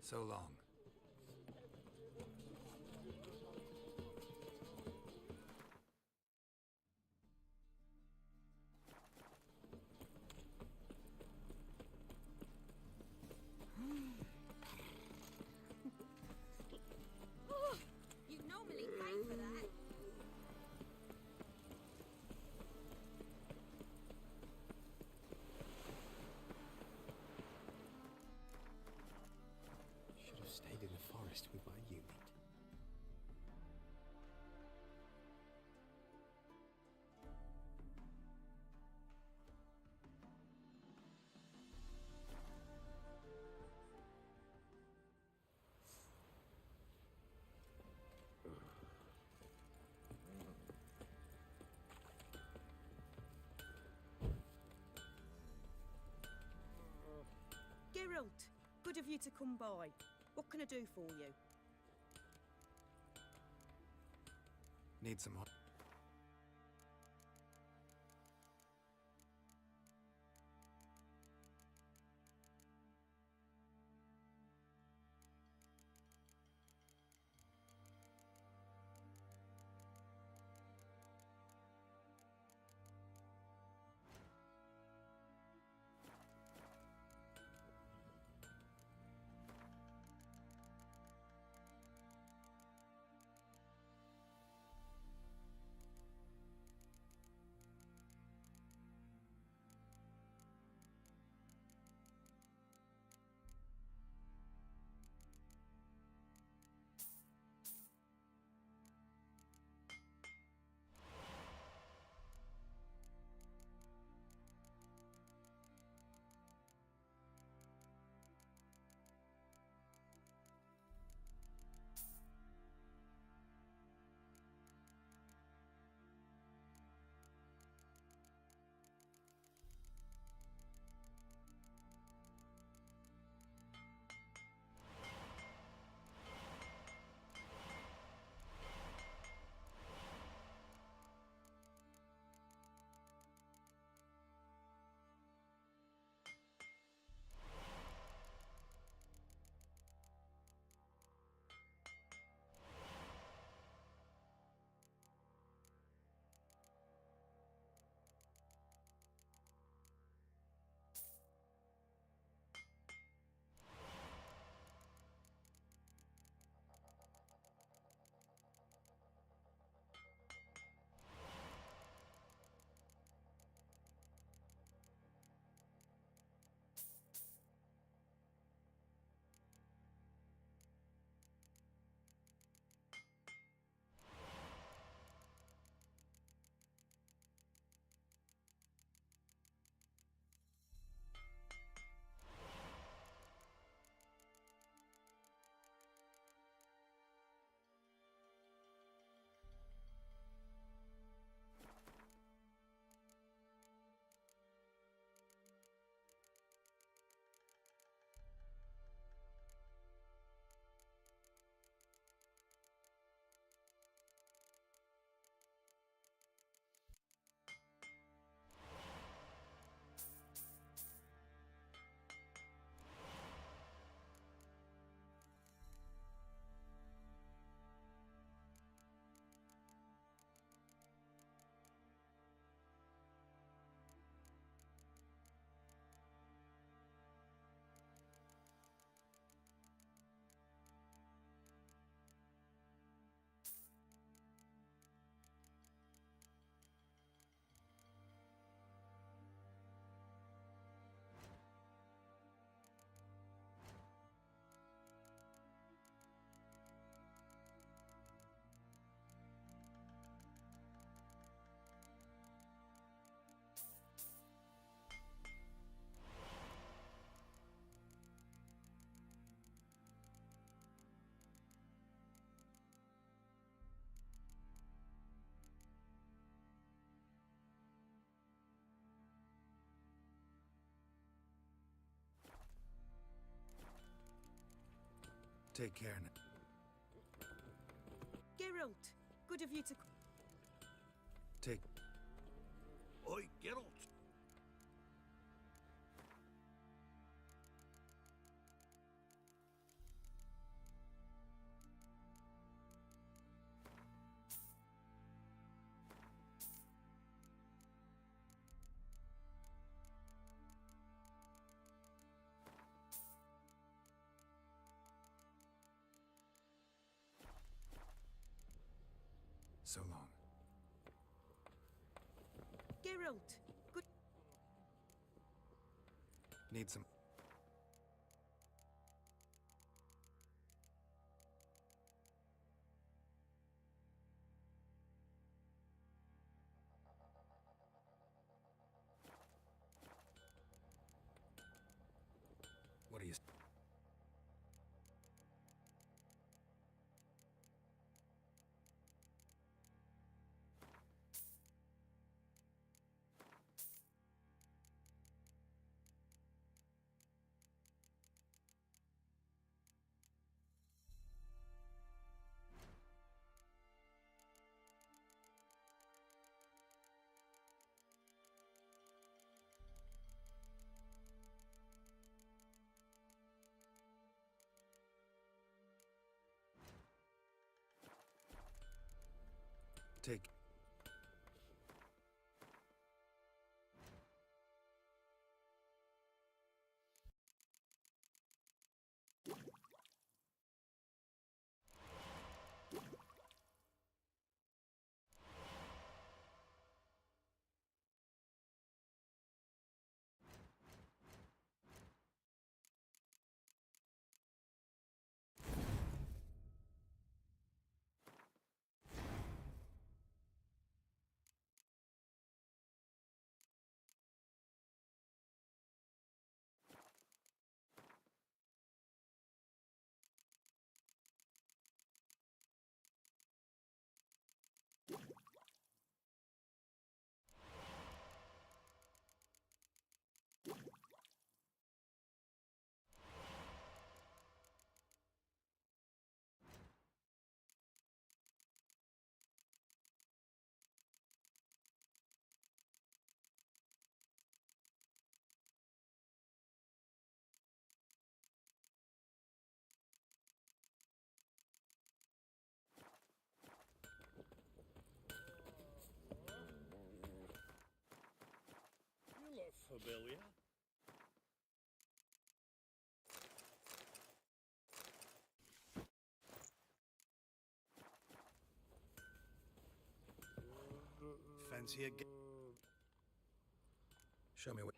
So long. You normally pay for that. Should have stayed in the forest with my unit. Geralt, good of you to come by. What can I do for you? Need some help. Take care now. Geralt, good of you to... Take... Oi, Geralt! So long. Geralt, good... Need some... What do you... Take... You look familiar. Fancy a... Show me what...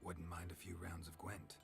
Wouldn't mind a few rounds of Gwent.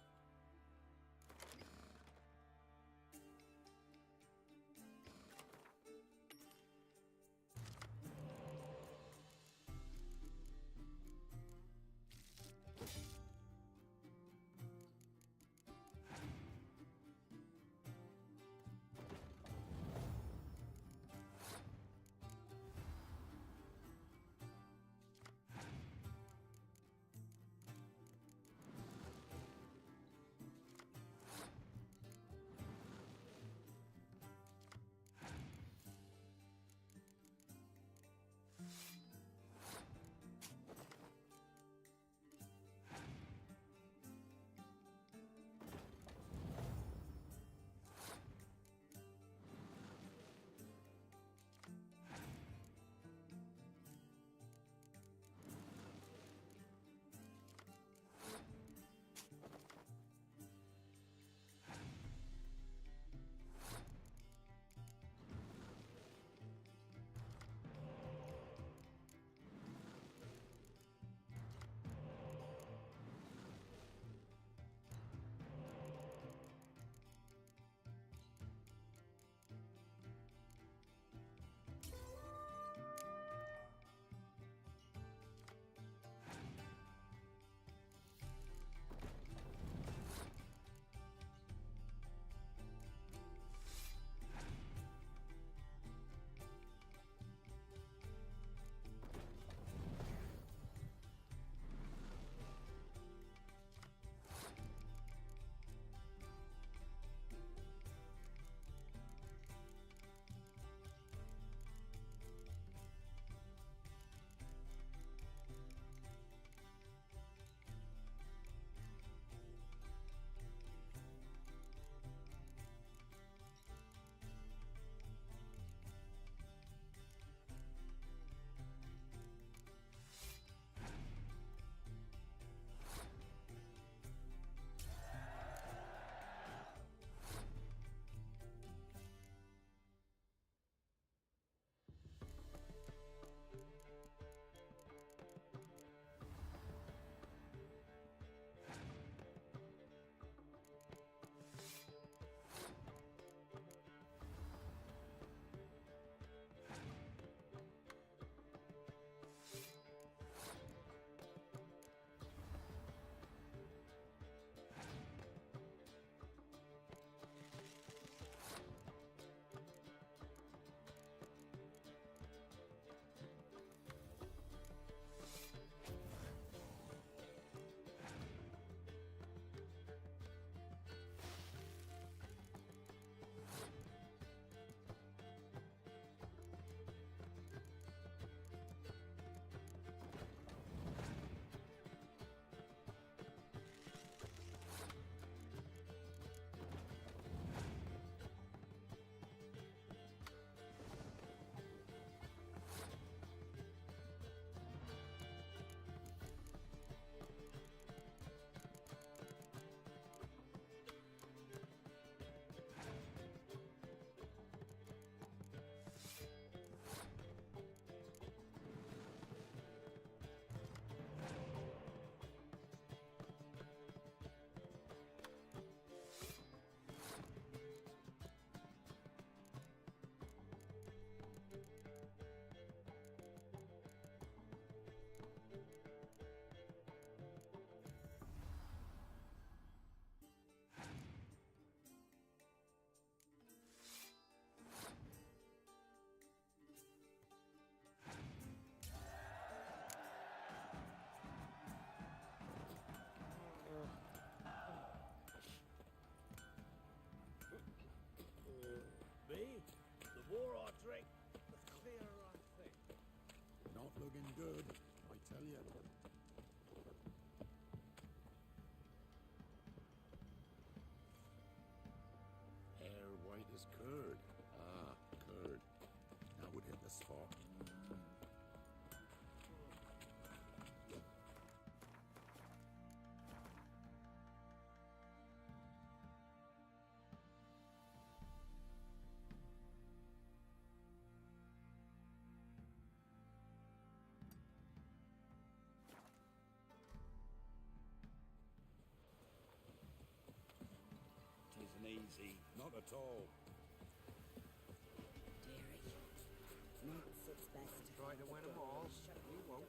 good, I tell you. Hair white as curd. Ah, curd. Now would hit the spot. Tisn't easy. Not at all. Dearie. Needs its best. Try to win them all. We won't.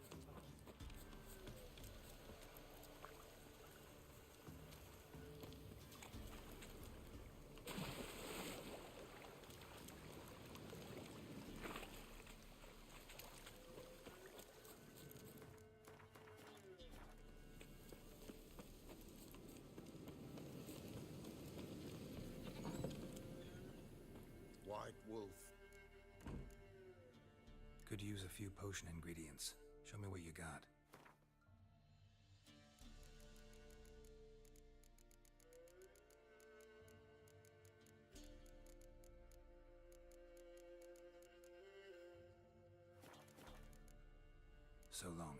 White Wolf. Could use a few potion ingredients. Show me what you got. So long.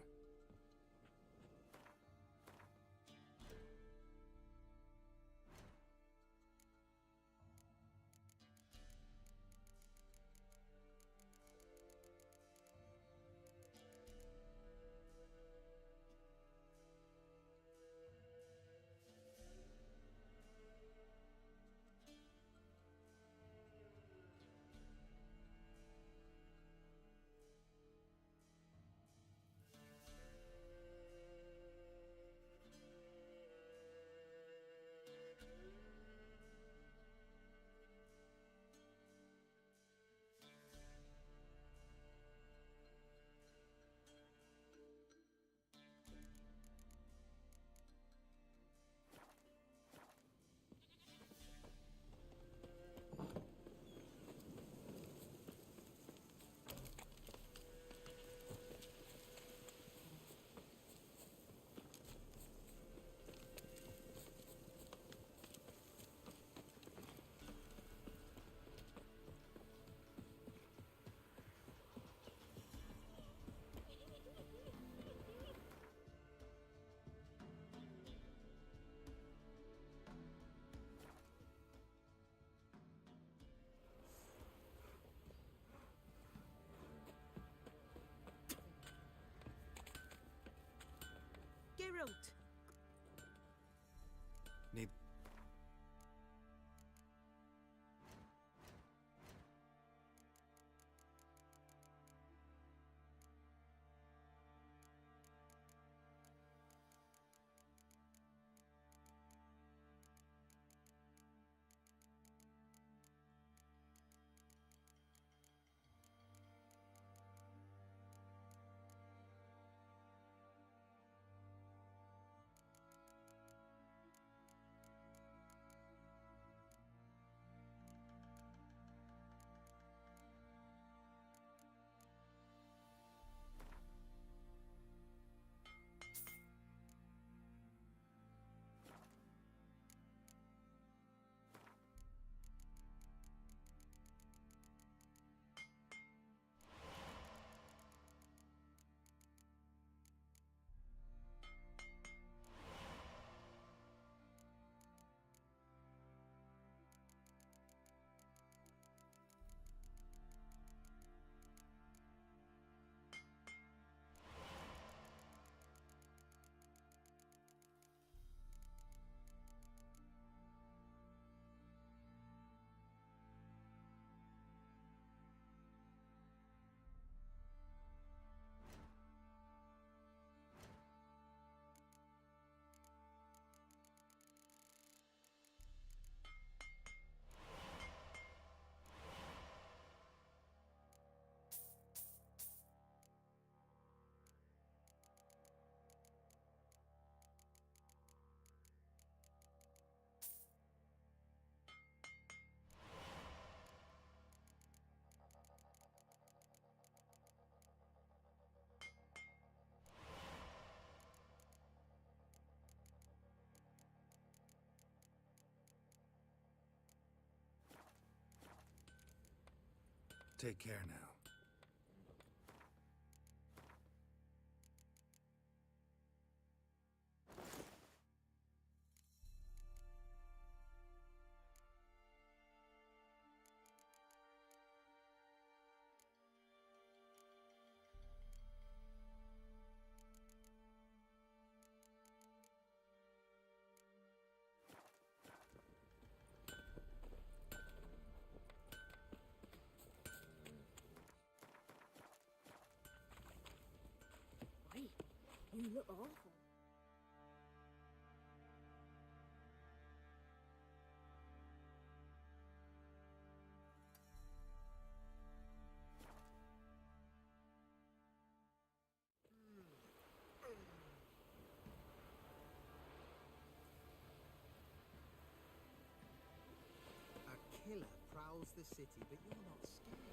Geralt! Need... Take care now. Wait, you look awful. A killer prowls the city, but you're not scared.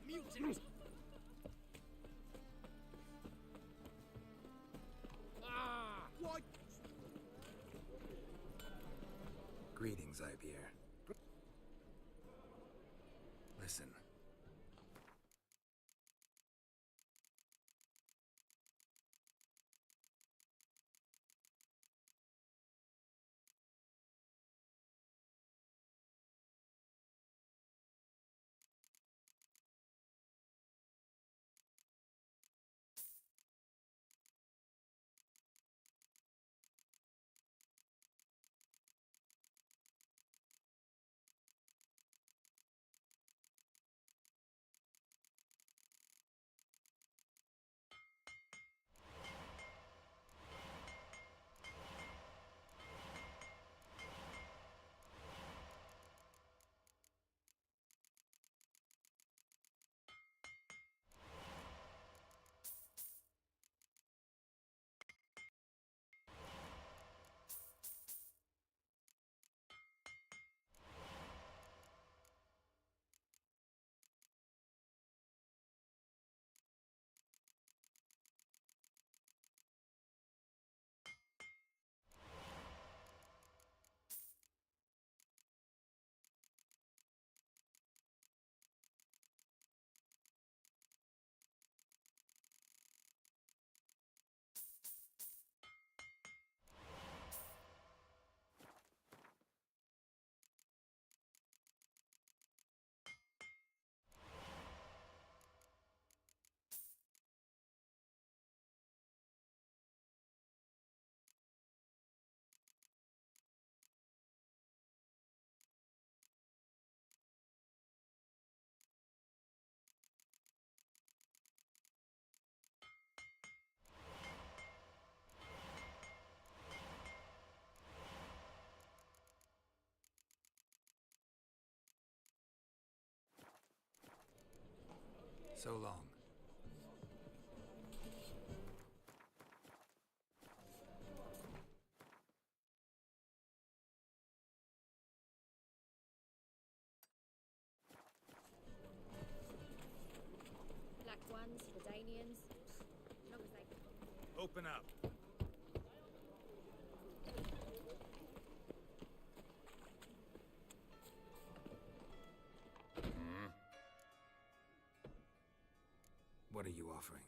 Mutant! Ah! What? Greetings, Ibeer. Listen. So long. Black ones, Redanians, long as they... Open up. What are you offering?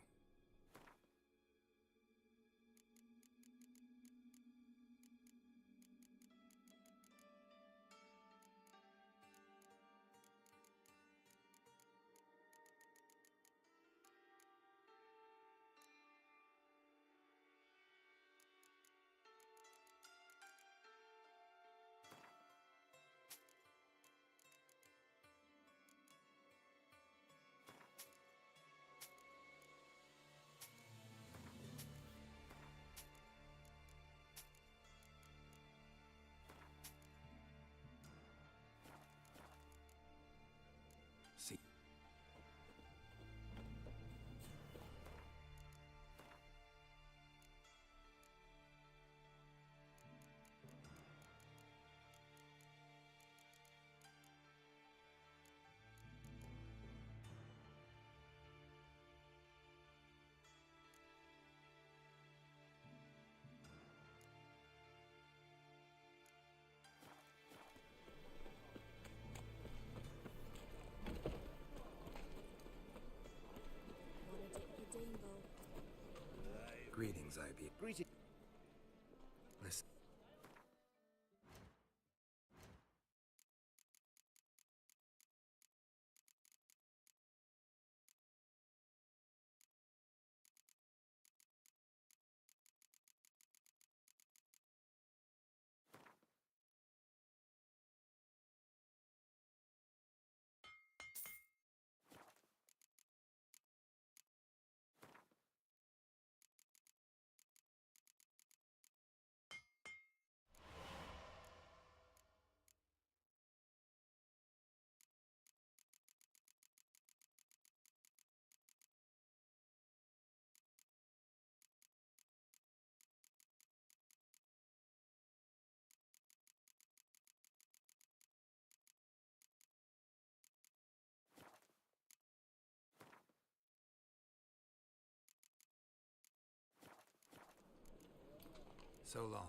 So long.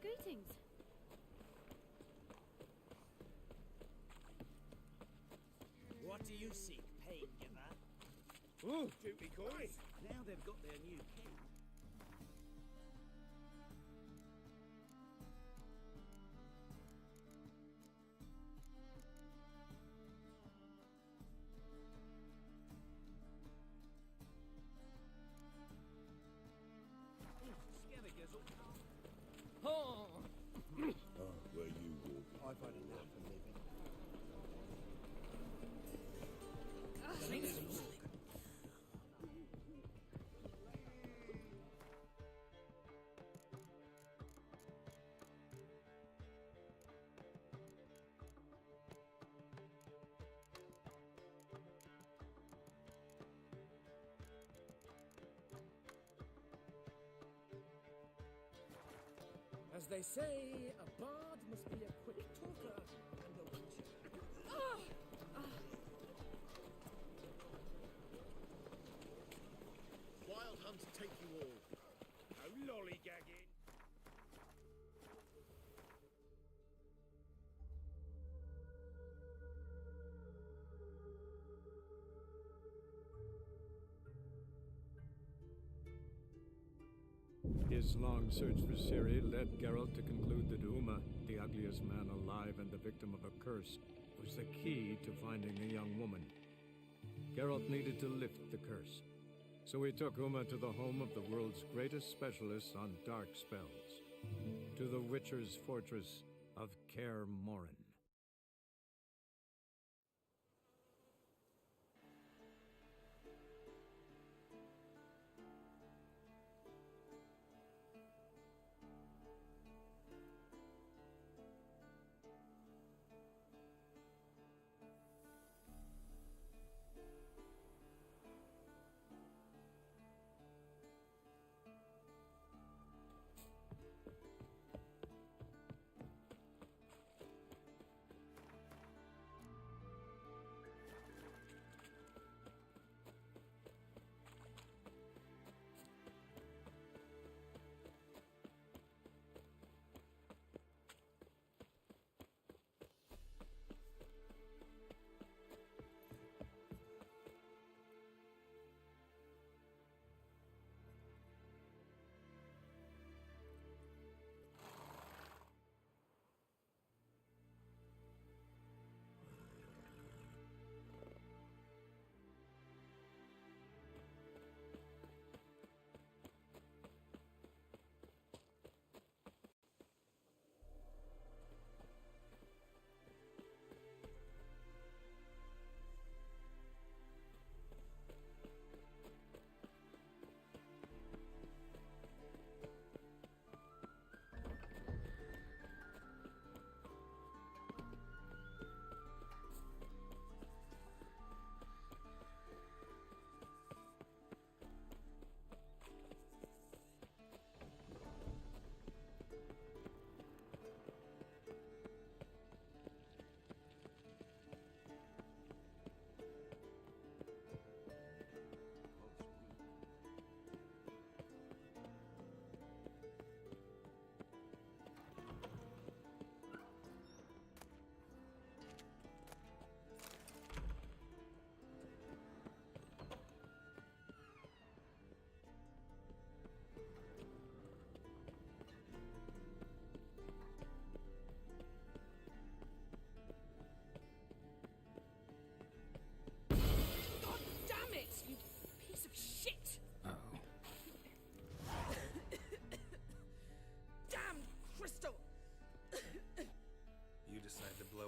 Greetings. What do you seek, pain giver? Ooh, duty coin. Now they've got their new king. Oh. Where you will. I've had enough of living. As they say, a bard must be a quick talker and a witcher. Wild Hunt take you all. No lollygagging. His long search for Ciri led Geralt to conclude that Uma, the ugliest man alive and the victim of a curse, was the key to finding a young woman. Geralt needed to lift the curse, so he took Uma to the home of the world's greatest specialist on dark spells, to the Witcher's fortress of Kaer Morhen.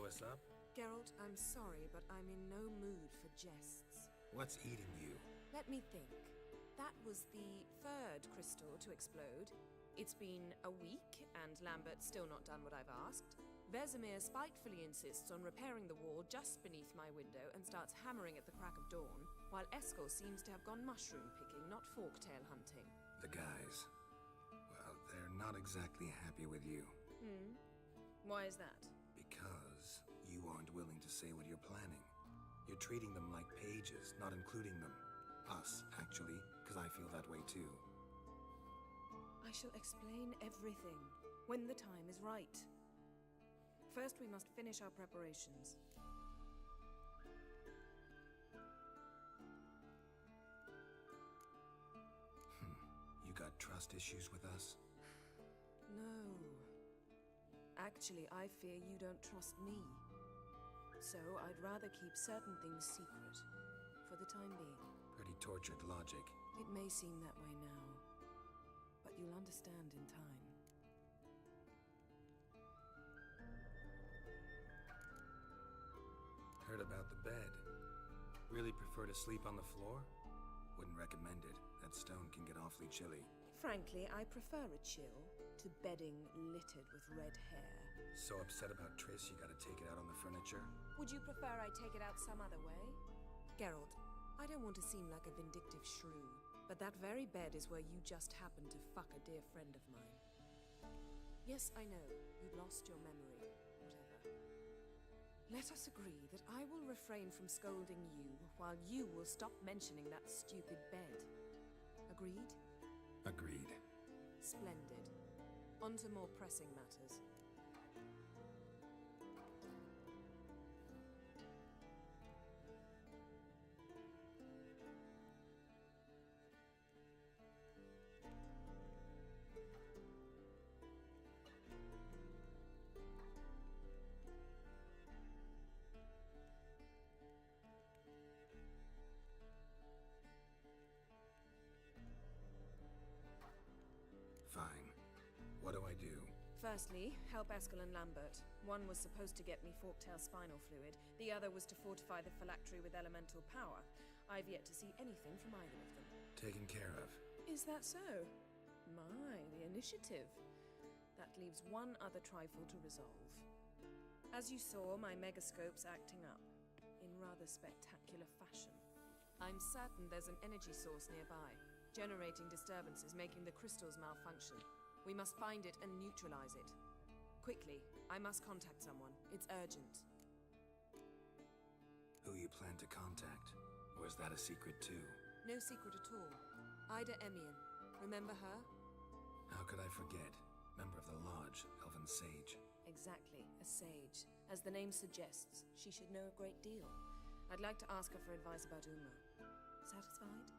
blow us up? Geralt, I'm sorry, but I'm in no mood for jests. What's eating you? Let me think. That was the third crystal to explode. It's been a week, and Lambert's still not done what I've asked. Vesemir spitefully insists on repairing the wall just beneath my window and starts hammering at the crack of dawn, while Eskel seems to have gone mushroom picking, not forktail hunting. The guys. Well, they're not exactly happy with you. Why is that? Because you aren't willing to say what you're planning. You're treating them like pages, not including them. Us, actually, because I feel that way too. I shall explain everything when the time is right. First, we must finish our preparations. You got trust issues with us? No. Actually, I fear you don't trust me. So I'd rather keep certain things secret, for the time being. Pretty tortured logic. It may seem that way now, but you'll understand in time. Heard about the bed. Really prefer to sleep on the floor? Wouldn't recommend it. That stone can get awfully chilly. Frankly, I prefer a chill to bedding littered with red hair. So upset about Triss you gotta take it out on the furniture? Would you prefer I take it out some other way? Geralt, I don't want to seem like a vindictive shrew, but that very bed is where you just happened to fuck a dear friend of mine. Yes, I know, you'd lost your memory, whatever. Let us agree that I will refrain from scolding you, while you will stop mentioning that stupid bed. Agreed? Agreed. Splendid. On to more pressing matters. Fine. What do I do? Firstly, help Eskel and Lambert. One was supposed to get me forktail spinal fluid, the other was to fortify the phylactery with elemental power. I've yet to see anything from either of them. Taken care of. Is that so? My, the initiative. That leaves one other trifle to resolve. As you saw, my megascope's acting up, in rather spectacular fashion. I'm certain there's an energy source nearby, generating disturbances, making the crystals malfunction. We must find it and neutralize it. Quickly, I must contact someone. It's urgent. Who you plan to contact? Or is that a secret too? No secret at all. Ida Emian. Remember her? How could I forget? Member of the Lodge, Elven Sage. Exactly, a sage. As the name suggests, she should know a great deal. I'd like to ask her for advice about Uma. Satisfied?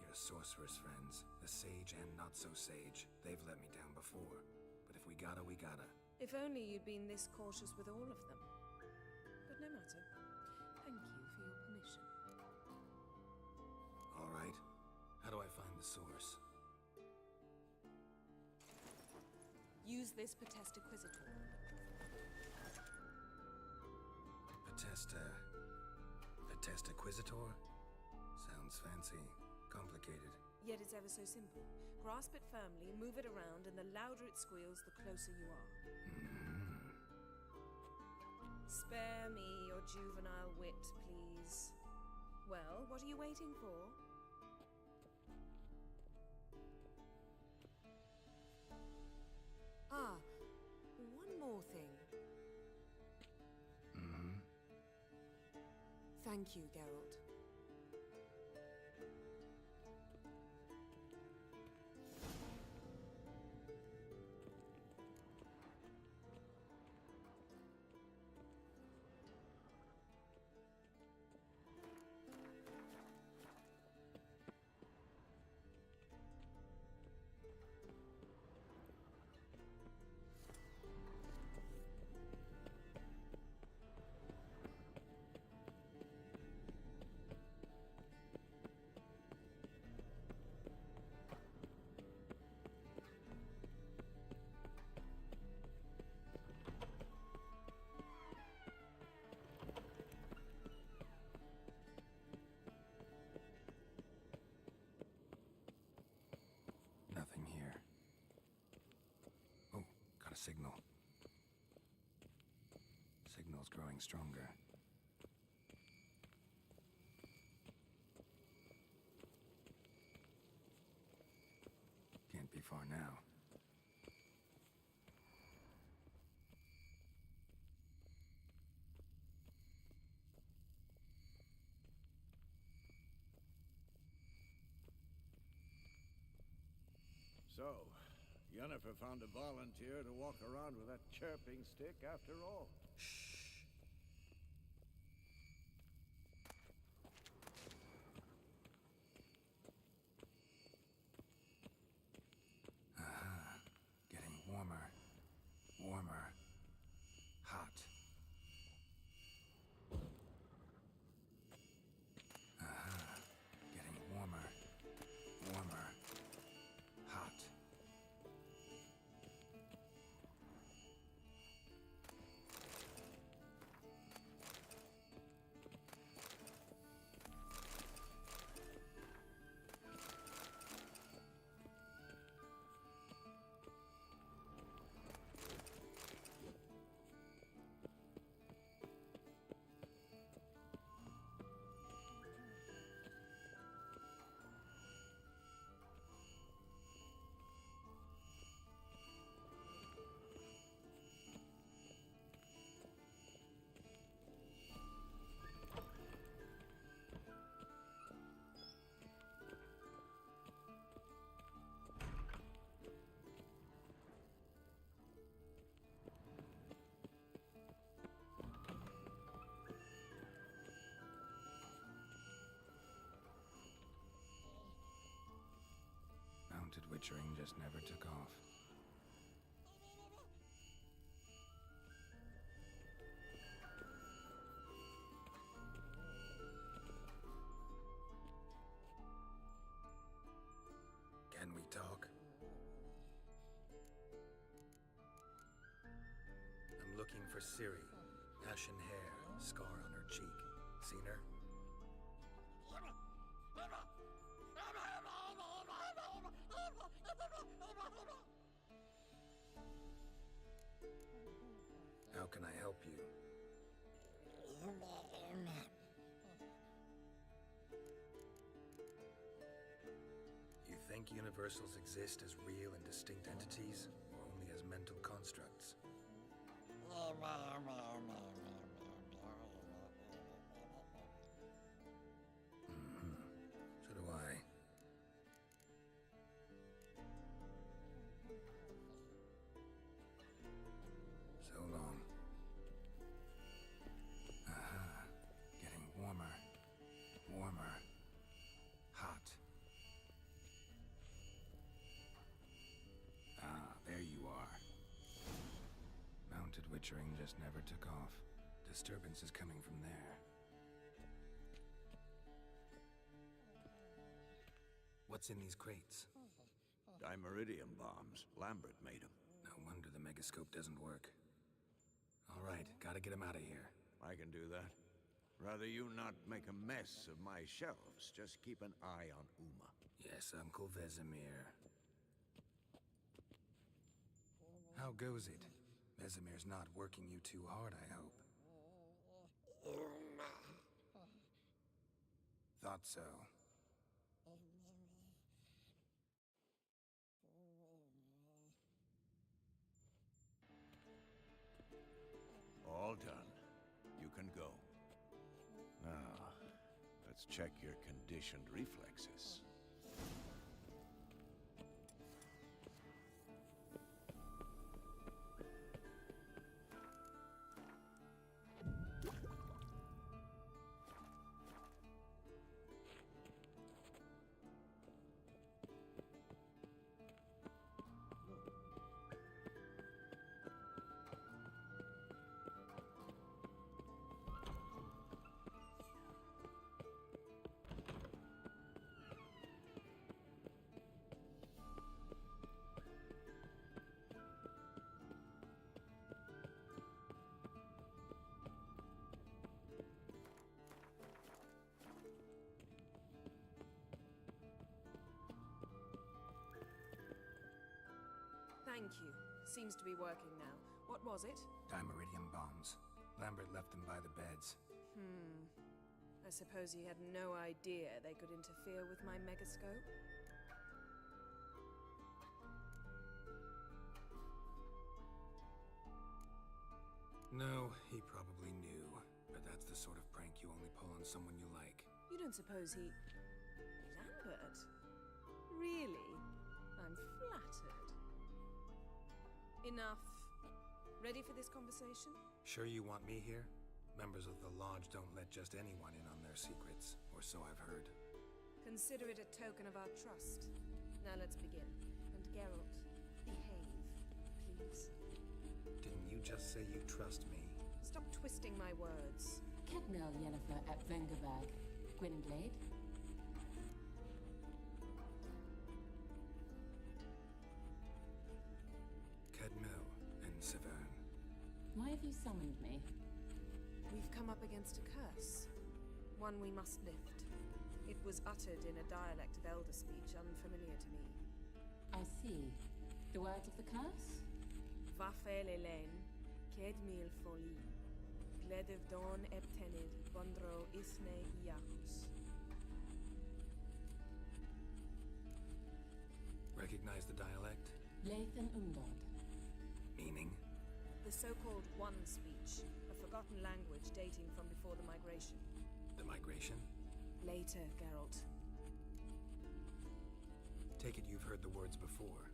Your sorceress friends, the sage and not-so-sage, they've let me down before. But if we gotta, we gotta. If only you'd been this cautious with all of them. But no matter. Thank you for your permission. All right. How do I find the source? Use this Potesta Quisitor. Potesta Quisitor? Sounds fancy. Complicated. Yet it's ever so simple. Grasp it firmly, move it around, and the louder it squeals, the closer you are. Spare me your juvenile wit, please. Well, what are you waiting for? Ah, one more thing. Thank you, Geralt. signal. Signal's growing stronger. Can't be far now. So, Yennefer found a volunteer to walk around with that chirping stick after all. Getting warmer. Warmer. Hot. Getting warmer. Warmer. Hot. Mounted witchering just never took off. Can we talk? I'm looking for Ciri. Ashen hair, scar on her cheek. Seen her? How can I help you? You think universals exist as real and distinct entities, or only as mental constructs? So do I. So long. Getting warmer. Warmer. Hot. There you are. Mounted witchering just never took off. Disturbance is coming from there. What's in these crates? Dimeridium bombs. Lambert made them. No wonder the megascope doesn't work. All right, gotta get him out of here. I can do that. Rather you not make a mess of my shelves. Just keep an eye on Uma. Yes, Uncle Vesemir. How goes it? Vesemir's not working you too hard, I hope. Thought so. All done. You can go. Now, let's check your conditioned reflexes. Thank you. Seems to be working now. was it? Dimeridium bombs. Lambert left them by the beds. I suppose he had no idea they could interfere with my megascope? No, he probably knew. But that's the sort of prank you only pull on someone you like. You don't suppose he... Lambert? Really? I'm flattered. Enough. Ready for this conversation? Sure you want me here? Members of the Lodge don't let just anyone in on their secrets, or so I've heard. Consider it a token of our trust. Now let's begin. And Geralt, behave, please. Didn't you just say you trust me? Stop twisting my words. Kedmel Yennefer at Vengerberg. Gwynblade. Kedmel and Severn. Why have you summoned me? We've come up against a curse. One we must lift. It was uttered in a dialect of Elder speech unfamiliar to me. I see. The words of the curse? Vafel Elaine, Kedmil Foli, Gledev Dawn Ebtenid, Bondro Isne Iacus. Recognize the dialect? Lathan Undod. Meaning? The so-called One speech, a forgotten language dating from before the migration. The migration? Later, Geralt. Take it you've heard the words before.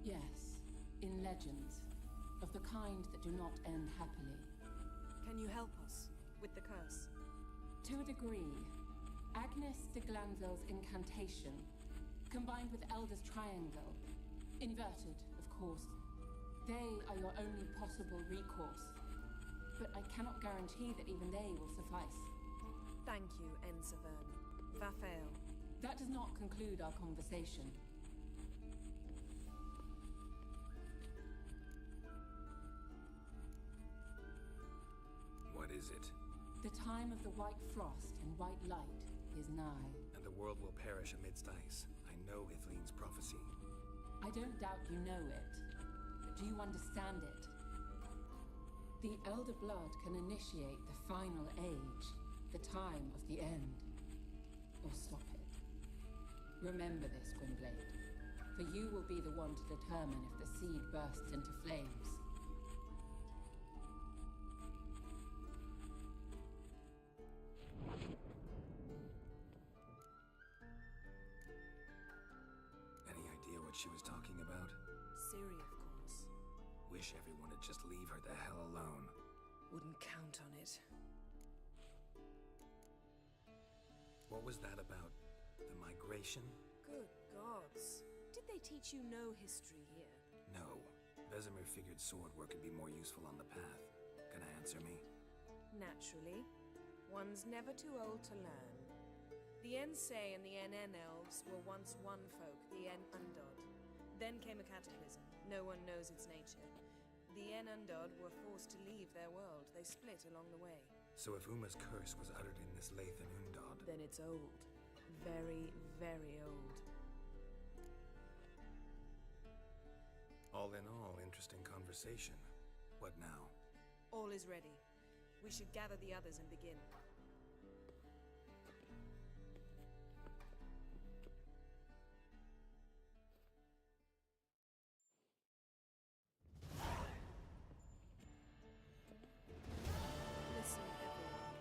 Yes, in legends, of the kind that do not end happily. Can you help us with the curse? To a degree. Agnes de Glanville's incantation, combined with Elder's triangle, inverted, of course. They are your only possible recourse, but I cannot guarantee that even they will suffice. Thank you, Ensevern. Vafel. That does not conclude our conversation. What is it? The time of the white frost and white light is nigh. And the world will perish amidst ice. I know Ithleen's prophecy. I don't doubt you know it. Do you understand it? The Elder Blood can initiate the final age, the time of the end, or stop it. Remember this, Gwynblade, for you will be the one to determine if the seed bursts into flames. Any idea what she was talking about? Ciri, of course. Wish everyone would just leave her the hell alone. Wouldn't count on it. What was that about? The migration? Good gods. Did they teach you no history here? No. Vesemir figured sword work would be more useful on the path. Gonna answer me? Naturally. One's never too old to learn. The Ensei and the NN elves were once one folk, the En Undod. Then came a cataclysm. No one knows its nature. The En Undod were forced to leave their world. They split along the way. So if Uma's curse was uttered in this Lathan Undod... Then it's old. Very, very old. All in all, interesting conversation. What now? All is ready. We should gather the others and begin. Listen, everyone.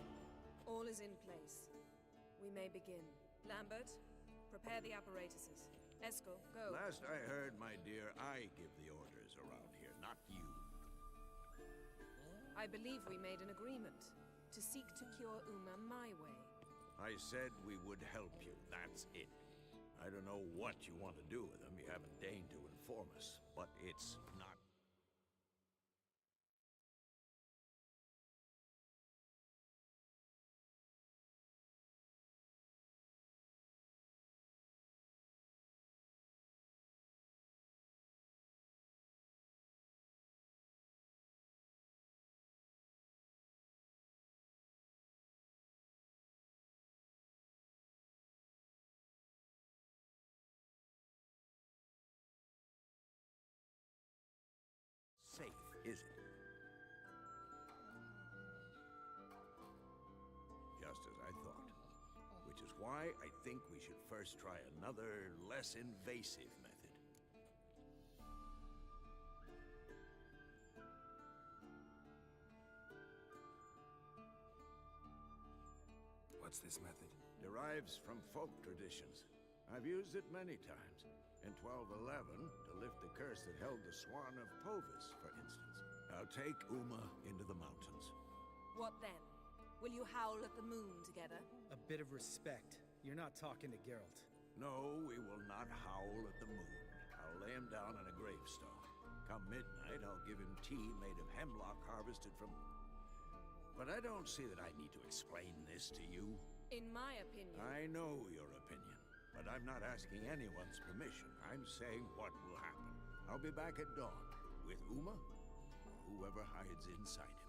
All is in place. We may begin. Lambert, prepare the apparatuses. Eskel, go. Last I heard, my dear, I give the orders around here, not you. I believe we made an agreement to seek to cure Uma my way. I said we would help you, that's it. I don't know what you want to do with them, you haven't deigned to inform us, but it's not... safe, is it? Which is why I think we should first try another, less invasive method. What's this method? Derives from folk traditions. I've used it many times. In 1211, to lift the curse that held the Swan of Povis, for instance. Now take Uma into the mountains. What then? Will you howl at the moon together? A bit of respect. You're not talking to Geralt. No, we will not howl at the moon. I'll lay him down on a gravestone. Come midnight, I'll give him tea made of hemlock harvested from... But I don't see that I need to explain this to you. In my opinion... I know your opinion, but I'm not asking anyone's permission. I'm saying what will happen. I'll be back at dawn, with Uma, or whoever hides inside him.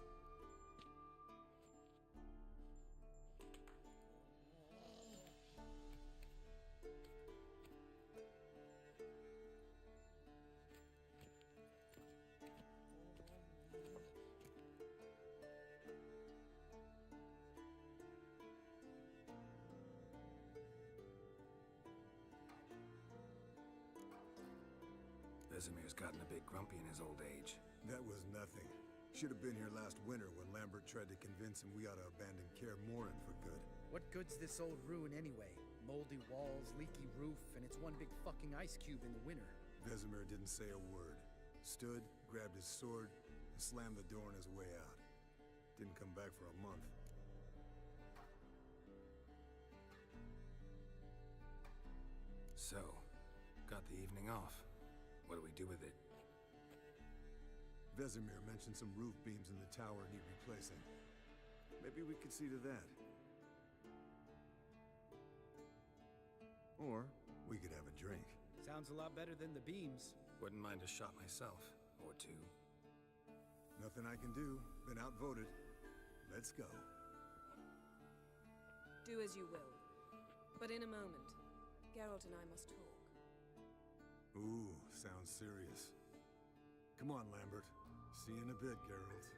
Vesemir's gotten a bit grumpy in his old age. That was nothing. Should have been here last winter when Lambert tried to convince him we ought to abandon Kaer Morhen for good. What good's this old ruin anyway? Moldy walls, leaky roof, and it's one big fucking ice cube in the winter. Vesemir didn't say a word. Stood, grabbed his sword, and slammed the door on his way out. Didn't come back for a month. So, got the evening off. What do we do with it? Vesemir mentioned some roof beams in the tower need replacing. Maybe we could see to that. Or we could have a drink. Sounds a lot better than the beams. Wouldn't mind a shot myself, or two. Nothing I can do. Been outvoted. Let's go. Do as you will. But in a moment, Geralt and I must talk. Ooh, sounds serious. Come on, Lambert. See you in a bit, Geralt.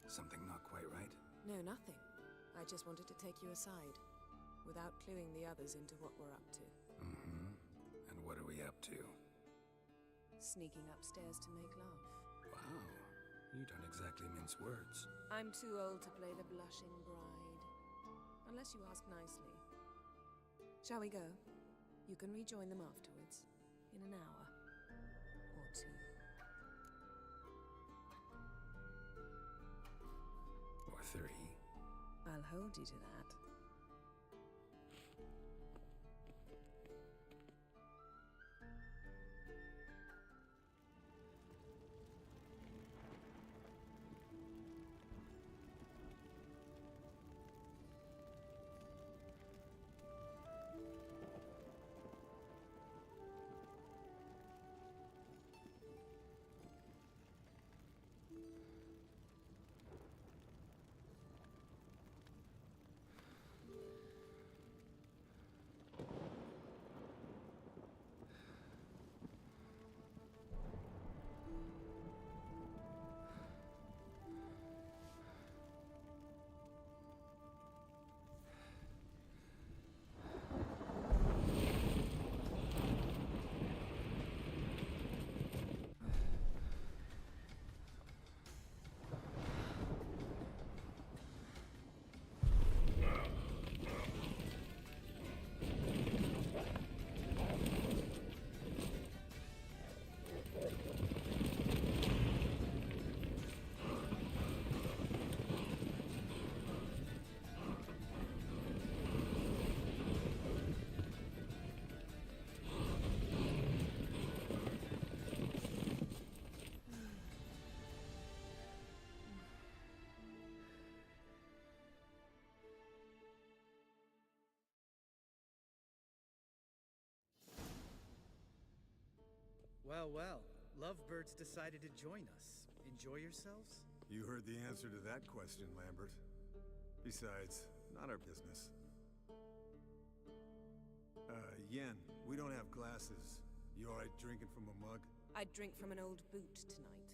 Something not quite right? No, nothing. I just wanted to take you aside, without cluing the others into what we're up to. Mm-hmm. And what are we up to? Sneaking upstairs to make love. Wow. You don't exactly mince words. I'm too old to play the blushing bride. Unless you ask nicely. Shall we go? You can rejoin them afterwards. In an hour. Or two. Or three. I'll hold you to that. Well, well. Lovebirds decided to join us. Enjoy yourselves? You heard the answer to that question, Lambert. Besides, not our business. Yen, we don't have glasses. You alright drinking from a mug? I'd drink from an old boot tonight.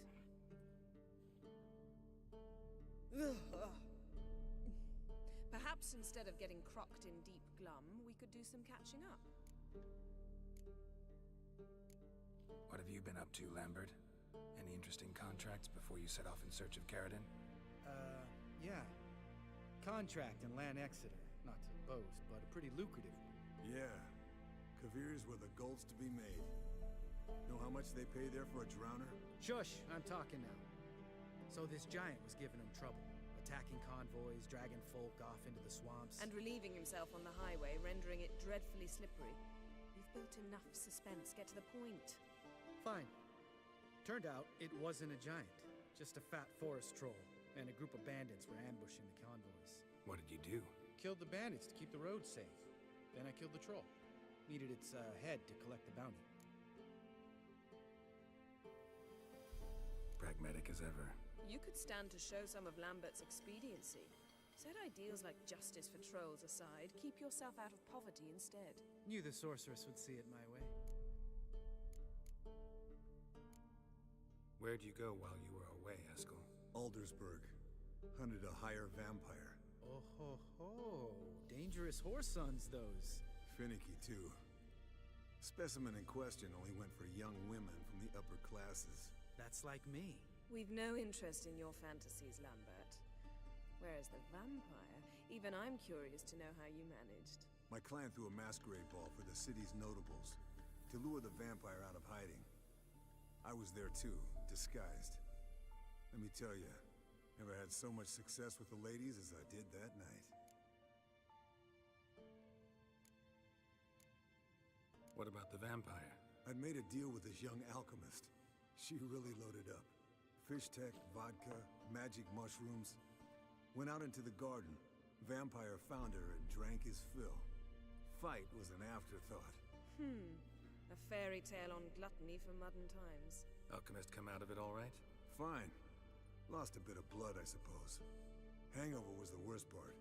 Perhaps instead of getting crocked in deep glum, we could do some catching up. What have you been up to, Lambert? Any interesting contracts before you set off in search of Caridin? Yeah. Contract in Lan Exeter. Not to boast, but a pretty lucrative one. Yeah. Kavir's where the gold's to be made. Know how much they pay there for a drowner? Shush, I'm talking now. So this giant was giving him trouble. Attacking convoys, dragging folk off into the swamps. And relieving himself on the highway, rendering it dreadfully slippery. You've built enough suspense. Get to the point. Fine. Turned out it wasn't a giant. Just a fat forest troll. And a group of bandits were ambushing the convoys. What did you do? Killed the bandits to keep the roads safe. Then I killed the troll. Needed its head to collect the bounty. Pragmatic as ever. You could stand to show some of Lambert's expediency. Set ideals like justice for trolls aside, keep yourself out of poverty instead. Knew the sorceress would see it my way. Where'd you go while you were away, Eskel? Aldersburg. Hunted a higher vampire. Oh ho ho. Dangerous horse sons, those. Finicky, too. Specimen in question only went for young women from the upper classes. That's like me. We've no interest in your fantasies, Lambert. Whereas the vampire, even I'm curious to know how you managed. My clan threw a masquerade ball for the city's notables to lure the vampire out of hiding. I was there too, disguised. Let me tell you, never had so much success with the ladies as I did that night. What about the vampire? I'd made a deal with this young alchemist. She really loaded up. Fish tech, vodka, magic mushrooms. Went out into the garden. Vampire found her and drank his fill. Fight was an afterthought. A fairy tale on gluttony for modern times. Alchemist come out of it all right? Fine. Lost a bit of blood, I suppose. Hangover was the worst part.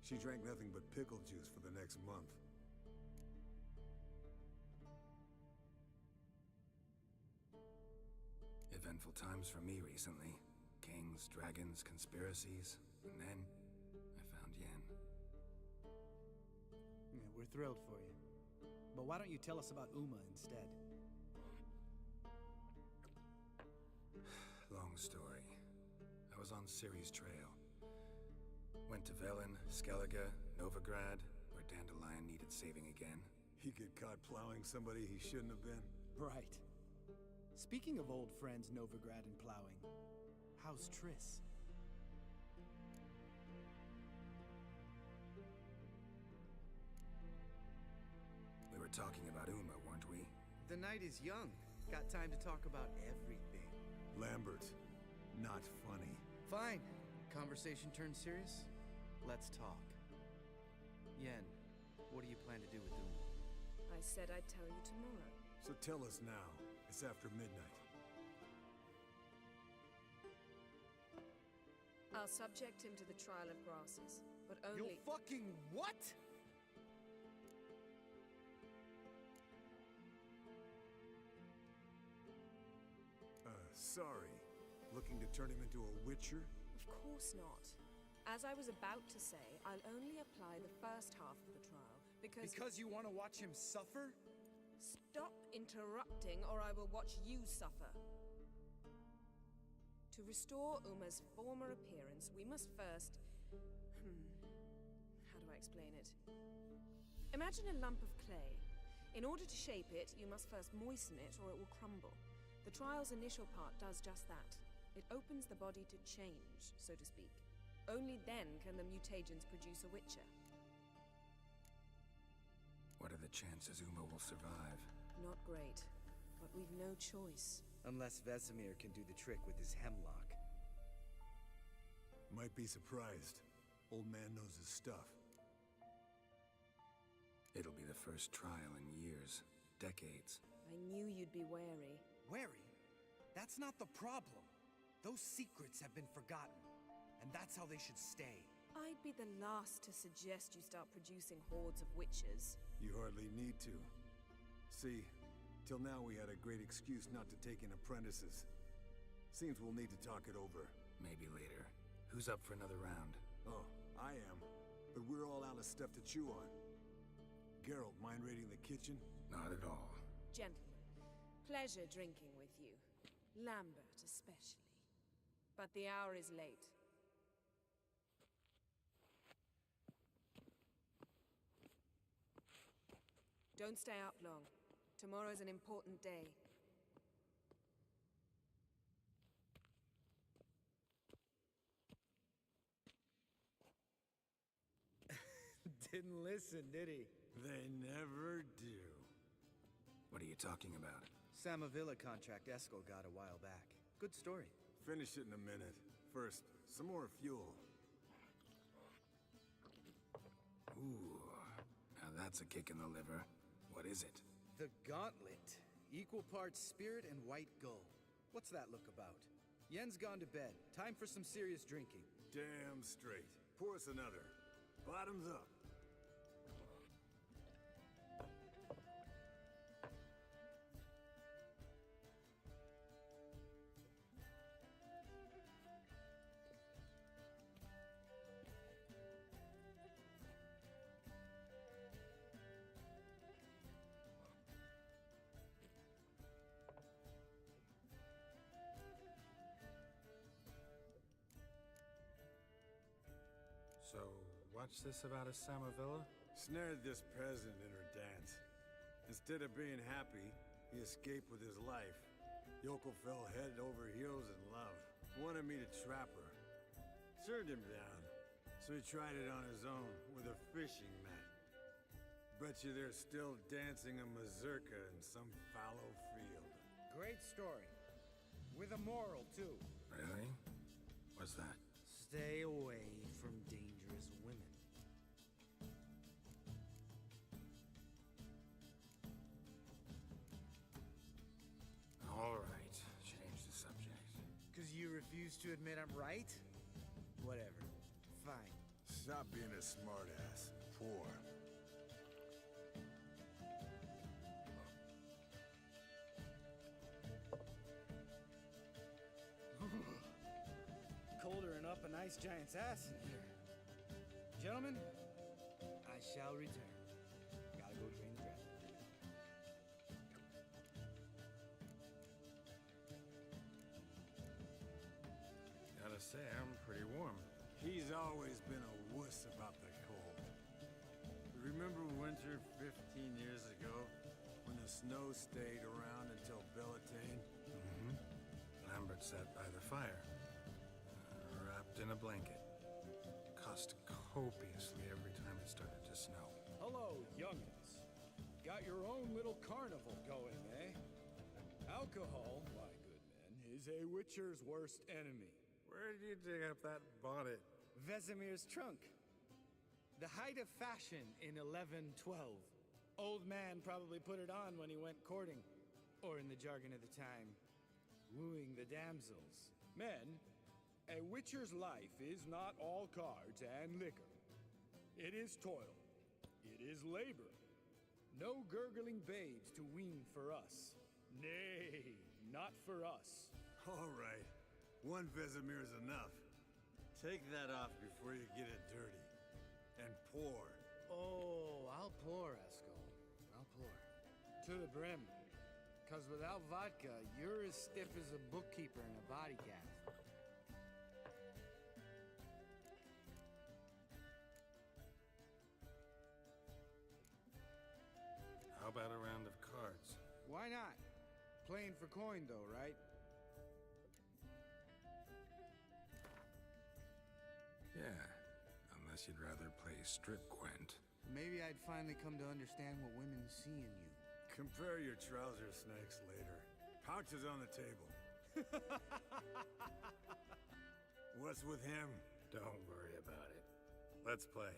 She drank nothing but pickle juice for the next month. Eventful times for me recently. Kings, dragons, conspiracies, and then I found Yen. Yeah, we're thrilled for you. But why don't you tell us about Uma instead? Long story. I was on Ciri's trail. Went to Velen, Skellige, Novigrad, where Dandelion needed saving again. He get caught plowing somebody he shouldn't have been? Right. Speaking of old friends Novigrad and plowing, how's Triss? We were talking about Uma, weren't we? The night is young. Got time to talk about everything. Lambert, not funny. Fine. Conversation turned serious? Let's talk. Yen, what do you plan to do with Uma? I said I'd tell you tomorrow. So tell us now. It's after midnight. I'll subject him to the trial of grasses, but only— You'll fucking what? Sorry. Looking to turn him into a witcher? Of course not. As I was about to say, I'll only apply the first half of the trial, because— Because you want to watch him suffer? Stop interrupting, or I will watch you suffer. To restore Uma's former appearance, we must first— how do I explain it? Imagine a lump of clay. In order to shape it, you must first moisten it, or it will crumble. The trial's initial part does just that. It opens the body to change, so to speak. Only then can the mutagens produce a witcher. What are the chances Uma will survive? Not great, but we've no choice. Unless Vesemir can do the trick with his hemlock. Might be surprised. Old man knows his stuff. It'll be the first trial in years. Decades. I knew you'd be wary. Wary? That's not the problem. Those secrets have been forgotten, and that's how they should stay. I'd be the last to suggest you start producing hordes of witches. You hardly need to. See, till now we had a great excuse not to take in apprentices. Seems we'll need to talk it over. Maybe later. Who's up for another round? Oh, I am. But we're all out of stuff to chew on. Geralt, mind raiding the kitchen? Not at all. Gentlemen, pleasure drinking with you. Lambert especially. But the hour is late. Don't stay up long. Tomorrow's an important day. Didn't listen, did he? They never do. What are you talking about? Samavilla contract Eskel got a while back. Good story. Finish it in a minute. First, some more fuel. Ooh, now that's a kick in the liver. What is it? The Gauntlet. Equal parts spirit and white gold. What's that look about? Yen's gone to bed. Time for some serious drinking. Damn straight. Pour us another. Bottoms up. So, what's this about a Samavilla? Snared this peasant in her dance. Instead of being happy, he escaped with his life. Yoko fell head over heels in love. Wanted me to trap her. Turned him down. So he tried it on his own with a fishing net. Bet you they're still dancing a mazurka in some fallow field. Great story. With a moral, too. Really? What's that? Stay away from dangerous women. All right, change the subject. Because you refuse to admit I'm right? Whatever. Fine. Stop being a smartass. Poor. Colder and up a nice giant's ass in here. Gentlemen, I shall return. Gotta go drain the grass. Gotta say, I'm pretty warm. He's always been a wuss about the cold. Remember winter 15 years ago, when the snow stayed around until Bellatane? Mm-hmm. Lambert sat by the fire, wrapped in a blanket. Cussed copiously every time it started to snow. Hello, youngins. Got your own little carnival going, eh? Alcohol, my good men, is a witcher's worst enemy. Where did you dig up that bonnet? Vesemir's trunk. The height of fashion in 1112. Old man probably put it on when he went courting. Or in the jargon of the time, wooing the damsels. Men, a witcher's life is not all cards and liquor. It is toil. It is labor. No gurgling babes to wean for us. Nay, not for us. All right. One Vesemir's enough. Take that off before you get it dirty. And pour. Oh, I'll pour, Eskel. I'll pour. To the brim. Because without vodka, you're as stiff as a bookkeeper in a body cast. How about a round of cards? Why not? Playing for coin, though, right? Yeah, unless you'd rather play strip Gwent. Maybe I'd finally come to understand what women see in you. Compare your trouser snakes later. Pouch is on the table. What's with him? Don't worry about it. Let's play.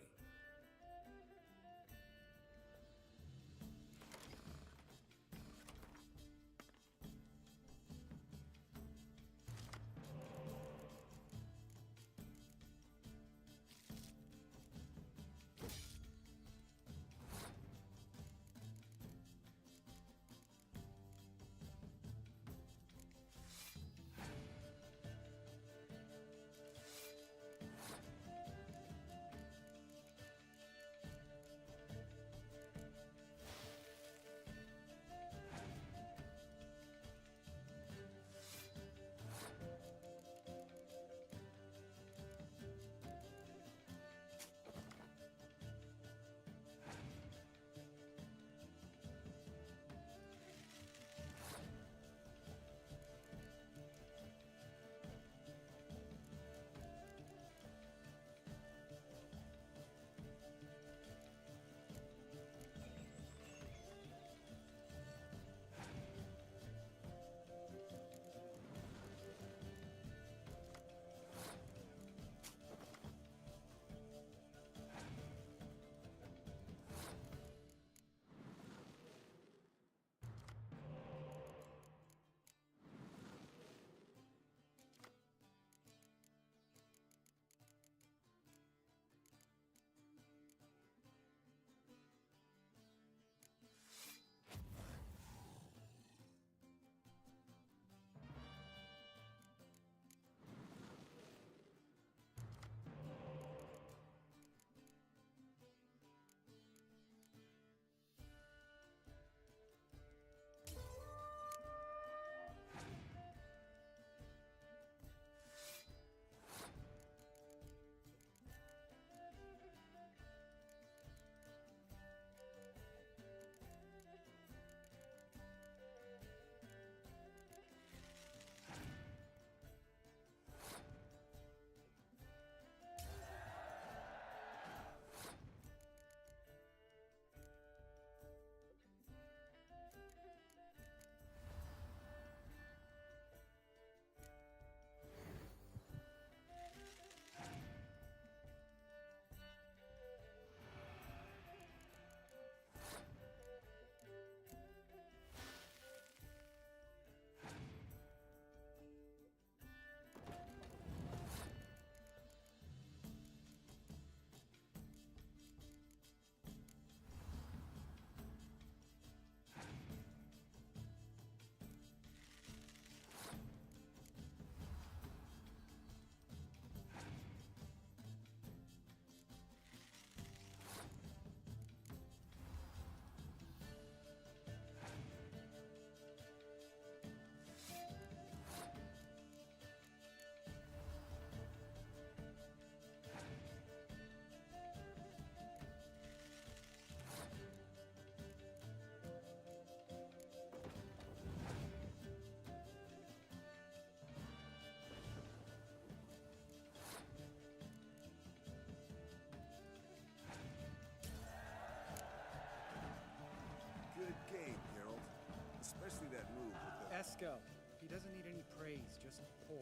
Esco. He doesn't need any praise, just pour.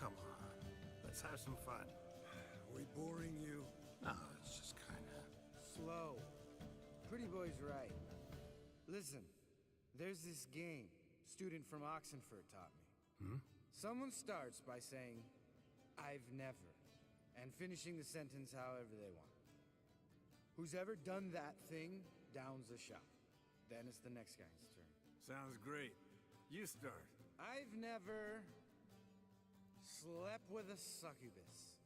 Come on, let's have some fun. We boring you? No, it's just kinda... Slow. Pretty boy's right. Listen, there's this game student from Oxenford taught me. Hmm? Someone starts by saying, I've never, and finishing the sentence however they want. Who's ever done that thing downs a shot. Then it's the next guy's turn. Sounds great. You start. I've never slept with a succubus.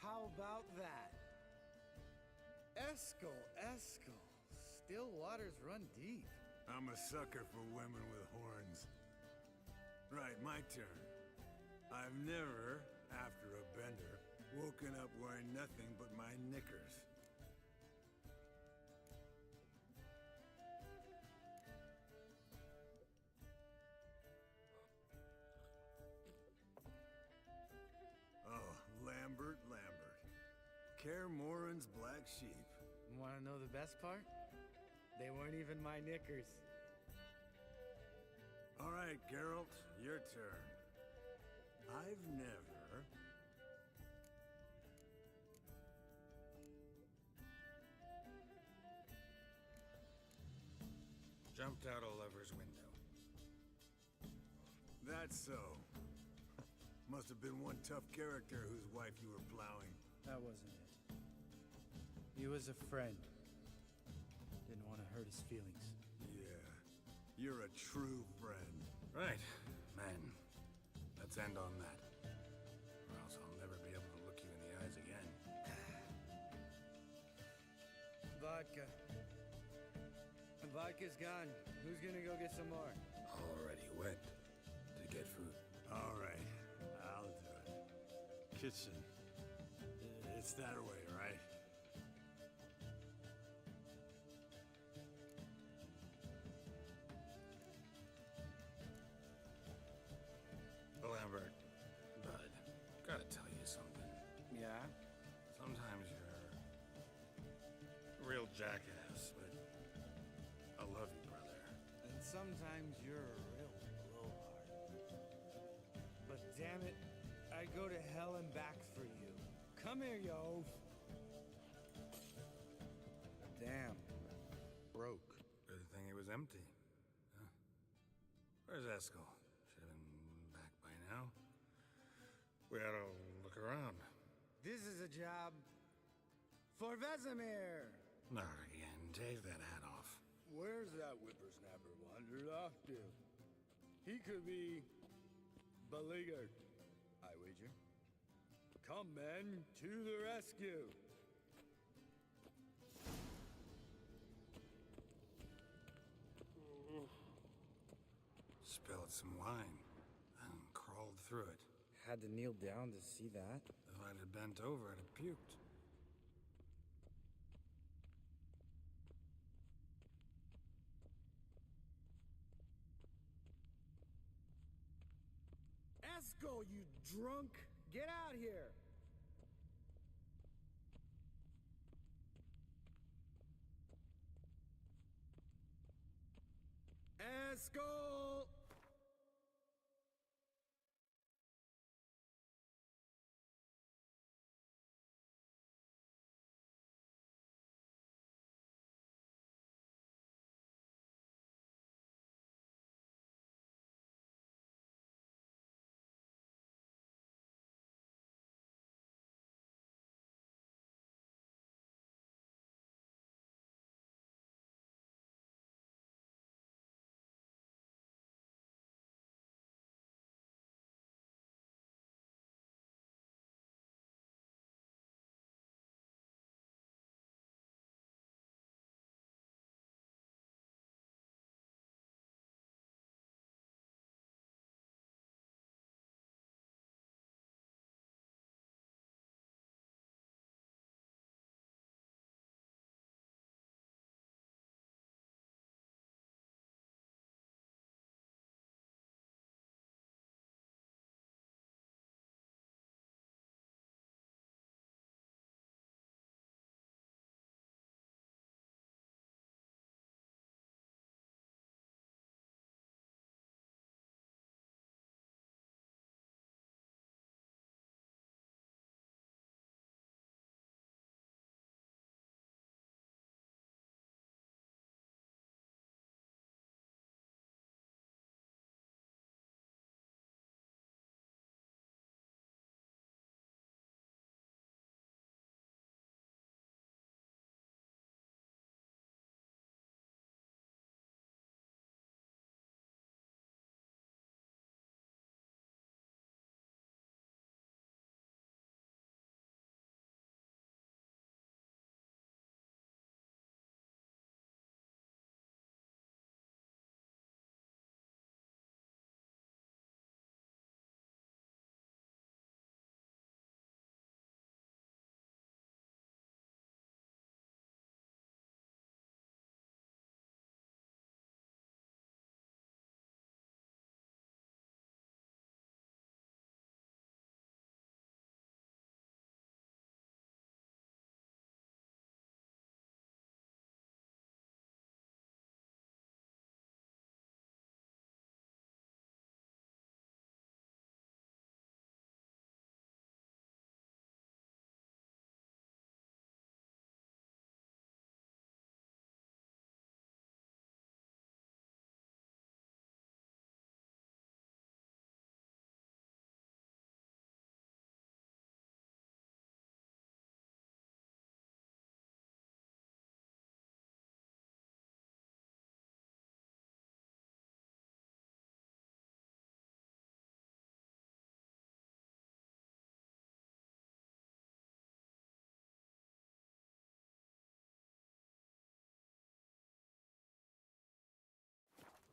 How about that? Eskel. Still waters run deep. I'm a sucker for women with horns. Right, my turn. I've never, after a bender, woken up wearing nothing but my knickers. Oh, Lambert. Kaer Morhen's black sheep. Wanna know the best part? They weren't even my knickers. All right, Geralt, your turn. I've never... Jumped out a lover's window. That's so. Must have been one tough character whose wife you were plowing. That wasn't it. He was a friend. Didn't want to hurt his feelings. Yeah. You're a true friend. Right, man. Let's end on that. Or else I'll never be able to look you in the eyes again. Vodka. The vodka's gone. Who's gonna go get some more? Already went to get food. All right, I'll do it. Kitchen. It's that way, right? Lambert, bud, gotta tell you something. Yeah? Sometimes you're a real jackass, but I love you, brother. And sometimes you're a real blowhard. But damn it, I'd go to hell and back for you. Come here, you oaf. Damn. Broke. Good thing it was empty. Huh? Where's Eskel? Should have been back by now. We ought to look around. This is a job for Vesemir. Not again. Take that hat off. Where's that whippersnapper wandered off to? He could be beleaguered, I wager. Come, men, to the rescue! Spilled some wine and crawled through it. Had to kneel down to see that. If I'd have bent over, I'd have puked. Eskel, you drunk! Get out here! Eskel!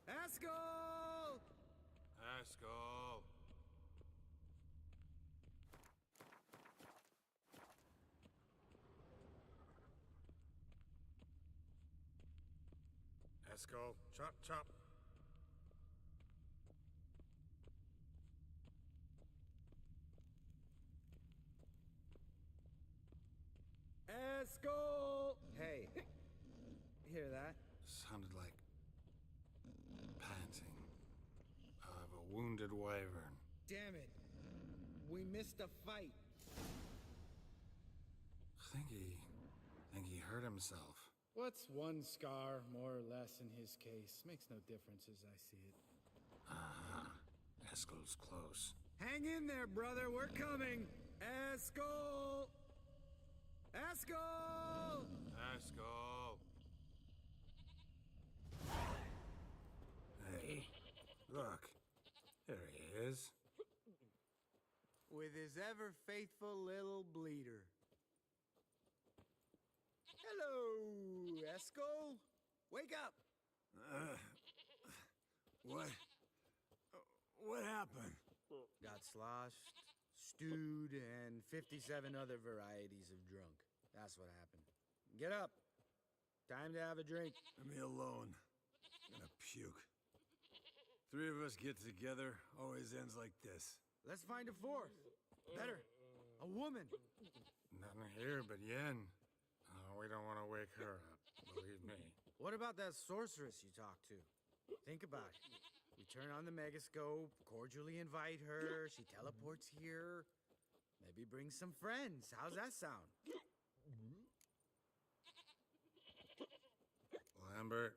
Askel! Askel! Askel, chop, chop. Askel! Hey, hear that? Sounded like panting of a wounded wyvern. Damn it. We missed a fight. Think he hurt himself. What's one scar, more or less, in his case? Makes no difference as I see it. Askel's close. Hang in there, brother. We're coming. Askel! Askel! Askel! Hey, look. There he is. With his ever faithful little bleeder. Hello, Askel. Wake up. What happened? Got sloshed, stewed, and 57 other varieties of drunk. That's what happened. Get up. Time to have a drink. Leave me alone. I'm gonna puke. Three of us get together, always ends like this. Let's find a fourth. Better. A woman. Nothing here but Yen. We don't want to wake her up, believe me. What about that sorceress you talked to? Think about it. We turn on the megascope, cordially invite her, she teleports here. Maybe bring some friends. How's that sound? Lambert,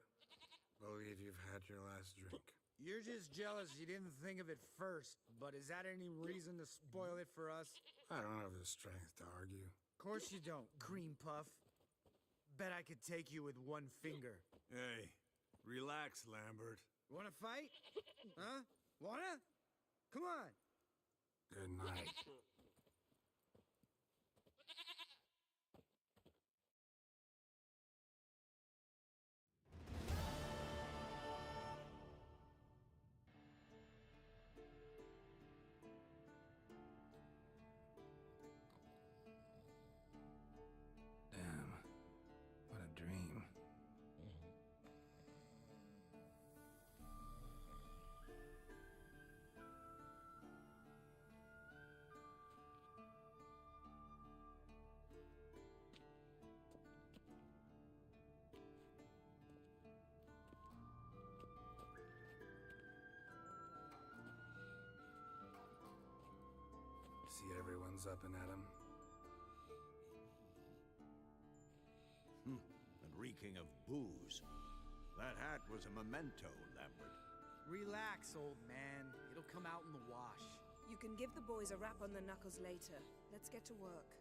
believe you've had your last drink. You're just jealous you didn't think of it first, but is that any reason to spoil it for us? I don't have the strength to argue. Of course you don't, cream puff. Bet I could take you with one finger. Hey, relax, Lambert. Wanna fight? Huh? Wanna? Come on. Good night. Damn. What a dream. See everyone's up and at 'em. And reeking of booze. That hat was a memento, Lambert. Relax, old man. It'll come out in the wash. You can give the boys a rap on the knuckles later. Let's get to work.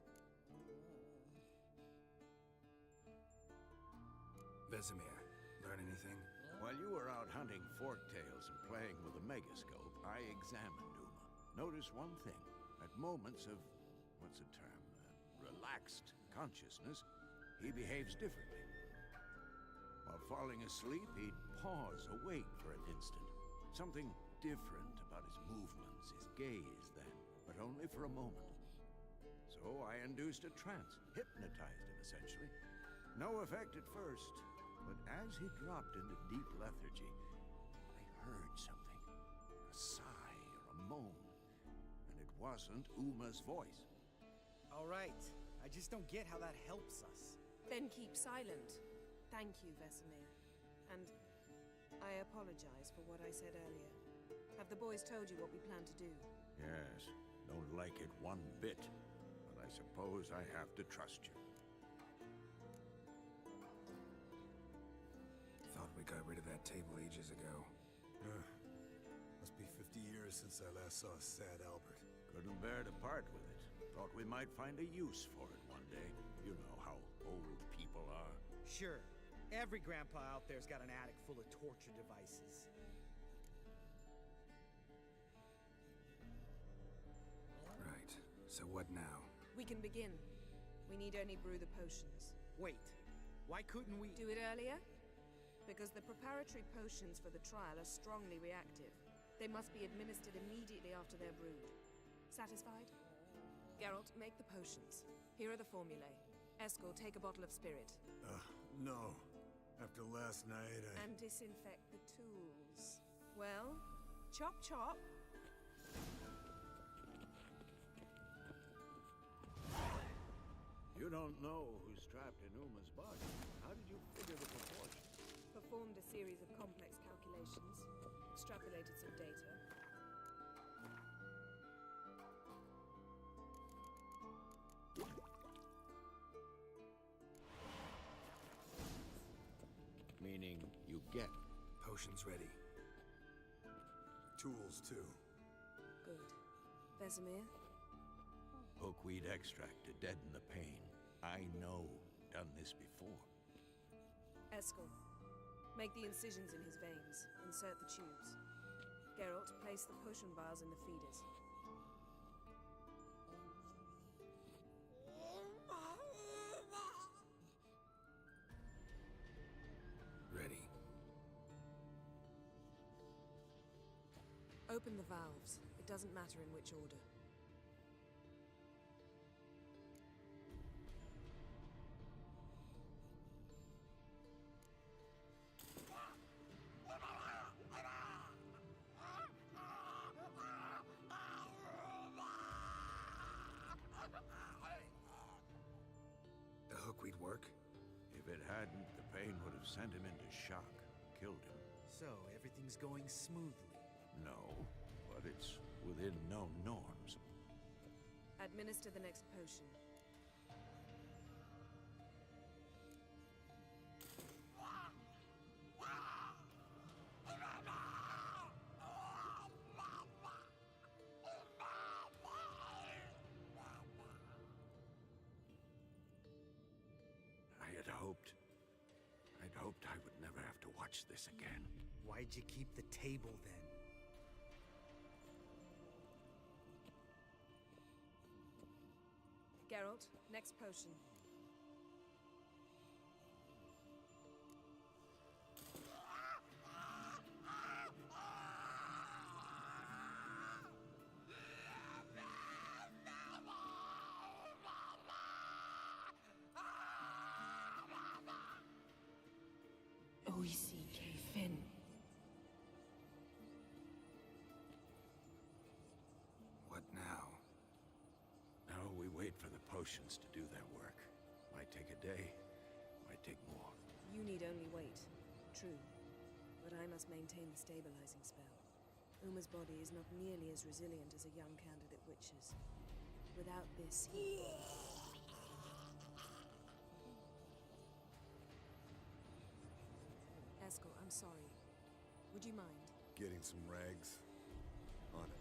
Vesemir, learn anything? While you were out hunting forktails and playing with a megascope, I examined Uma. Notice one thing. At moments of, what's the term, relaxed consciousness, he behaves differently. While falling asleep, he'd pause, awake for an instant. Something different about his movements, his gaze then, but only for a moment. So I induced a trance, hypnotized him essentially. No effect at first, but as he dropped into deep lethargy, I heard something. A sigh or a moan. Wasn't Uma's voice. All right. I just don't get how that helps us. Then keep silent. Thank you, Vesemir. And I apologize for what I said earlier. Have the boys told you what we plan to do? Yes. Don't like it one bit. But I suppose I have to trust you. Thought we got rid of that table ages ago. Must be 50 years since I last saw sad Albert. Couldn't bear to part with it. Thought we might find a use for it one day. You know how old people are. Sure. Every grandpa out there's got an attic full of torture devices. Right. So what now? We can begin. We need only brew the potions. Wait. Why couldn't we... Do it earlier? Because the preparatory potions for the trial are strongly reactive. They must be administered immediately after they're brewed. Satisfied? Geralt, make the potions. Here are the formulae. Eskel, take a bottle of spirit. No. After last night, And disinfect the tools. Well, chop chop. You don't know who's trapped in Uma's body. How did you figure the proportions? Performed a series of complex calculations. Extrapolated some data. Meaning you get potions ready. Tools, too. Good. Vesemir? Hookweed extract to deaden the pain. I know. Done this before. Eskel, make the incisions in his veins. Insert the tubes. Geralt, place the potion vials in the feeders. Ready. Open the valves. It doesn't matter in which order. The hookweed work? If it hadn't, the pain would have sent him into shock, killed him. So, everything's going smoothly? No, but it's within known norms. Administer the next potion. I'd hoped I would never have to watch this again. Why'd you keep the table then? Geralt, next potion. Oisi Finn. What now? Now we wait for the potions to do their work. Might take a day, might take more. You need only wait. True. But I must maintain the stabilizing spell. Uma's body is not nearly as resilient as a young candidate witch's. Without this, he... Eskel, I'm sorry. Would you mind? Getting some rags on it.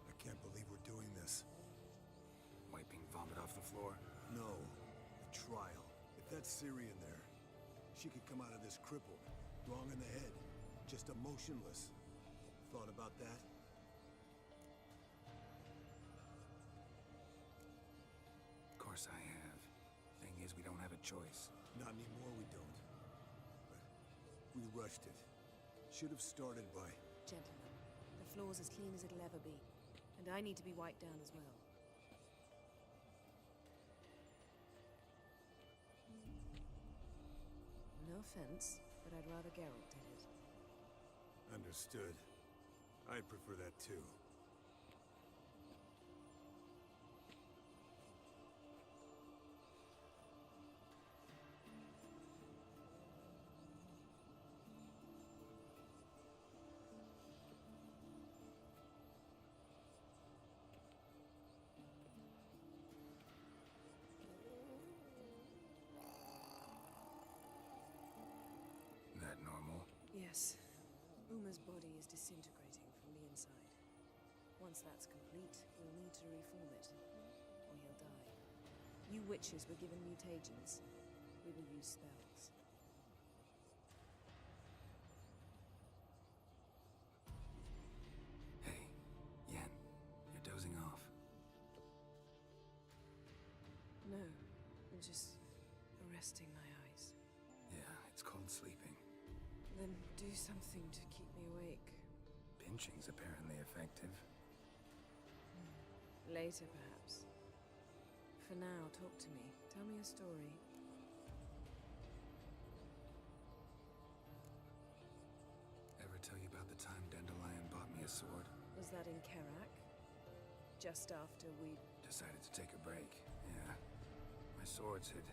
I can't believe we're doing this. Wiping vomit off the floor? No, the trial. If that's Ciri in there, she could come out of this crippled, wrong in the head, just emotionless. Thought about that? Of course I have. Thing is, we don't have a choice. Not anymore, we don't. But we rushed it. Should have started by... Gentlemen, the floor's as clean as it'll ever be. And I need to be wiped down as well. No offense, but I'd rather Geralt did it. Understood. I'd prefer that too. That normal? Yes. Uma's body is disintegrating from the inside. Once that's complete, we'll need to reform it, or he'll die. You witches were given mutagens. We will use spells. No, just resting my eyes. Yeah, it's called sleeping. Then do something to keep me awake. Pinching's apparently effective. Later, perhaps. For now, talk to me. Tell me a story. Ever tell you about the time Dandelion bought me a sword? Was that in Kerak? Just after we... Decided to take a break, yeah. My swords had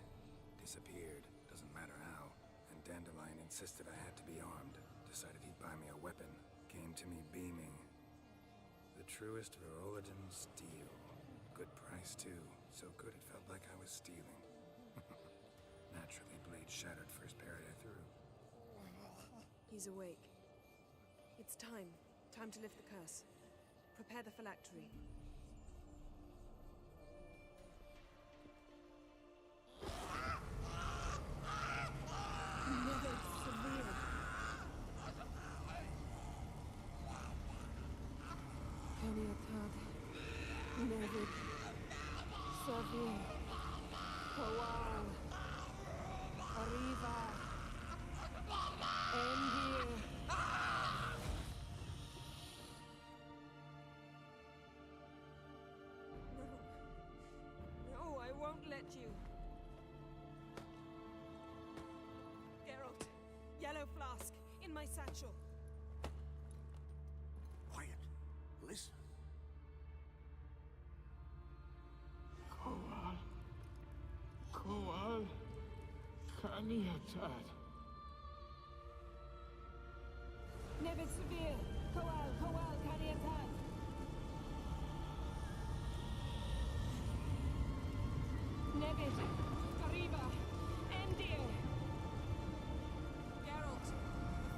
disappeared, doesn't matter how. And Dandelion insisted I had to be armed. Decided he'd buy me a weapon. Came to me beaming. The truest Virolidan steel. Good price, too. So good it felt like I was stealing. Naturally, blade shattered first parry I threw. He's awake. It's time. Time to lift the curse. Prepare the phylactery. Kaniatad, Nevid, Savir, Kawal, Arriva, Endir. No, I won't let you. Geralt, yellow flask, in my satchel. Quiet. Listen. Koal Kaniatad. Nevid Severe, Koal Kaniatad. Nevid, Arriba, Endir. Geralt, the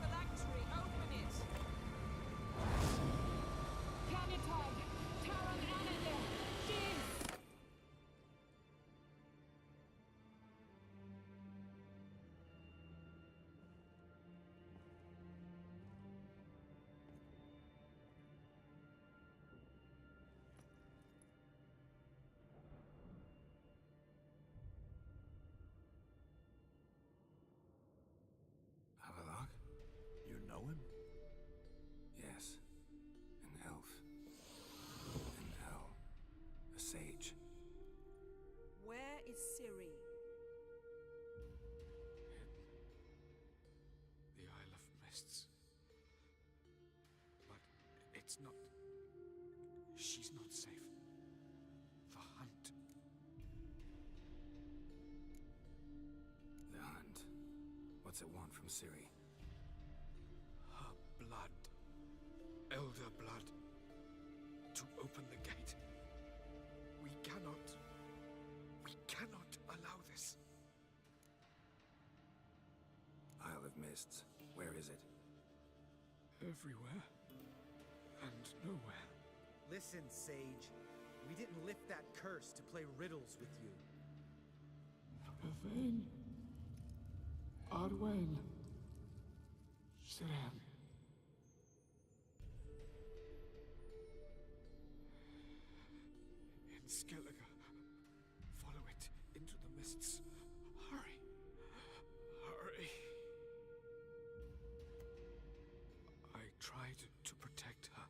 phylactery, open it. Canitag, Taran Anadir, Diz. Havelock? You know him? Yes. An elf. An elf. A sage. Where is Ciri? The Isle of Mists. But it's not... She's not safe. The hunt. The hunt. What's it want from Ciri? Her blood. Elder blood. To open the gate. We cannot allow this. Isle of Mists. Where is it? Everywhere. And nowhere. Listen, Sage. We didn't lift that curse to play riddles with you. Yvain. Arwen. Siren. In Skellige. Follow it into the mists. Hurry. Hurry. I tried to protect her.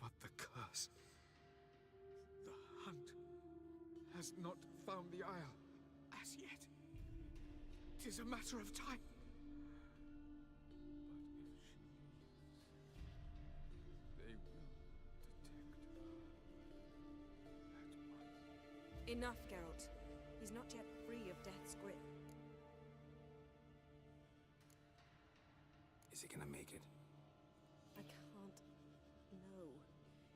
But the curse... The hunt has not found the Isle as yet. 'Tis a matter of time. But if she... They will detect her at once. Enough, Geralt. He's not yet free of death's grip. Is he gonna make it? I can't... No.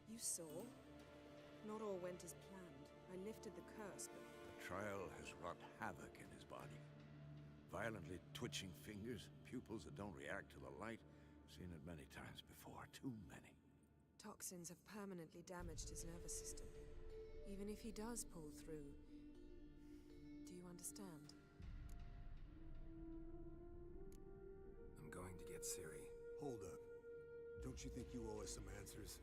You saw? Not all went as planned. I lifted the curse, but... The trial has wrought havoc in his body. Violently twitching fingers, pupils that don't react to the light. Seen it many times before, too many. Toxins have permanently damaged his nervous system. Even if he does pull through... Do you understand? I'm going to get Ciri. Hold up. Don't you think you owe us some answers?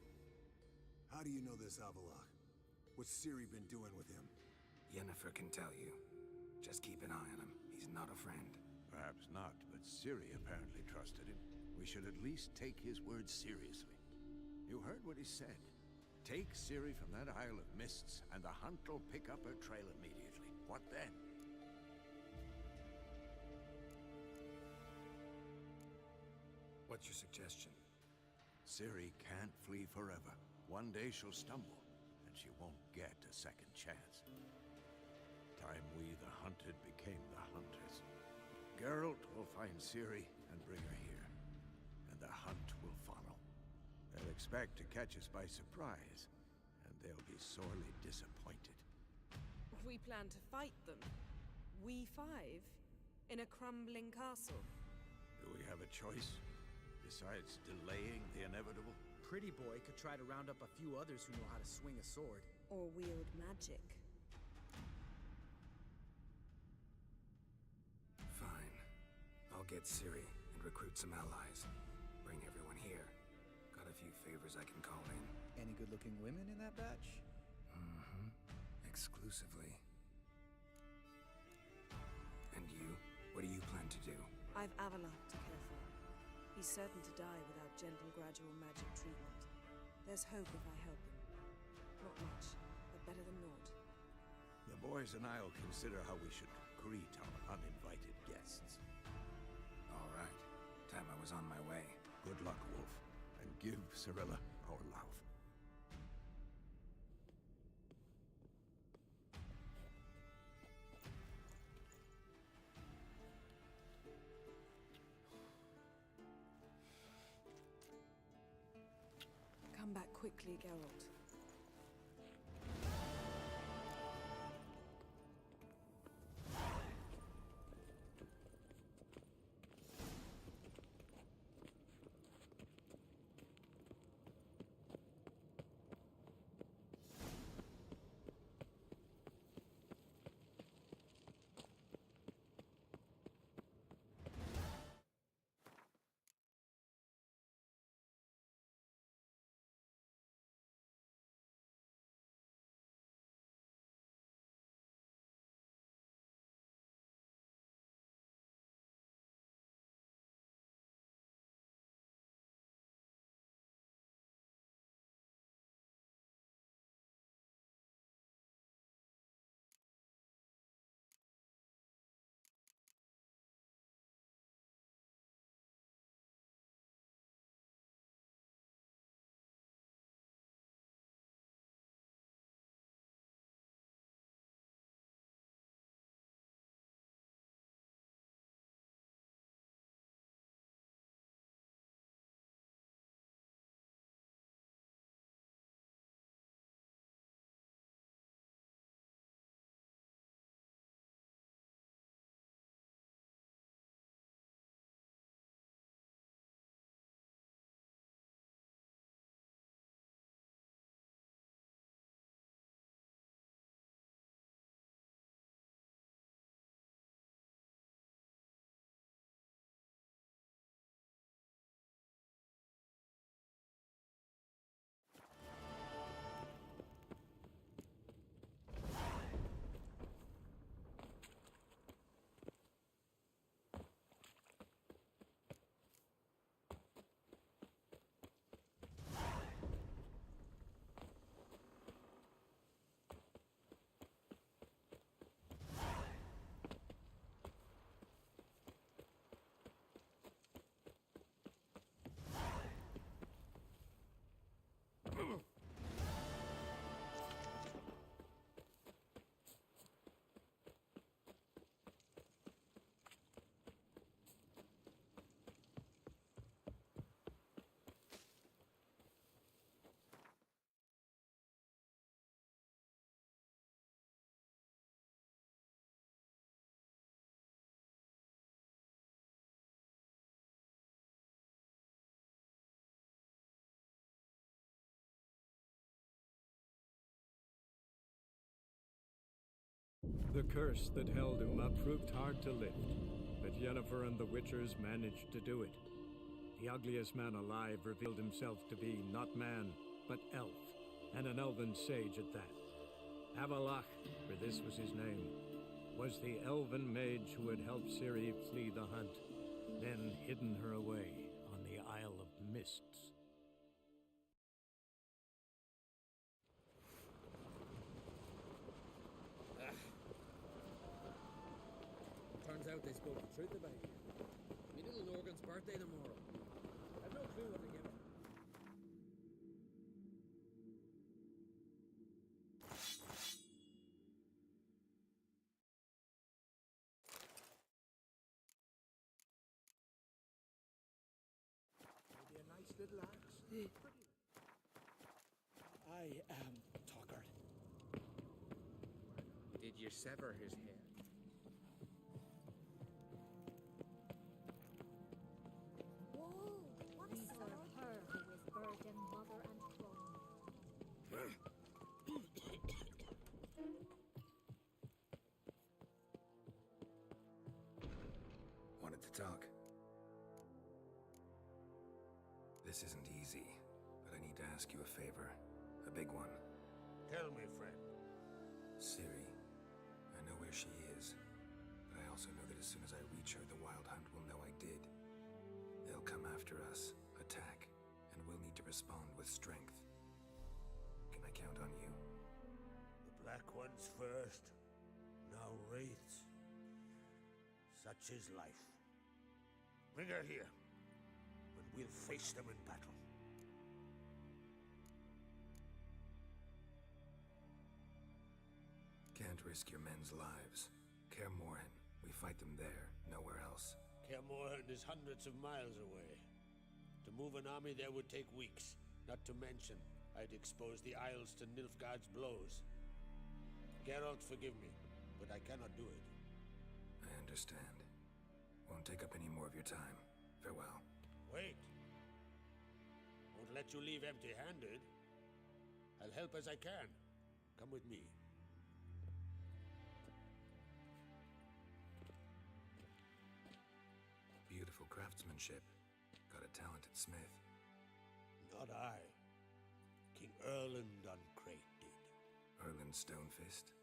How do you know this Avalok? What's Ciri been doing with him? Yennefer can tell you. Just keep an eye on him. He's not a friend. Perhaps not, but Ciri apparently trusted him. We should at least take his words seriously. You heard what he said. Take Ciri from that Isle of Mists, and the hunt will pick up her trail immediately. What then? What's your suggestion? Ciri can't flee forever. One day she'll stumble, and she won't get a second chance. Time we, the hunted, became the hunters. Geralt will find Ciri and bring her here, and the hunt will follow. They'll expect to catch us by surprise, and they'll be sorely disappointed. We plan to fight them. We five? In a crumbling castle? Do we have a choice? Besides delaying the inevitable? Pretty Boy could try to round up a few others who know how to swing a sword. Or wield magic. Fine. I'll get Ciri and recruit some allies. Bring everyone here. Got a few favors I can call in. Any good-looking women in that batch? Mm-hmm. Exclusively. And you? What do you plan to do? I've Avalon to care for. He's certain to die without gentle, gradual magic treatment. There's hope if I help him. Not much, but better than naught. The boys and I'll consider how we should greet our uninvited guests. All right. Time I was on my way. Good luck, Wolf. And give Cirilla our love. Come back quickly, Geralt. The curse that held Uma proved hard to lift, but Yennefer and the Witchers managed to do it. The ugliest man alive revealed himself to be not man, but elf, and an elven sage at that. Avalach, for this was his name, was the elven mage who had helped Ciri flee the hunt, then hidden her away on the Isle of Mists. Turns out they spoke the truth about you. My little Norgan's birthday tomorrow. I've no clue what to give her. Maybe a nice little axe. I am Togard. Did you sever his head? We serve her who is virgin, mother, and throne. Wanted to talk. This isn't easy, but I need to ask you a favor. A big one. Tell me, friend. Ciri, I know where she is, but I also know that as soon as I reach her, the Wild Hunt will know I did. They'll come after us, attack, and we'll need to respond with strength. Can I count on you? The Black Ones first, now Wraiths. Such is life. Bring her here, and we'll face them in battle. Can't risk your men's lives. Kaer Morhen, we fight them there, nowhere else. Kaer Morhen is hundreds of miles away. To move an army there would take weeks, not to mention I'd expose the Isles to Nilfgaard's blows. Geralt, forgive me, but I cannot do it. I understand. Won't take up any more of your time. Farewell. Wait. Won't let you leave empty-handed. I'll help as I can. Come with me. Beautiful craftsmanship. Got a talented smith. Not I. King Erland Uncrate did. Erland Stonefist.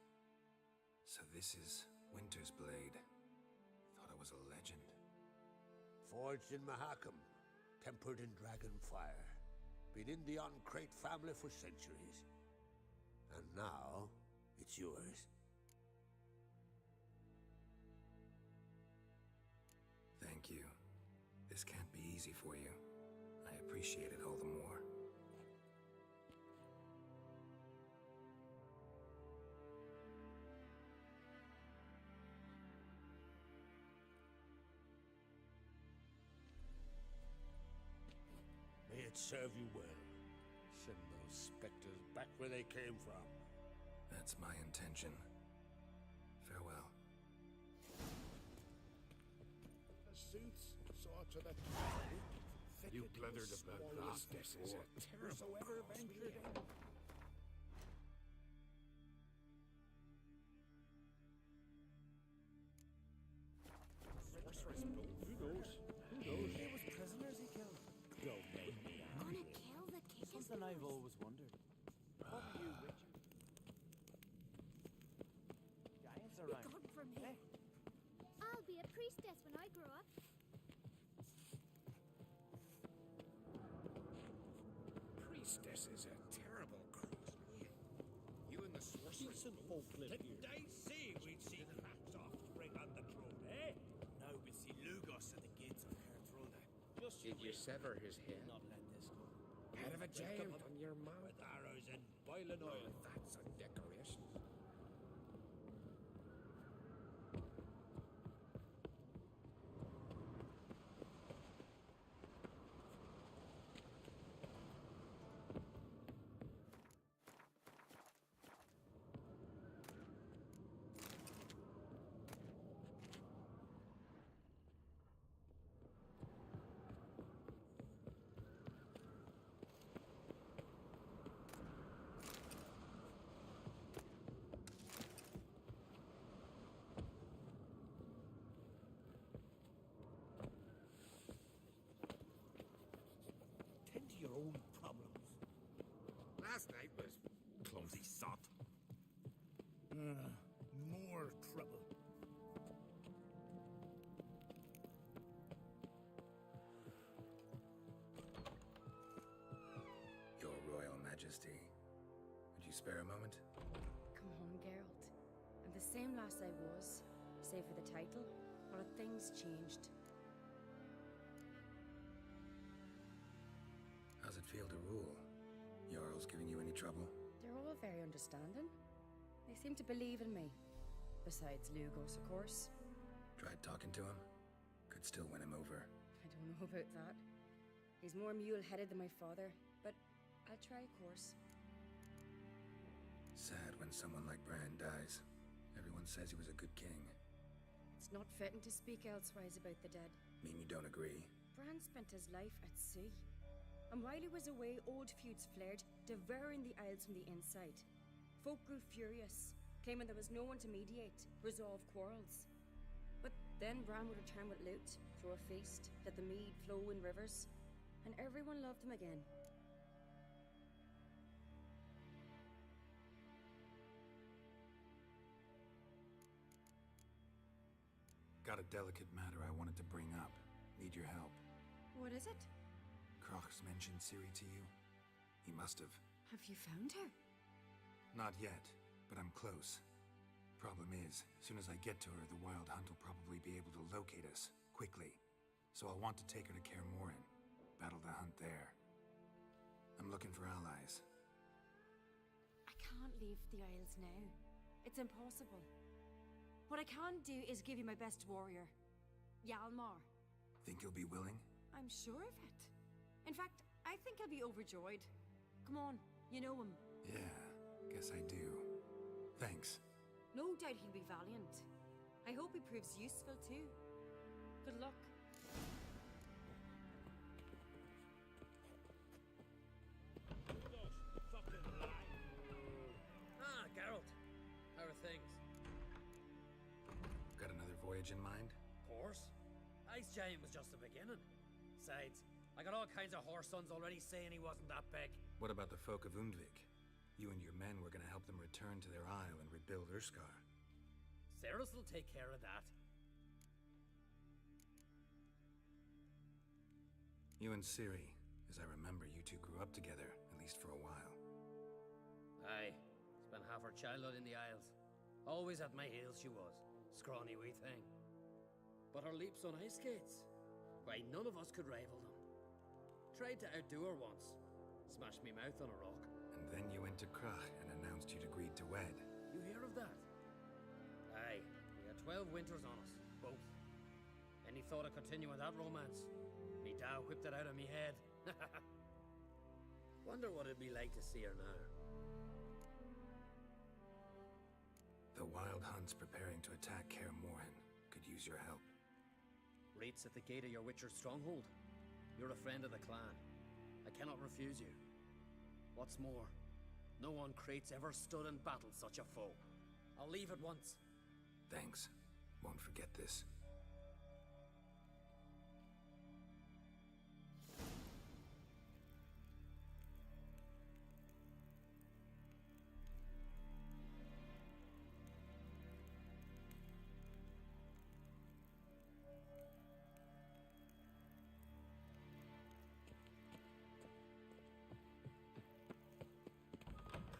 So this is Winter's Blade. Thought I was a legend. Forged in Mahakam, tempered in dragon fire. Been in the Uncrate family for centuries. And now, it's yours. Thank you. This can't be easy for you. I appreciate it all the more. May it serve you well. Send those specters back where they came from. That's my intention. Farewell. The suits saw to the You blundered about that before. Whosoever ventured in. Who knows? It was prisoners he killed. Don't make me Gonna kill the king. Something I've always wondered. What are you, Richard? Giants Be around. gone from here. I'll be a priestess when I grow up. Priestess is a terrible cross name. You and the sorceress folk live here. Did I say we'd see cracks offspring on the throne, eh? Now we see Lugos at the gates of Caertrona. Just Did you sever his head? not let this go. Head of a giant on your mouth. With arrows and boiling oil. That's a decoration. More trouble. Your Royal Majesty, would you spare a moment? Come on, Geralt. I'm the same lass I was, save for the title. A lot of things changed. How's it feel to rule? Jarl's giving you any trouble? They're all very understanding. They seem to believe in me. Besides Lugos, of course. Tried talking to him? Could still win him over. I don't know about that. He's more mule-headed than my father, but I'll try, of course. Sad when someone like Bran dies. Everyone says he was a good king. It's not fitting to speak elsewise about the dead. Mean you don't agree? Bran spent his life at sea. And while he was away, old feuds flared, devouring the Isles from the inside. Folk grew furious, claiming there was no one to mediate, resolve quarrels. But then Bran would return with loot, throw a feast, let the mead flow in rivers, and everyone loved him again. Got a delicate matter I wanted to bring up. Need your help. What is it? Crach's mentioned Ciri to you? He must have. Have you found her? Not yet, but I'm close. Problem is, as soon as I get to her, the Wild Hunt will probably be able to locate us, quickly. So I'll want to take her to Kaer Morhen, battle the hunt there. I'm looking for allies. I can't leave the Isles now. It's impossible. What I can do is give you my best warrior, Hjalmar. Think you'll be willing? I'm sure of it. In fact, I think he'll be overjoyed. Come on, you know him. Yeah, guess I do. Thanks. No doubt he'll be valiant. I hope he proves useful too. Good luck. Ah, Geralt. How are things? Got another voyage in mind? Of course. Ice Giant was just the beginning. Besides, I got all kinds of horse sons already saying he wasn't that big. What about the folk of Undvik? You and your men were gonna help them return to their isle and rebuild Urskar. Cerys will take care of that. You and Ciri, as I remember, you two grew up together, at least for a while. Aye. Spent half her childhood in the Isles. Always at my heels she was. Scrawny wee thing. But her leaps on ice skates, why, none of us could rival them. Tried to outdo her once. Smashed me mouth on a rock. And then you went to Crach and announced you'd agreed to wed. You hear of that? Aye. We had 12 winters on us, both. Any thought of continuing that romance? Me da whipped it out of me head. Wonder what it'd be like to see her now. The Wild Hunt's preparing to attack Kaer Morhen. Could use your help. Rates at the gate of your Witcher's stronghold. You're a friend of the clan. I cannot refuse you. What's more, no one Krait's ever stood and battled such a foe. I'll leave at once. Thanks. Won't forget this.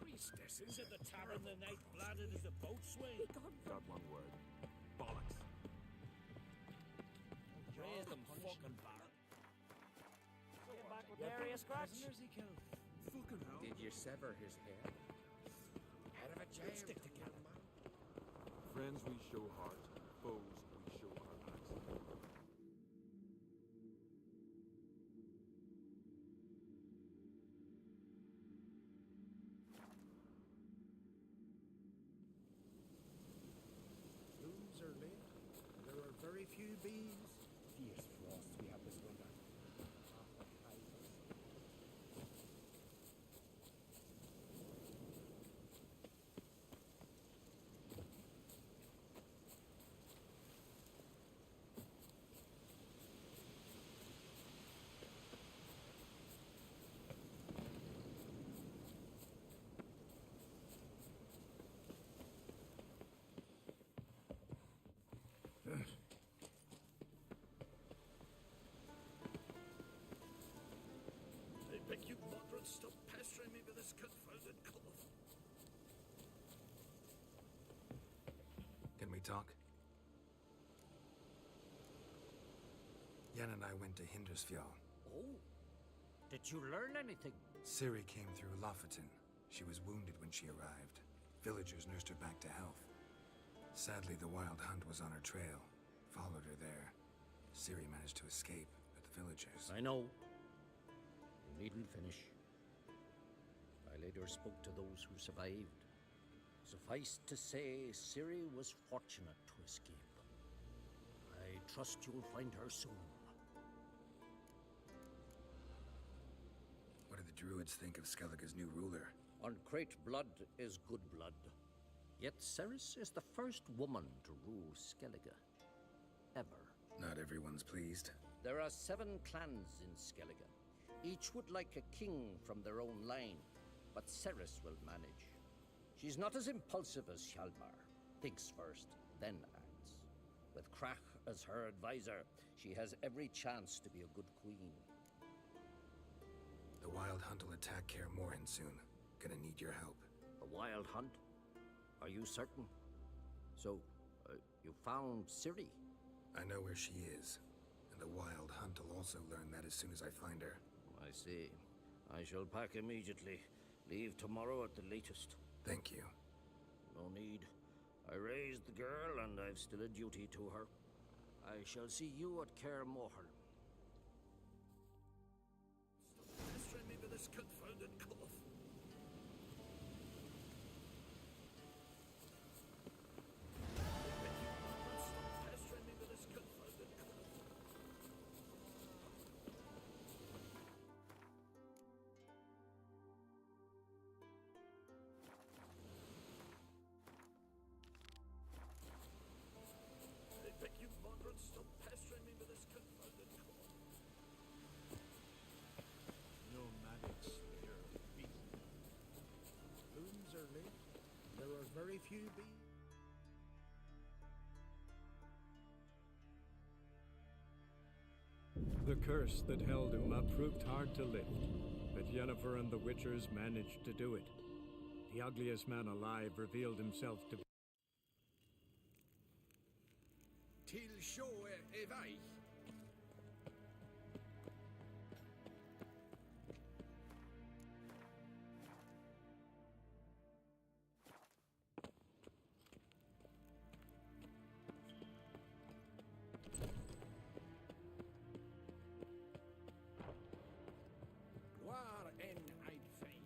Priestesses at the tavern the night bladdered as a boatswain. Got one word. Bollocks. Raise them fucking baron. Came back with nary a scratch. Fucking hell. Did you sever his head? Head of a jail. Stick together, man. Friends we show heart, foes we show our axe. Blooms are late. There are very few bees. Fierce frost we have this winter. we talk? Yen and I went to Hindersfjall. Oh, did you learn anything? Ciri came through Lofoten. She was wounded when she arrived. Villagers nursed her back to health. Sadly, the Wild Hunt was on her trail. Followed her there. Ciri managed to escape, but the villagers... I know. You needn't finish. I later spoke to those who survived. Suffice to say, Ciri was fortunate to escape. I trust you'll find her soon. What do the Druids think of Skellige's new ruler? Uncrate blood is good blood. Yet Cerys is the first woman to rule Skellige. Ever. Not everyone's pleased. There are 7 clans in Skellige. Each would like a king from their own line, but Cerys will manage. She's not as impulsive as Hjalmar. Thinks first, then acts. With Krach as her advisor, she has every chance to be a good queen. The Wild Hunt will attack Kaer Morhen soon. Gonna need your help. The Wild Hunt? Are you certain? So, you found Ciri? I know where she is. And the Wild Hunt will also learn that as soon as I find her. I see. I shall pack immediately. Leave tomorrow at the latest. Thank you. No need. I raised the girl, and I've still a duty to her. I shall see you at Kaer Morhen. Pestering me with this confounded cough. Pestering me with this confounded cough. I beg you, Margaret, stop pestering me with this confounded cough. Nomadic slayer of beasts. Blooms are late. There are very few bees. The curse that held Uma proved hard to lift, but Yennefer and the Witchers managed to do it. The ugliest man alive revealed himself to be... Till show evai. War en Eidfein.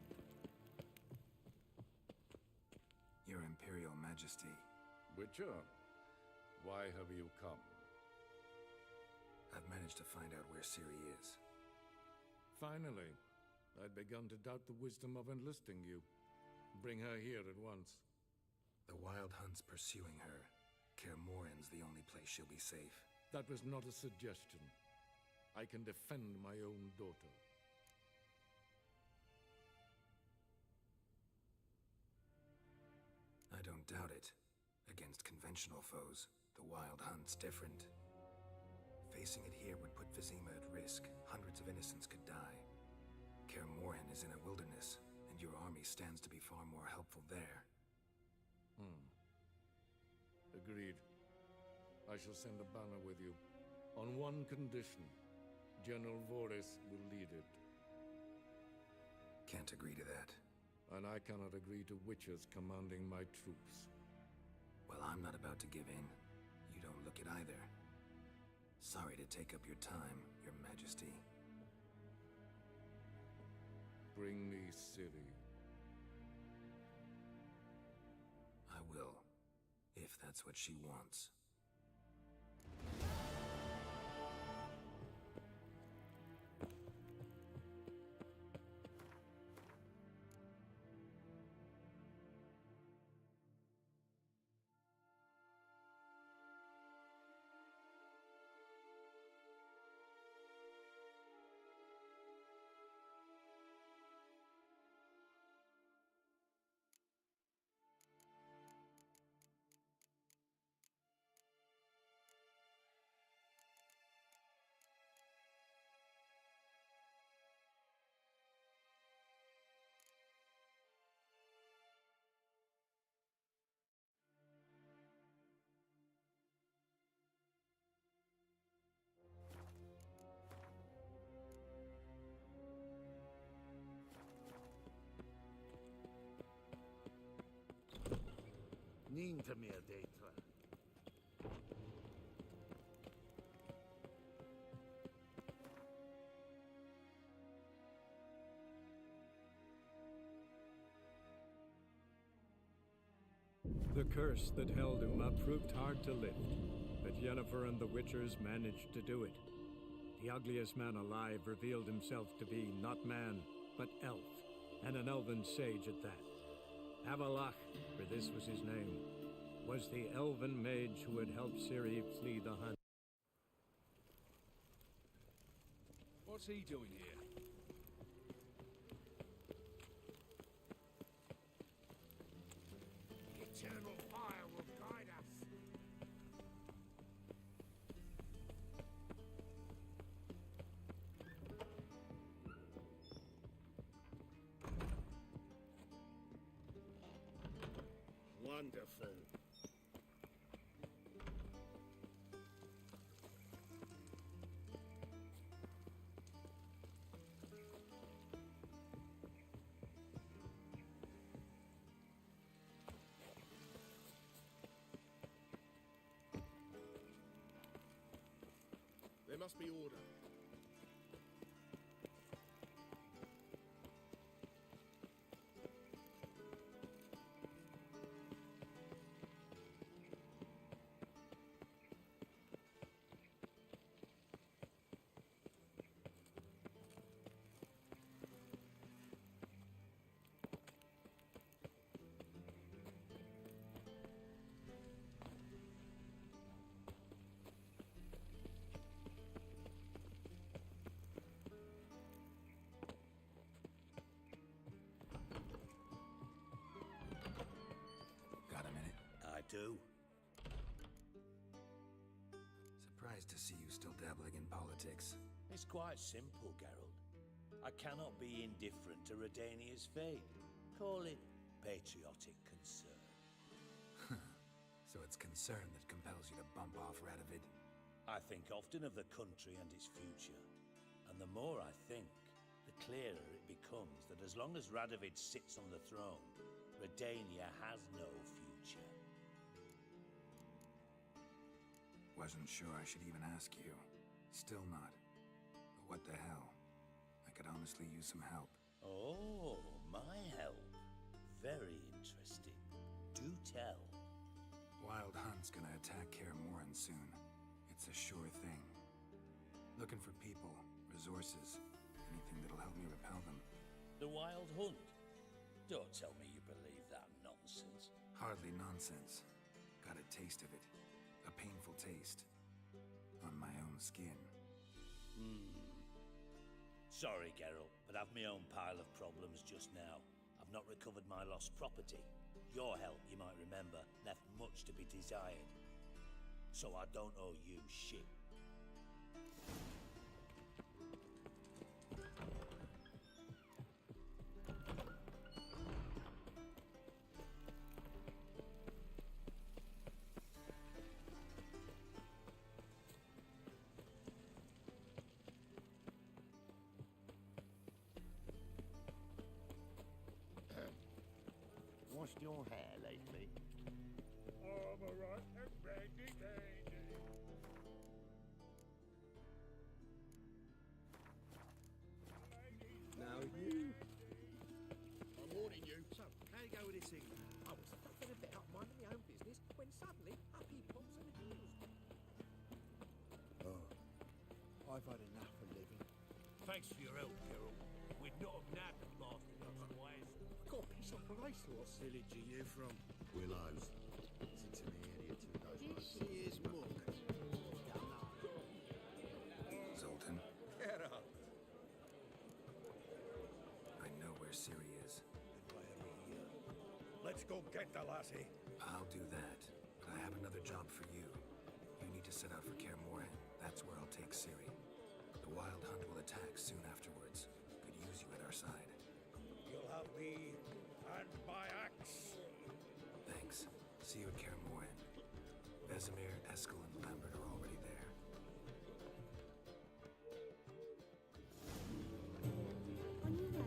Your Imperial Majesty. Witcher, why have you come? I've managed to find out where Ciri is. Finally. I'd begun to doubt the wisdom of enlisting you. Bring her here at once. The Wild Hunt's pursuing her. Kaer Morhen's the only place she'll be safe. That was not a suggestion. I can defend my own daughter. I don't doubt it. Against conventional foes, the Wild Hunt's different. Facing it here would put Vizima at risk. Hundreds of innocents could die. Kaer Morhen is in a wilderness, and your army stands to be far more helpful there. Agreed. I shall send a banner with you. On one condition. General Vorys will lead it. Can't agree to that. And I cannot agree to witches commanding my troops. Well, I'm not about to give in. You don't look it either. Sorry to take up your time, Your Majesty. Bring me Ciri. I will, if that's what she wants. Sing to me a data. The curse that held Uma proved hard to lift, but Yennefer and the Witchers managed to do it. The ugliest man alive revealed himself to be not man, but elf, and an elven sage at that. Avalach, for this was his name, was the elven mage who had helped Ciri flee the hunt. What's he doing here? Eternal fire will guide us. Wonderful. There must be order. Got a minute? I do. Surprised to see you still dabbling in politics. It's quite simple, Geralt. I cannot be indifferent to Redania's fate. Call it patriotic concern. So it's concern that compels you to bump off Radovid? I think often of the country and its future. And the more I think, the clearer it becomes that as long as Radovid sits on the throne, Redania has no future. Wasn't sure I should even ask you. Still not. But what the hell? I could honestly use some help. Oh, my help. Very interesting. Do tell. Wild Hunt's gonna attack Kaer Morhen soon. It's a sure thing. Looking for people, resources, anything that'll help me repel them. The Wild Hunt? Don't tell me you believe that nonsense. Hardly nonsense. Got a taste of it. A painful taste. On my own skin. Sorry, Geralt, but I've my own pile of problems just now. I've not recovered my lost property. Your help, you might remember, left much to be desired. So I don't owe you shit. Washed your hair lately? I'm alright and dandy dandy. Now you. I'm warning you. So, how you go with this thing? I was fucking about minding my own business when suddenly up he pops and heals. Oh, I've had enough of living. Thanks for your help, Geralt. We'd not have nabbed the bastard otherwise. Got a piece of bracelet. Village are you from? Willows. Listen to me, idiot. Who knows This is Mook. Zoltan, Get up. I know where Ciri is. Let's go get the lassie. I'll do that. But I have another job for you. You need to set out for Kaer Morhen. That's where I'll take Ciri. The Wild Hunt will attack soon afterwards. Could use you at our side. You'll have me and my axe. Thanks. See you at Kaer Morhen. Vesemir, Eskel, and Lambert are already there. On your way?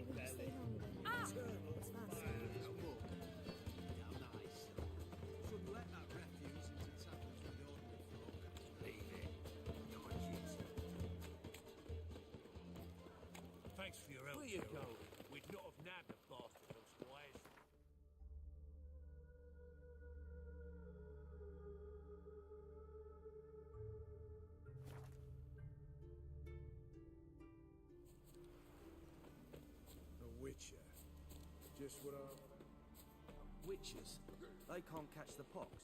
Will you stay home then? Ah! What's that? you go. We'd not have nabbed the bastard otherwise. A witcher. Just what I... Witches. They can't catch the pox.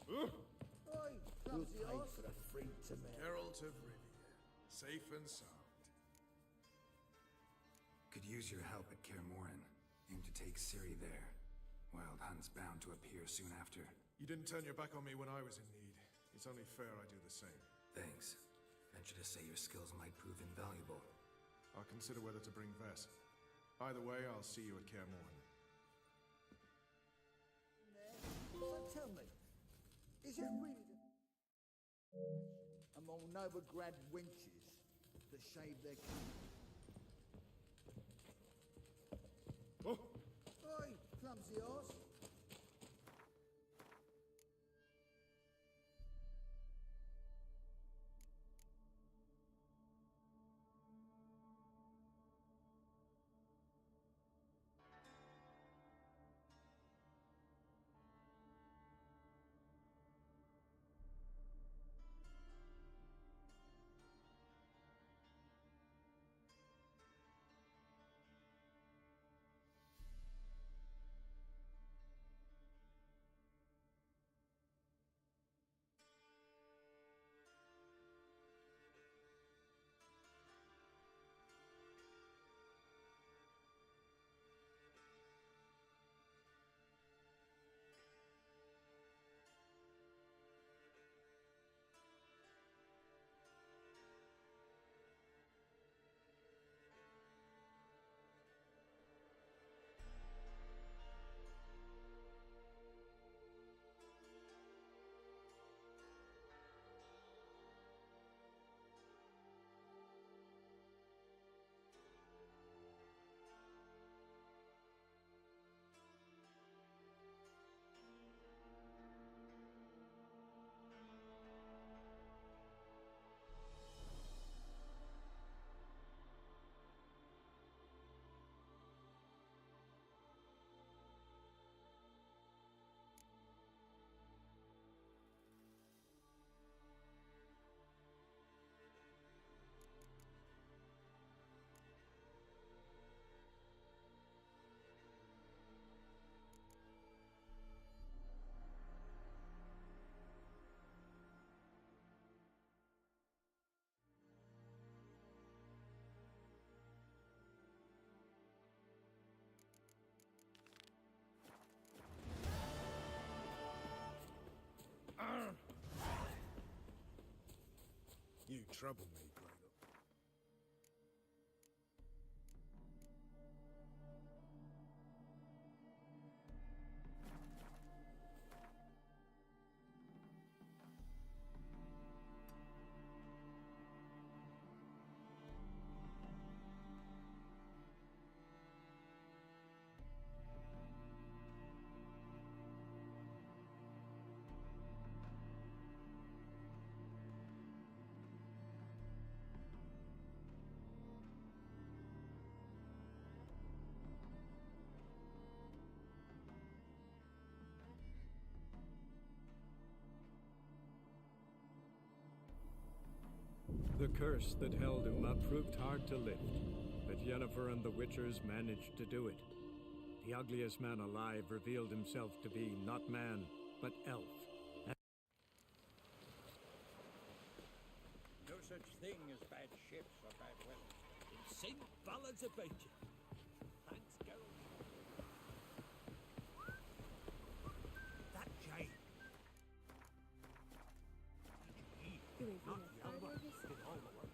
Oi, clumsy horse. For a free to me. Geralt of Rivia. Safe and sound. Could use your help at Kaer Morhen. Aim to take Ciri there. Wild Hunt's bound to appear soon after. You didn't turn your back on me when I was in need. It's only fair I do the same. Thanks. Venture to say your skills might prove invaluable. I'll consider whether to bring Vess. Either way, I'll see you at Kaer Morhen. So tell me, is it really among Novigrad wenches to shave their king? Oh! Oi, clumsy horse. You trouble me, Grendel. The curse that held Uma proved hard to lift, but Yennefer and the Witchers managed to do it. The ugliest man alive revealed himself to be not man, but elf. No such thing as bad ships or bad weather. Sing ballads about you. Thanks, Geralt. That Jay. Not younger, did all the work.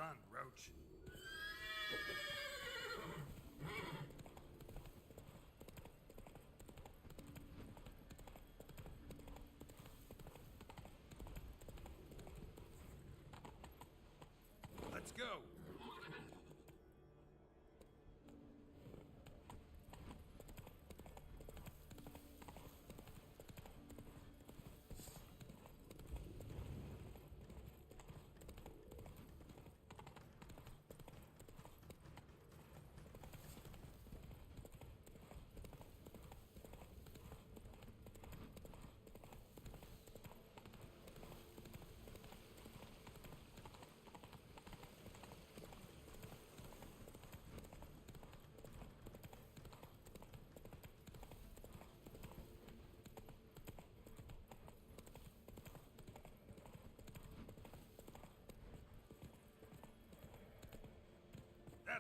Run, Roach. Let's go.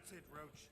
That's it, Roach.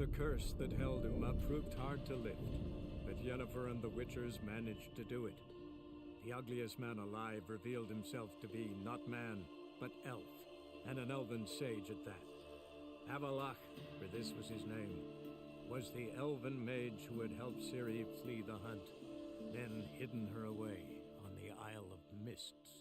The curse that held Uma proved hard to lift, but Yennefer and the Witchers managed to do it. The ugliest man alive revealed himself to be not man, but elf, and an elven sage at that. Avallac'h, for this was his name, was the elven mage who had helped Ciri flee the hunt, then hidden her away on the Isle of Mists.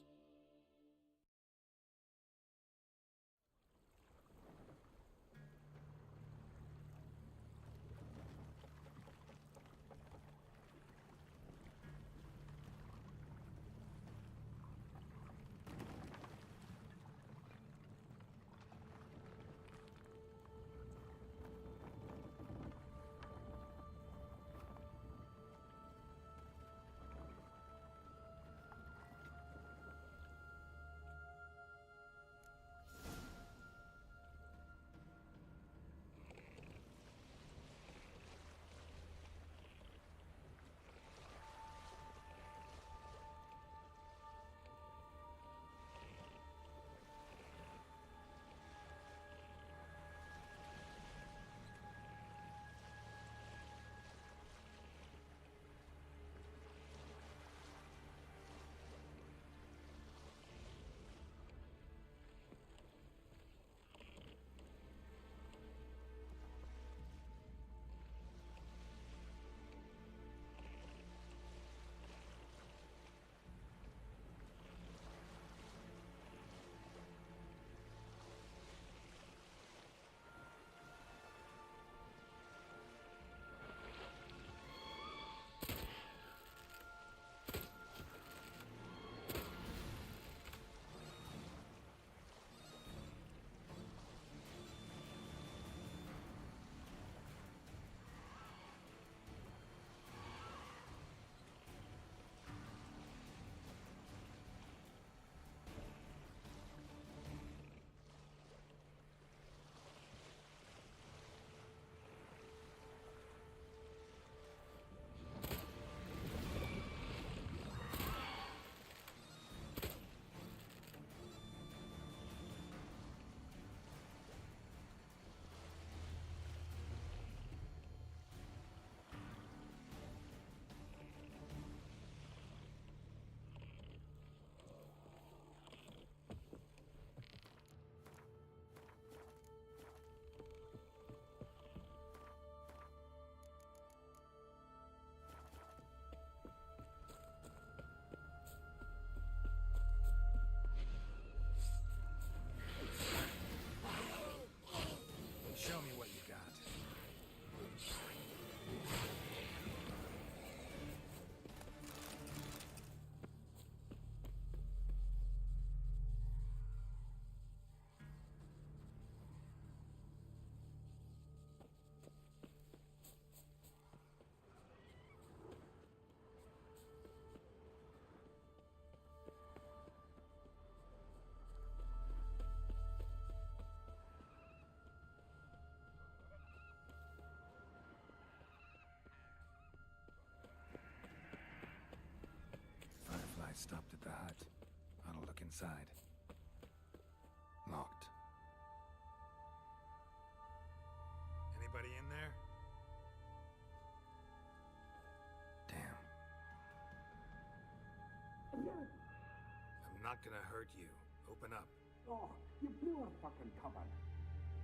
I stopped at the hut. I'll look inside. Locked. Anybody in there? Damn. I'm not gonna hurt you. Open up. Oh, you blew our fucking cover.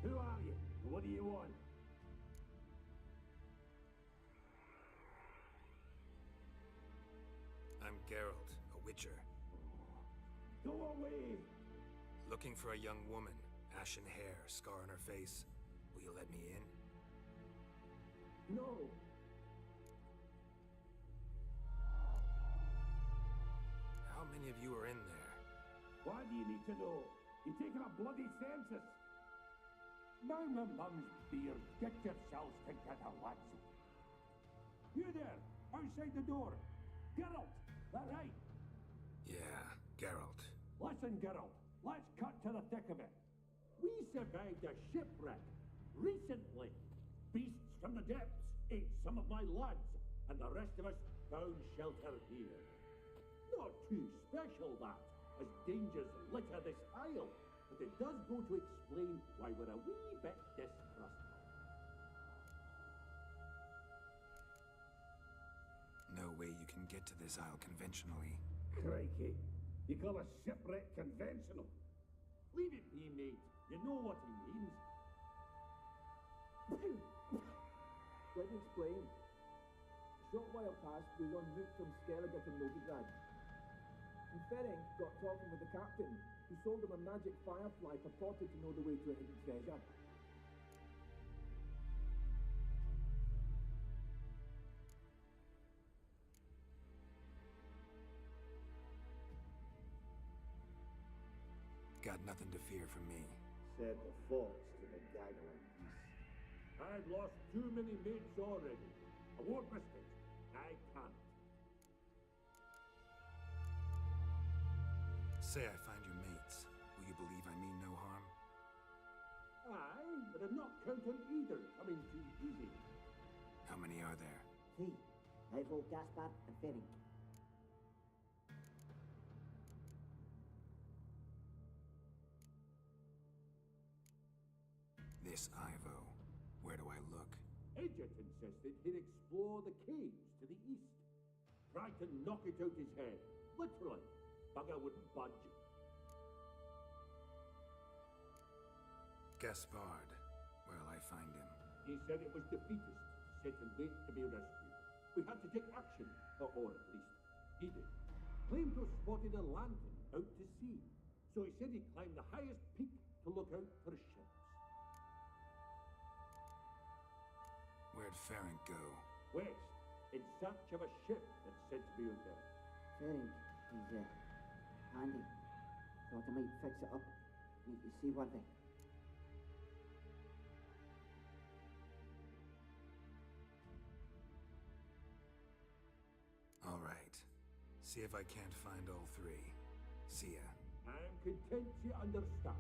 Who are you? What do you want? I'm Geralt, a witcher. Go away! Looking for a young woman. Ashen hair, scar on her face. Will you let me in? No! How many of you are in there? Why do you need to know? You're taking a bloody census! Now my mum's beard, get yourselves together, lads. You there, outside the door. Geralt, that right? Yeah, Geralt. Listen, Geralt, let's cut to the thick of it. We survived a shipwreck recently. Beasts from the depths ate some of my lads, and the rest of us found shelter here. Not too special, that, as dangers litter this isle, but it does go to explain why we're a wee bit distrustful. no way you can get to this isle conventionally. Crikey. You call a shipwreck conventional? Leave it be, mate. You know what he means. Let me explain. A short while past, we was en route from Skellige to Novigrad. And Ferenc got talking with the captain, who sold him a magic firefly purported to know the way to a hidden treasure. Got nothing to fear from me. Said the fox to the gaggling beast. I've lost too many mates already. I won't risk it. I can't. Say I find your mates. Will you believe I mean no harm? Aye, but I'm not counting either coming too easy. How many are there? 3. Ivo, Gaspar, and Ferenc. This Ivo. Where do I look? Agent insisted he'd explore the caves to the east. Tried to knock it out his head. Literally. Bugger wouldn't budge. Gaspard. Where'll I find him? He said it was defeatist, set and wait to be rescued. We had to take action, or at least, he did. Claimed to have spotted a lantern out to sea, so he said he'd climb the highest peak to look out for ships. Where'd Ferenc go? West, in search of a ship that's said to be out there. Ferenc, he's handy. Thought I might fix it up. Make you seaworthy. All right. See if I can't find all 3. See ya. I'm content you understand.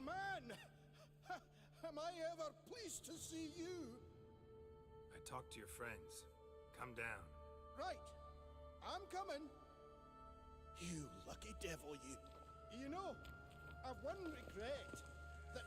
Man! Am I ever pleased to see you? I talked to your friends. Come down. Right. I'm coming. You lucky devil, you. You know, I've one regret. That...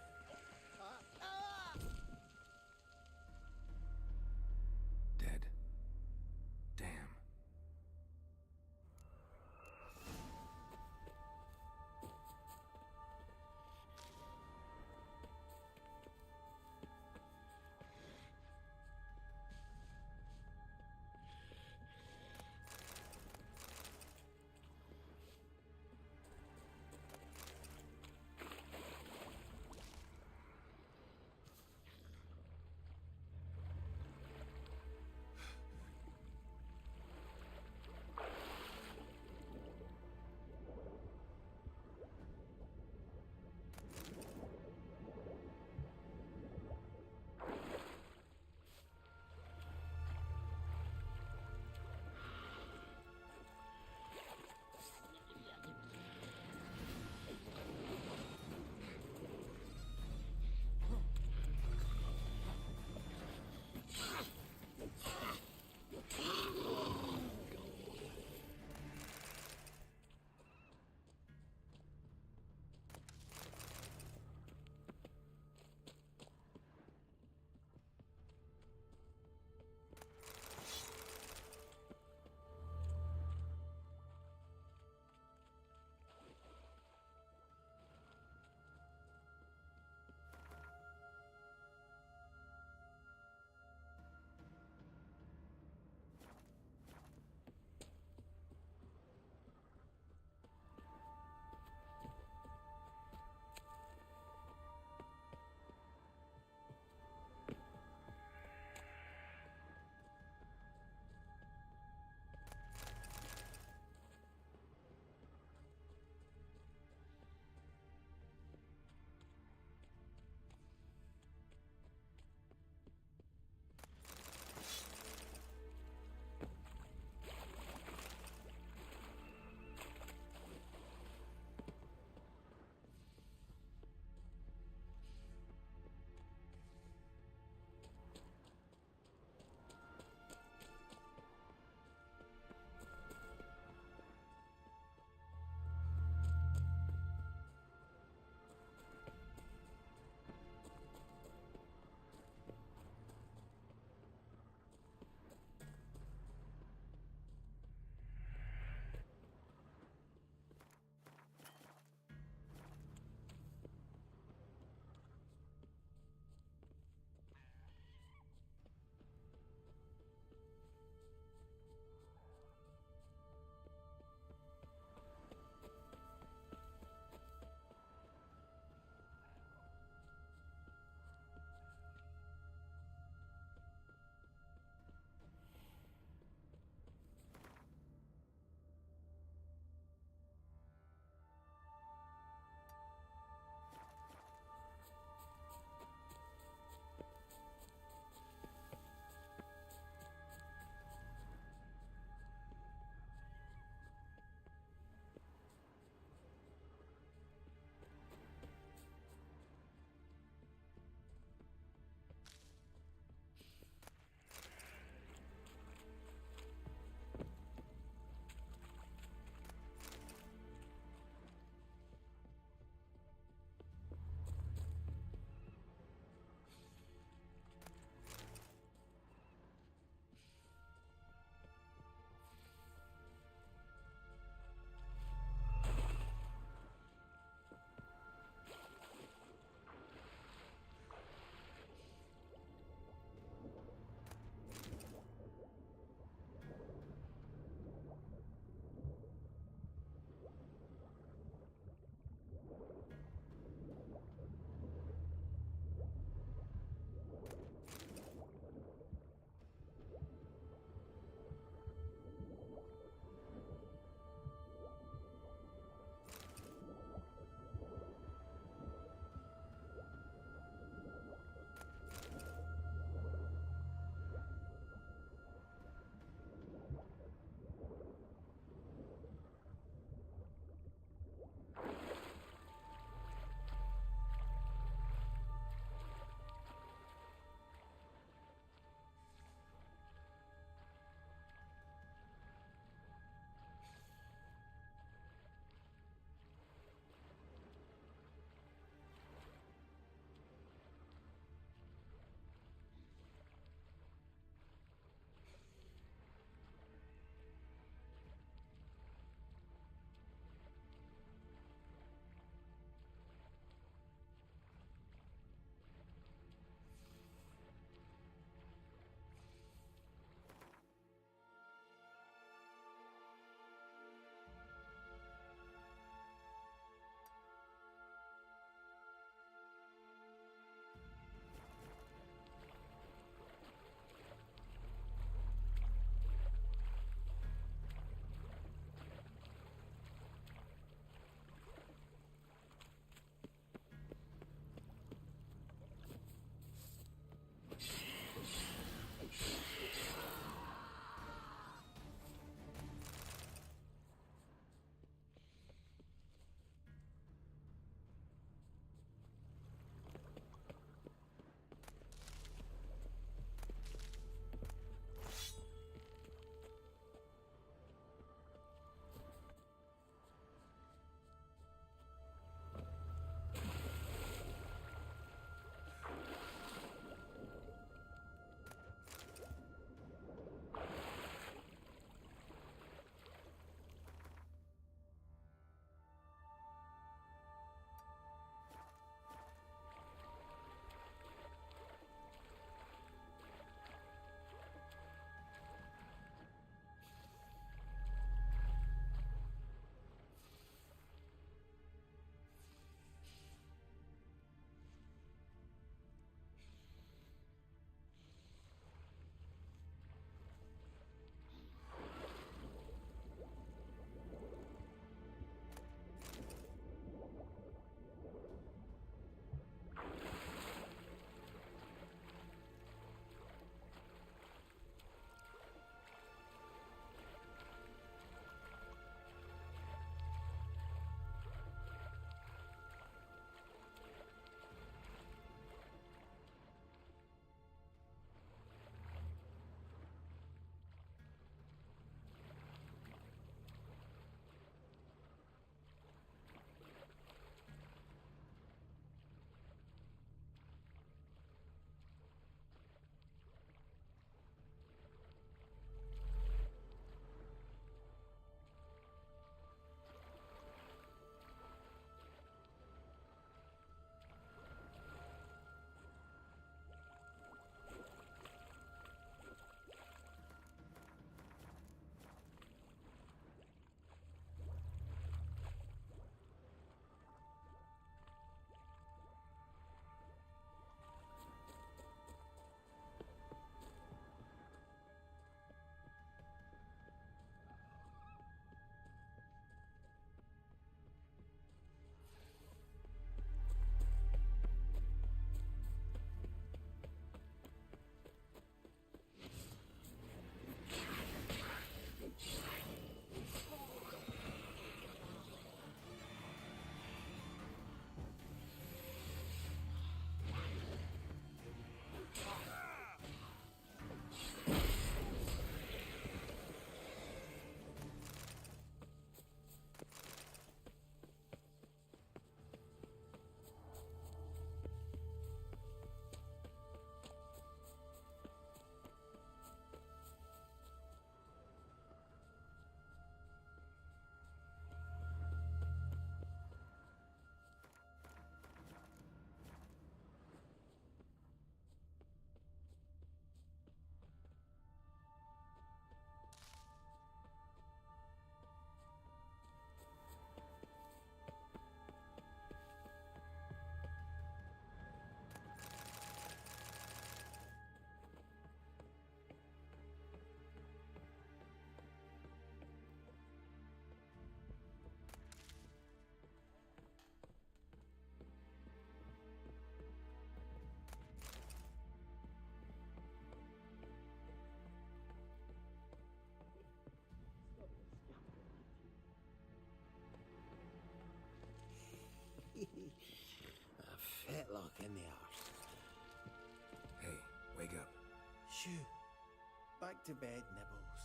back to bed, Nibbles.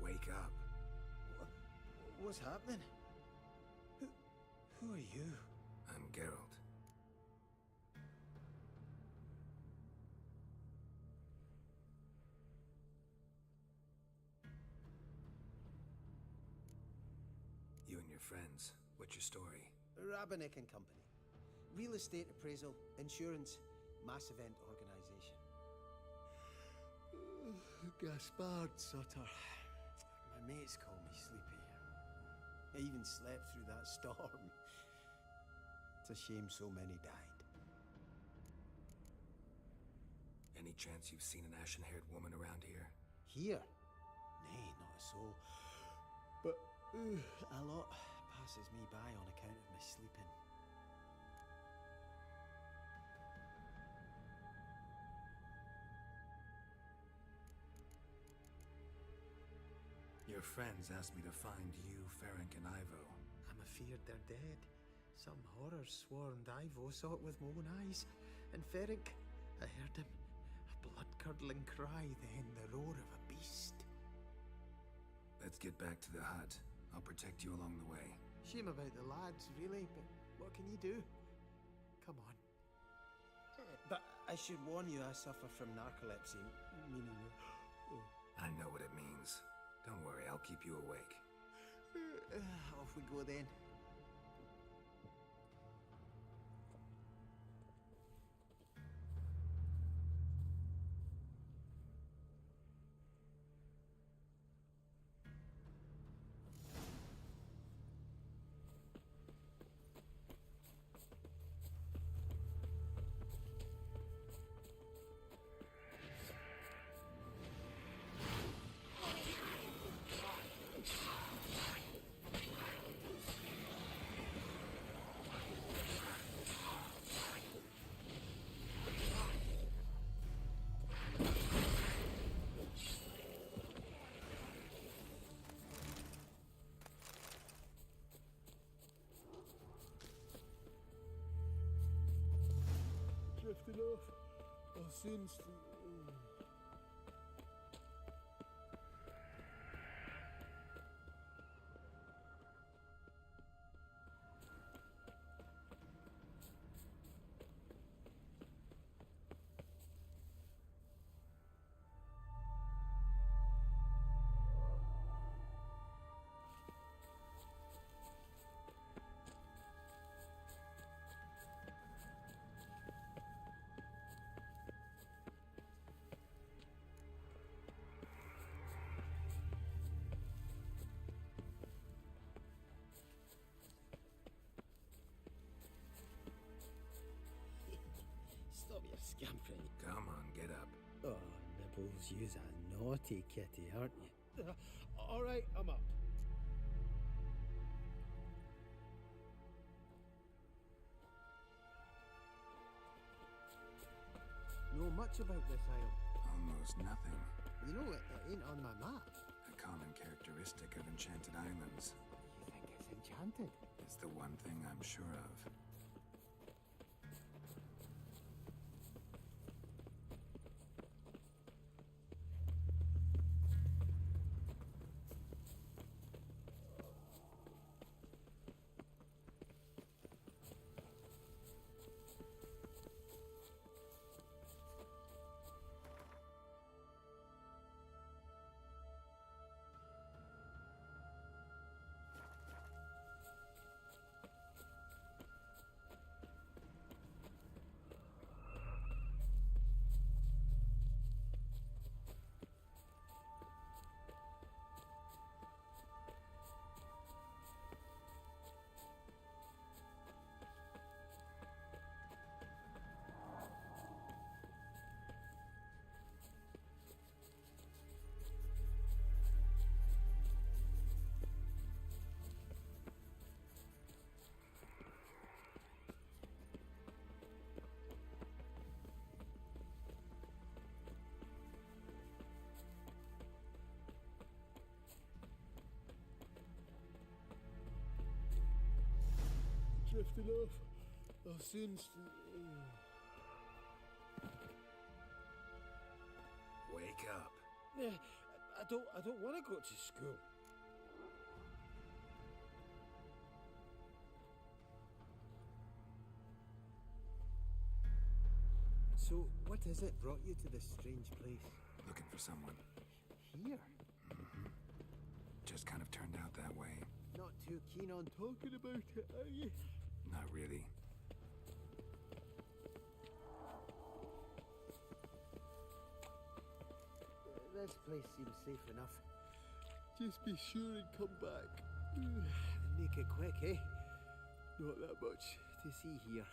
Wake up. What's happening? Who are you? I'm Geralt. You and your friends, what's your story? Rabenik and Company. Real estate appraisal, insurance, mass event organization. Gaspard Sutter. My mates call me Sleepy. I even slept through that storm. It's a shame so many died. Any chance you've seen an ashen-haired woman around here? Here? Nay, not a soul. But a lot passes me by on account of my sleeping. Your friends asked me to find you, Ferenc, and Ivo. I'm afeard they're dead. Some horrors swarmed Ivo, saw it with my own eyes. And Ferenc, I heard him. A blood-curdling cry, then the roar of a beast. Let's get back to the hut. I'll protect you along the way. Shame about the lads, really, but what can you do? Come on. But I should warn you, I suffer from narcolepsy, meaning... I know what it means. Don't worry, I'll keep you awake. Off we go then. Drifting off. I'll soon sleep. Stop your scampering. Come on, get up. Oh, Nibbles, you's a naughty kitty, aren't you? All right, I'm up. Know much about this isle? Almost nothing. You know, it ain't on my map. A common characteristic of Enchanted Islands. You think it's enchanted? It's the one thing I'm sure of. Drifting off. I'll soon sleep. Wake up. I don't want to go to school. So, what is it brought you to this strange place? Looking for someone. Here? Just kind of turned out that way. Not too keen on talking about it, are you? Not really. This place seems safe enough. Just be sure and come back. And make it quick, eh? Not that much to see here.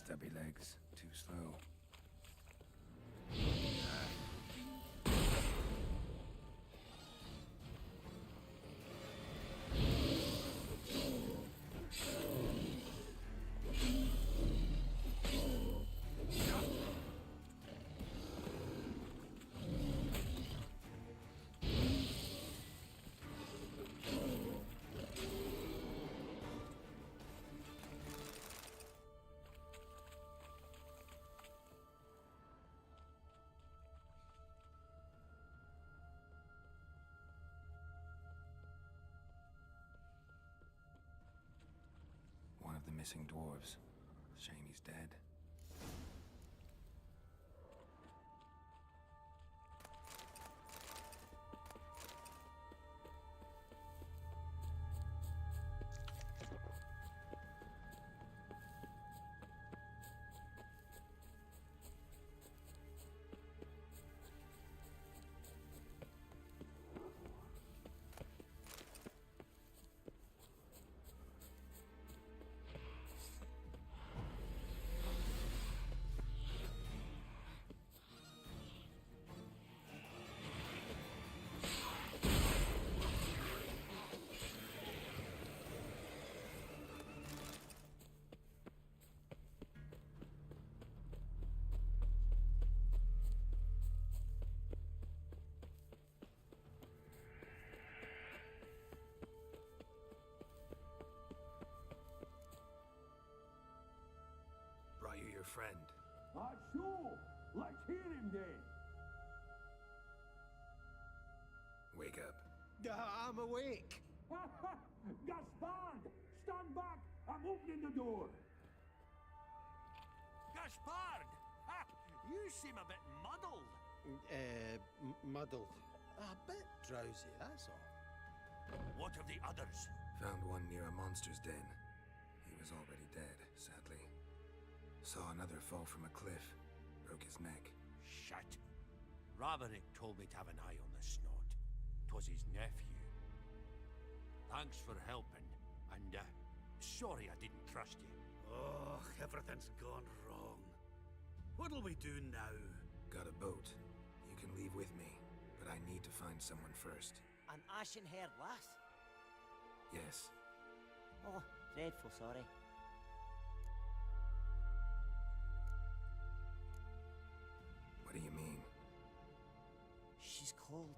Stubby legs. Too slow. One of the missing dwarves. Shame he's dead. Brought you your friend. Ah, sure. Let's hear him then. Wake up. I'm awake. Gaspard! Stand back! I'm opening the door. Gaspard! Ha! You seem a bit muddled. Muddled. A bit drowsy, that's all. What of the others? Found one near a monster's den. He was already dead, sadly. Saw another fall from a cliff. Broke his neck. Shit. Raverick told me to have an eye on the snot. 'Twas his nephew. Thanks for helping, and sorry I didn't trust you. Oh, everything's gone wrong. What'll we do now? Got a boat. You can leave with me, but I need to find someone first. An ashen-haired lass? Yes. Oh, dreadful sorry. What do you mean? She's cold.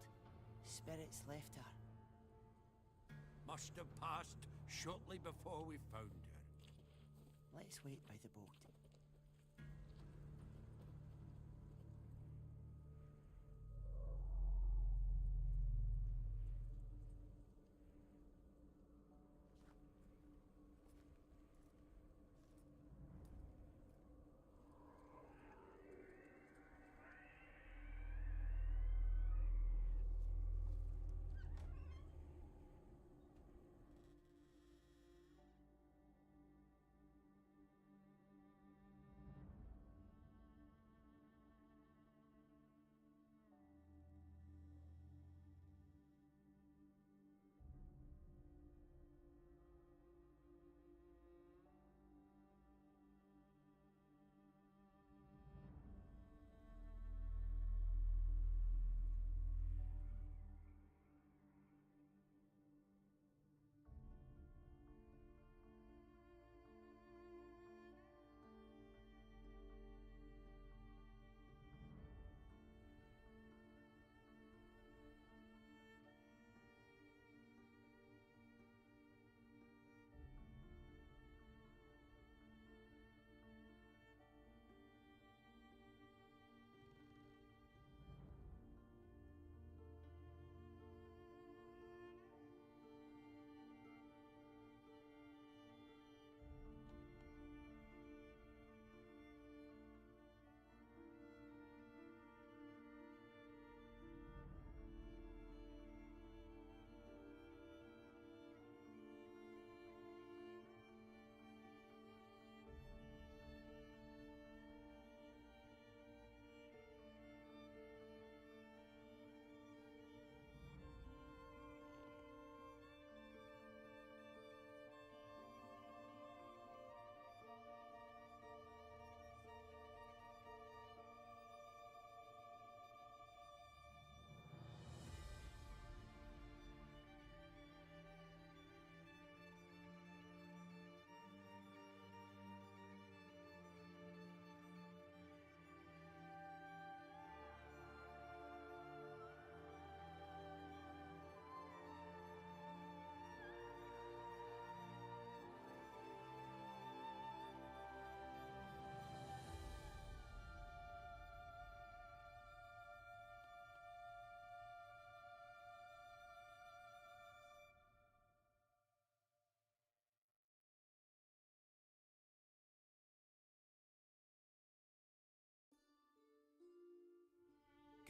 Spirits left her. Must have passed shortly before we found her. Let's wait by the boat.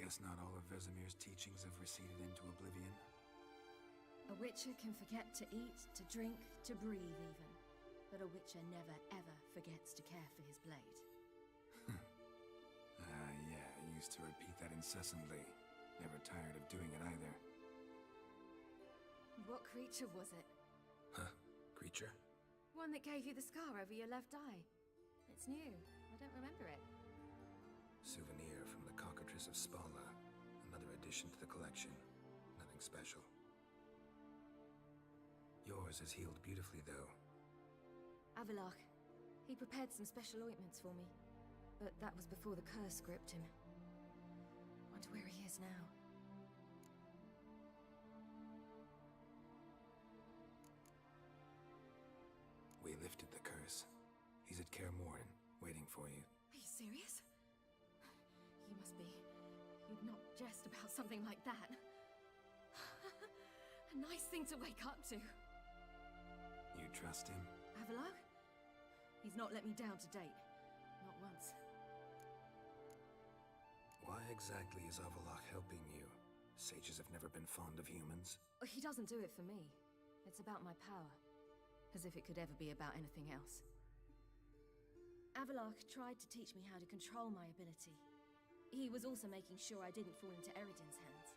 Guess not all of Vesemir's teachings have receded into oblivion. A witcher can forget to eat, to drink, to breathe even. But a witcher never ever forgets to care for his blade. Yeah, I used to repeat that incessantly. Never tired of doing it either. What creature was it? Huh? Creature? One that gave you the scar over your left eye. It's new. I don't remember it. Souvenir from the Cockatrice of Spala. Another addition to the collection. Nothing special. Yours is healed beautifully, though. Avallac'h. He prepared some special ointments for me. But that was before the curse gripped him. Wonder where he is now. We lifted the curse. He's at Kaer Morhen, waiting for you. Are you serious? You must be. You'd not jest about something like that. A nice thing to wake up to. You trust him? Avallac'h? He's not let me down to date. Not once. Why exactly is Avallac'h helping you? Sages have never been fond of humans. He doesn't do it for me. It's about my power. As if it could ever be about anything else. Avallac'h tried to teach me how to control my ability. He was also making sure I didn't fall into Eredin's hands.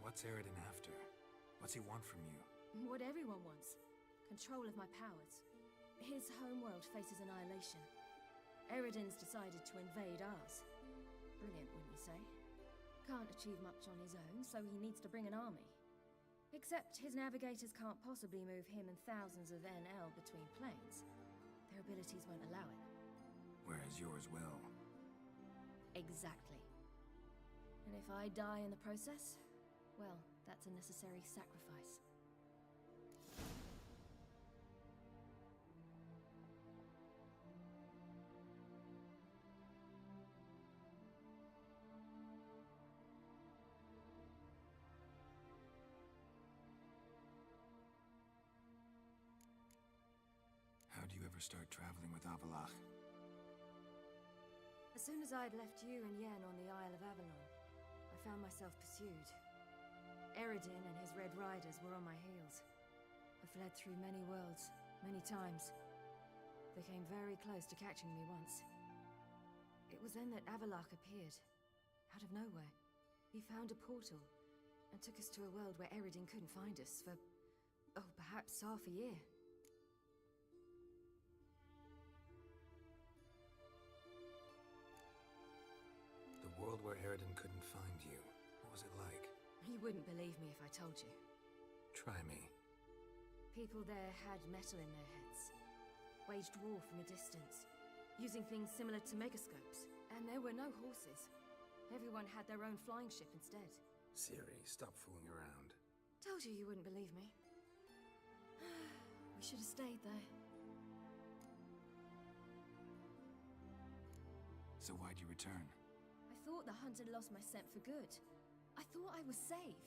What's Eredin after? What's he want from you? What everyone wants. Control of my powers. His homeworld faces annihilation. Eredin's decided to invade ours. Brilliant, wouldn't you say? Can't achieve much on his own, so he needs to bring an army. Except his navigators can't possibly move him and thousands of NL between planes. Their abilities won't allow it. Whereas yours will. Exactly. And if I die in the process, well, that's a necessary sacrifice. How'd you ever start traveling with Avallac'h? As soon as I'd left you and Yen on the Isle of Avalon, I found myself pursued. Eredin and his Red Riders were on my heels. I fled through many worlds, many times. They came very close to catching me once. It was then that Avallac'h appeared, out of nowhere. He found a portal, and took us to a world where Eredin couldn't find us for, oh, perhaps half a year. The world where Eredin couldn't find you. What was it like? You wouldn't believe me if I told you. Try me. People there had metal in their heads. Waged war from a distance, using things similar to megascopes. And there were no horses. Everyone had their own flying ship instead. Ciri, stop fooling around. Told you you wouldn't believe me. We should have stayed there. So why'd you return? I thought the hunt had lost my scent for good. I thought I was safe.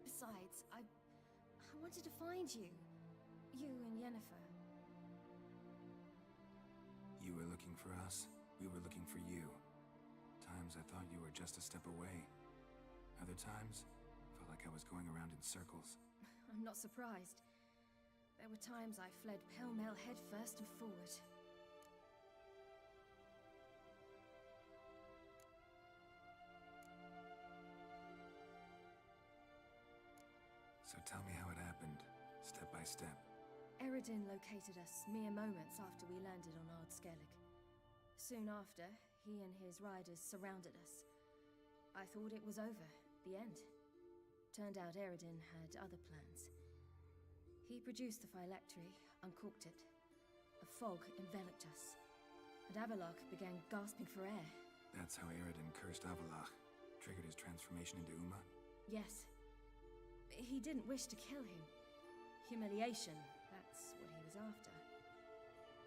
Besides, I wanted to find you. You and Yennefer. You were looking for us. We were looking for you. Times I thought you were just a step away. Other times, felt like I was going around in circles. I'm not surprised. There were times I fled pell-mell headfirst and forward. So tell me how it happened, step by step. Eredin located us mere moments after we landed on Ard Skellig. Soon after, he and his riders surrounded us. I thought it was over, the end. Turned out Eredin had other plans. He produced the phylactery, uncorked it. A fog enveloped us, and Avallac'h began gasping for air. That's how Eredin cursed Avallac'h. Triggered his transformation into Uma? Yes. He didn't wish to kill him. Humiliation, that's what he was after.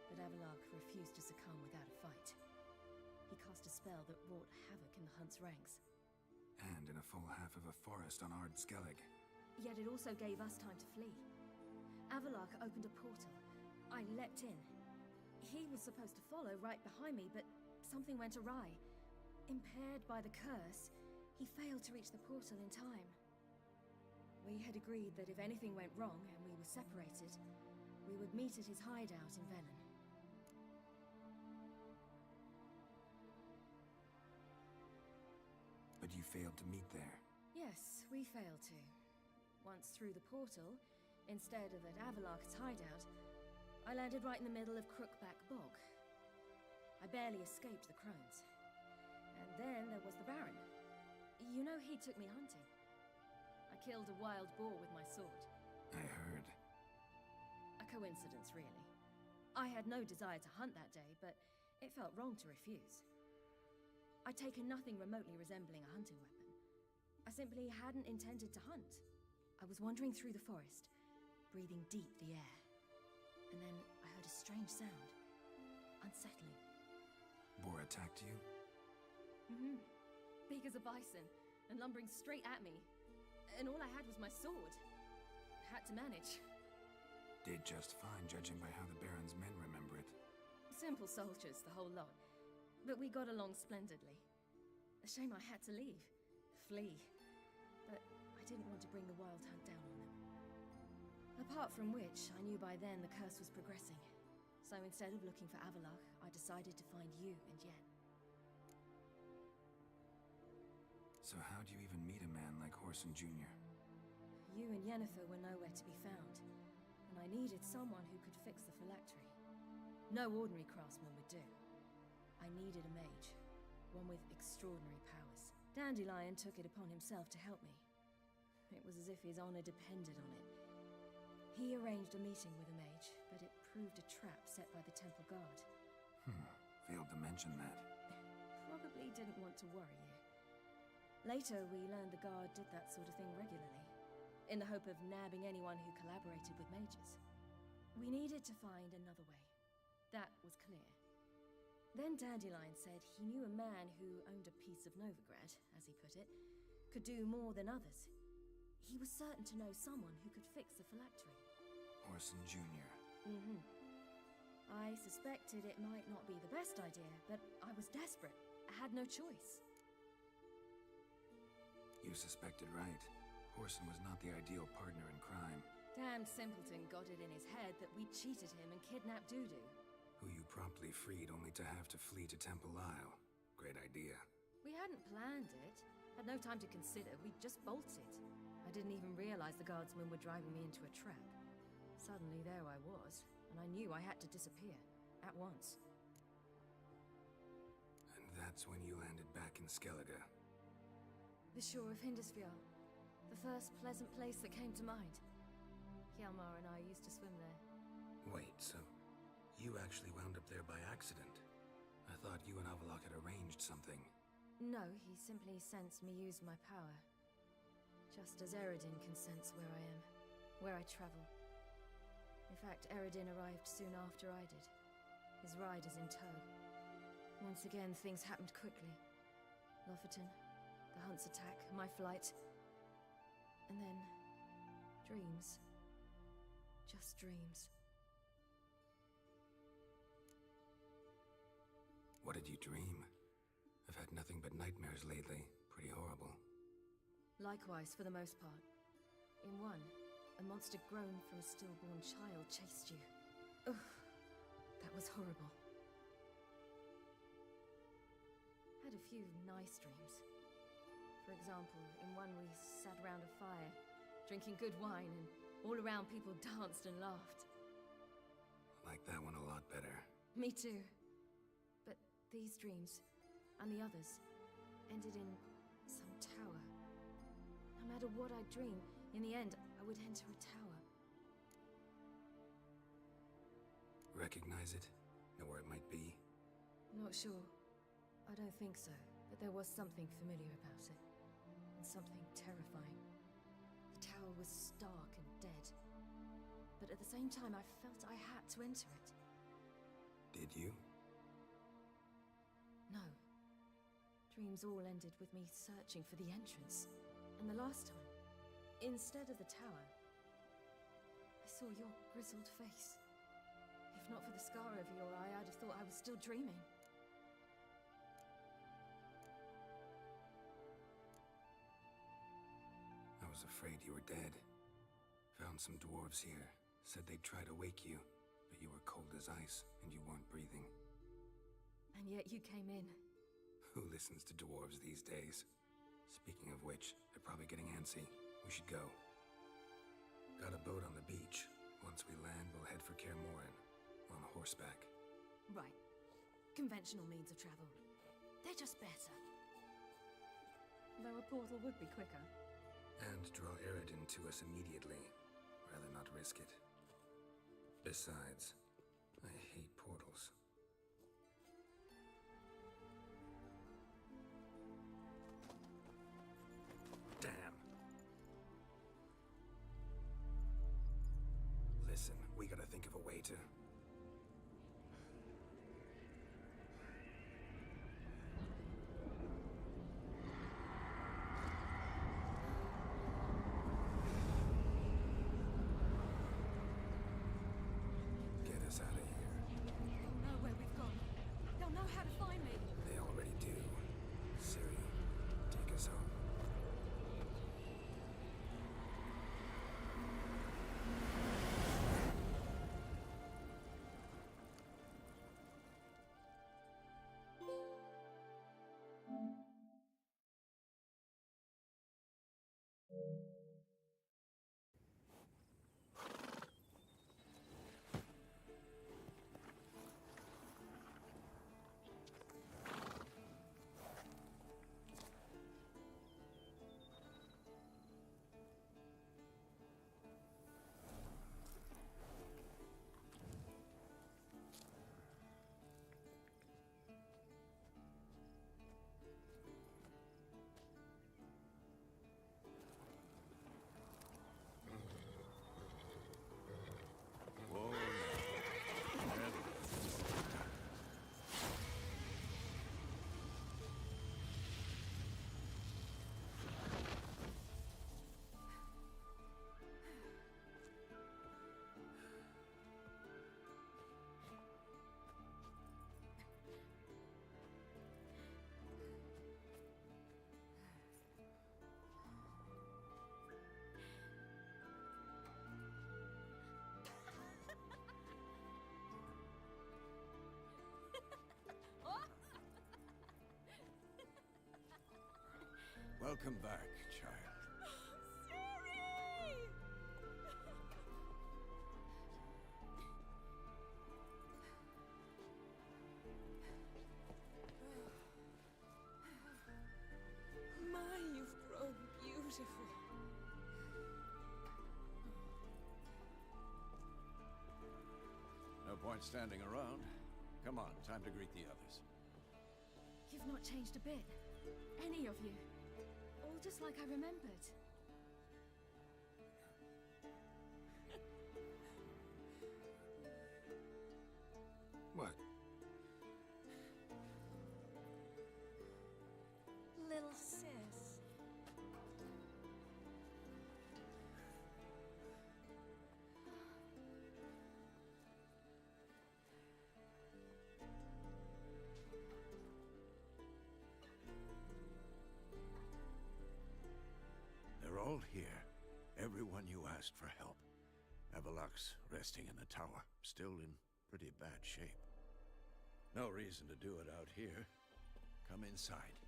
But Avallac'h refused to succumb without a fight. He cast a spell that wrought havoc in the hunt's ranks. And in a full half of a forest on Ard Skellig. Yet it also gave us time to flee. Avallac'h opened a portal. I leapt in. He was supposed to follow right behind me, but something went awry. Impaired by the curse, he failed to reach the portal in time. We had agreed that if anything went wrong and we were separated, we would meet at his hideout in Velen. But you failed to meet there. Yes, we failed to. Once through the portal, instead of at Avalok's hideout, I landed right in the middle of Crookback Bog. I barely escaped the crones. And then there was the Baron. You know, he took me hunting. I killed a wild boar with my sword. I heard. A coincidence, really. I had no desire to hunt that day, but it felt wrong to refuse. I'd taken nothing remotely resembling a hunting weapon. I simply hadn't intended to hunt. I was wandering through the forest, breathing deep the air. And then I heard a strange sound. Unsettling. Boar attacked you? Mm-hmm. Big as a bison, and lumbering straight at me. And all I had was my sword. Had to manage. Did just fine, judging by how the Baron's men remember it. Simple soldiers, the whole lot. But we got along splendidly. A shame I had to leave. Flee. But I didn't want to bring the Wild Hunt down on them. Apart from which, I knew by then the curse was progressing. So instead of looking for Avalok, I decided to find you and Yen. So how'd you even meet a man like Whoreson Jr.? You and Yennefer were nowhere to be found. And I needed someone who could fix the phylactery. No ordinary craftsman would do. I needed a mage. One with extraordinary powers. Dandelion took it upon himself to help me. It was as if his honor depended on it. He arranged a meeting with a mage, but it proved a trap set by the Temple Guard. Failed to mention that. Probably didn't want to worry you. Later, we learned the Guard did that sort of thing regularly, in the hope of nabbing anyone who collaborated with mages. We needed to find another way. That was clear. Then Dandelion said he knew a man who owned a piece of Novigrad, as he put it, could do more than others. He was certain to know someone who could fix the phylactery. Whoreson Jr. Mm-hmm. I suspected it might not be the best idea, but I was desperate. I had no choice. You suspected right. Whoreson was not the ideal partner in crime. Damned simpleton got it in his head that we cheated him and kidnapped Dudu. Who you promptly freed only to have to flee to Temple Isle. Great idea. We hadn't planned it. Had no time to consider. We just bolted. I didn't even realize the guardsmen were driving me into a trap. Suddenly there I was, and I knew I had to disappear. At once. And that's when you landed back in Skellige. The shore of Hindisfjall. The first pleasant place that came to mind. Hjalmar and I used to swim there. Wait, so you actually wound up there by accident? I thought you and Avalok had arranged something. No, he simply sensed me use my power. Just as Eredin can sense where I am, where I travel. In fact, Eredin arrived soon after I did. His riders in tow. Once again, things happened quickly. Lofoten, the Hunt's attack, my flight. And then, dreams. Just dreams. What did you dream? I've had nothing but nightmares lately. Pretty horrible. Likewise, for the most part. In one, a monster grown from a stillborn child chased you. Ugh, that was horrible. Had a few nice dreams. For example, in one we sat around a fire, drinking good wine, and all around people danced and laughed. Like that one a lot better. Me too. But these dreams, and the others, ended in some tower. No matter what I dreamed, in the end, I would enter a tower. Recognize it? Know where it might be? Not sure. I don't think so, but there was something familiar about it. And something terrifying. The tower was stark and dead. But at the same time, I felt I had to enter it. Did you? No. Dreams all ended with me searching for the entrance. And the last time, instead of the tower, I saw your grizzled face. If not for the scar over your eye, I'd have thought I was still dreaming. I was afraid you were dead. Found some dwarves here. Said they'd try to wake you, but you were cold as ice, and you weren't breathing. And yet you came in. Who listens to dwarves these days? Speaking of which, they're probably getting antsy. We should go. Got a boat on the beach. Once we land, we'll head for Kaer Morhen. On horseback. Right. Conventional means of travel. They're just better. Though a portal would be quicker. And draw Eredin to us immediately. Rather not risk it. Besides, I hate portals. Damn. Listen, we gotta think of a way to... Get us out of here. They'll know where we've gone. They'll know how to find me. They already do. Ciri, take us home. Welcome back, child. My, you've grown beautiful. No point standing around. Come on, time to greet the others. You've not changed a bit. Any of you. All just like I remembered. What? Little sis. They're all here. Everyone you asked for help. Avallac'h's resting in the tower, still in pretty bad shape. No reason to do it out here. Come inside.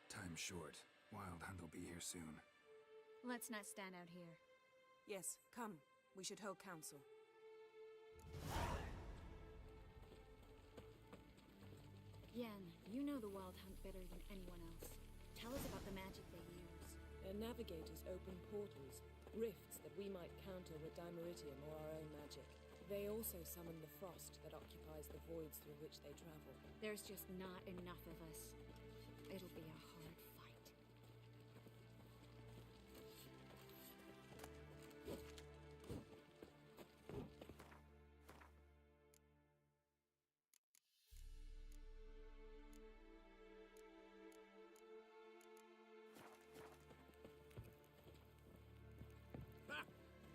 Time's short. Wild Hunt will be here soon. Let's not stand out here. Yes, come. We should hold council. Yen, you know the Wild Hunt better than anyone else. Tell us about the magic they use. Their navigators open portals, rifts that we might counter with Dimeritium or our own magic. They also summon the frost that occupies the voids through which they travel. There's just not enough of us. It'll be a hard fight.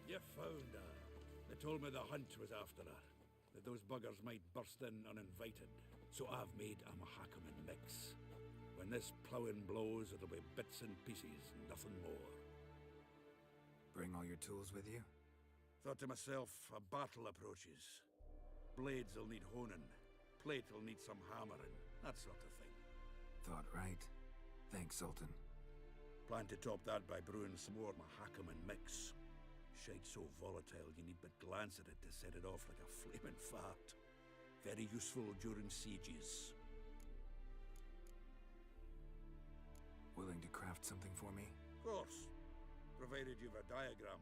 You found her. They told me the hunt was after her. that those buggers might burst in uninvited. So I've made a Mahakaman mix. When this ploughing blows, it'll be bits and pieces, nothing more. Bring all your tools with you? Thought to myself, a battle approaches. Blades will need honing. Plate will need some hammering. That sort of thing. Thought right. Thanks, Sultan. Plan to top that by brewing some more Mahakaman mix. Shite so volatile you need but glance at it to set it off like a flaming fart. Very useful during sieges. Willing to craft something for me? Of course. Provided you've a diagram.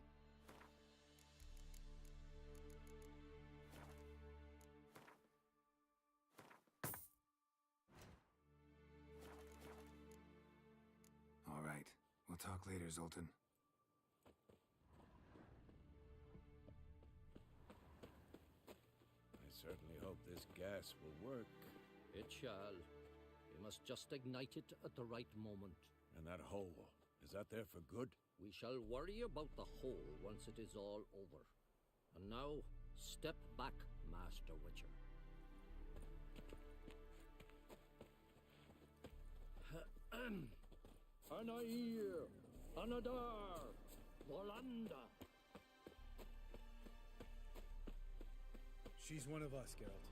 All right. We'll talk later, Zoltan. I certainly hope this gas will work. It shall. We must just ignite it at the right moment. And that hole, is that there for good? We shall worry about the hole once it is all over. And now, step back, Master Witcher. Anair! Anadar! Volanda! She's one of us, Geralt.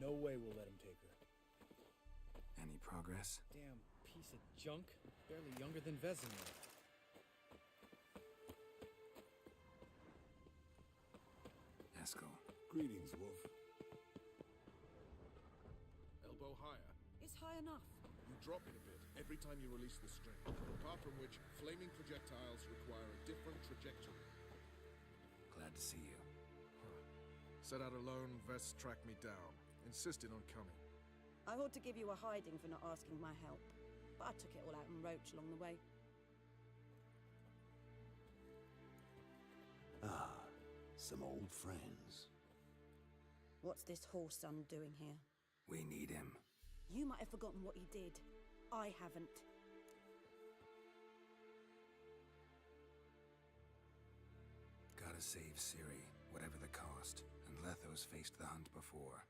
No way we'll let him take her. Any progress? Damn piece of junk. Barely younger than Vesemir. Eskel. Greetings, Wolf. Elbow higher. It's high enough. You drop it a bit every time you release the string, apart from which flaming projectiles require a different trajectory. Glad to see you. Set out alone, Vest tracked me down. Insisted on coming. I ought to give you a hiding for not asking my help, but I took it all out in Roach along the way. Ah, some old friends. What's this horse son doing here? We need him. You might have forgotten what he did. I haven't. Gotta save Ciri, whatever the cost. And Letho's faced the hunt before.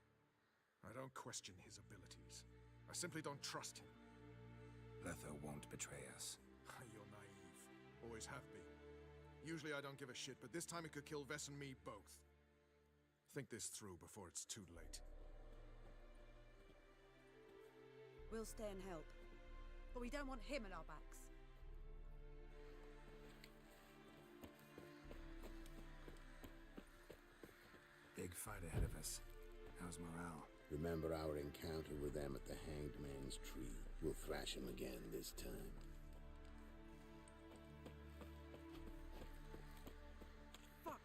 I don't question his abilities. I simply don't trust him. Letho won't betray us. You're naive. Always have been. Usually I don't give a shit, but this time it could kill Vess and me both. Think this through before it's too late. We'll stay and help. But we don't want him at our backs. Big fight ahead of us. How's morale? Remember our encounter with them at the Hanged Man's Tree. We'll thrash him again this time. Fuck!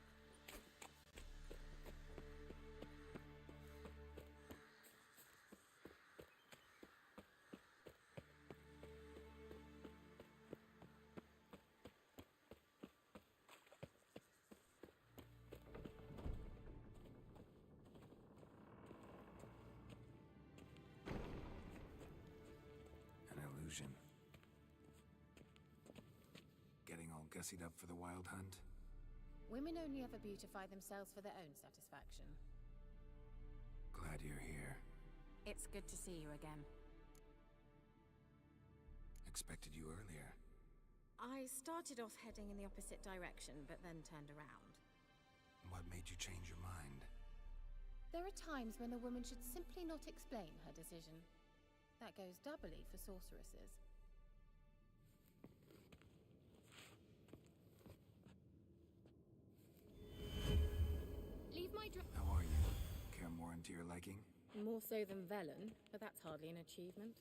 Getting all gussied up for the wild hunt? Women only ever beautify themselves for their own satisfaction. Glad you're here. It's good to see you again. Expected you earlier. I started off heading in the opposite direction, but then turned around. What made you change your mind? There are times when a woman should simply not explain her decision. That goes doubly for sorceresses. How are you? Kaer Morhen to your liking? More so than Velen, but that's hardly an achievement.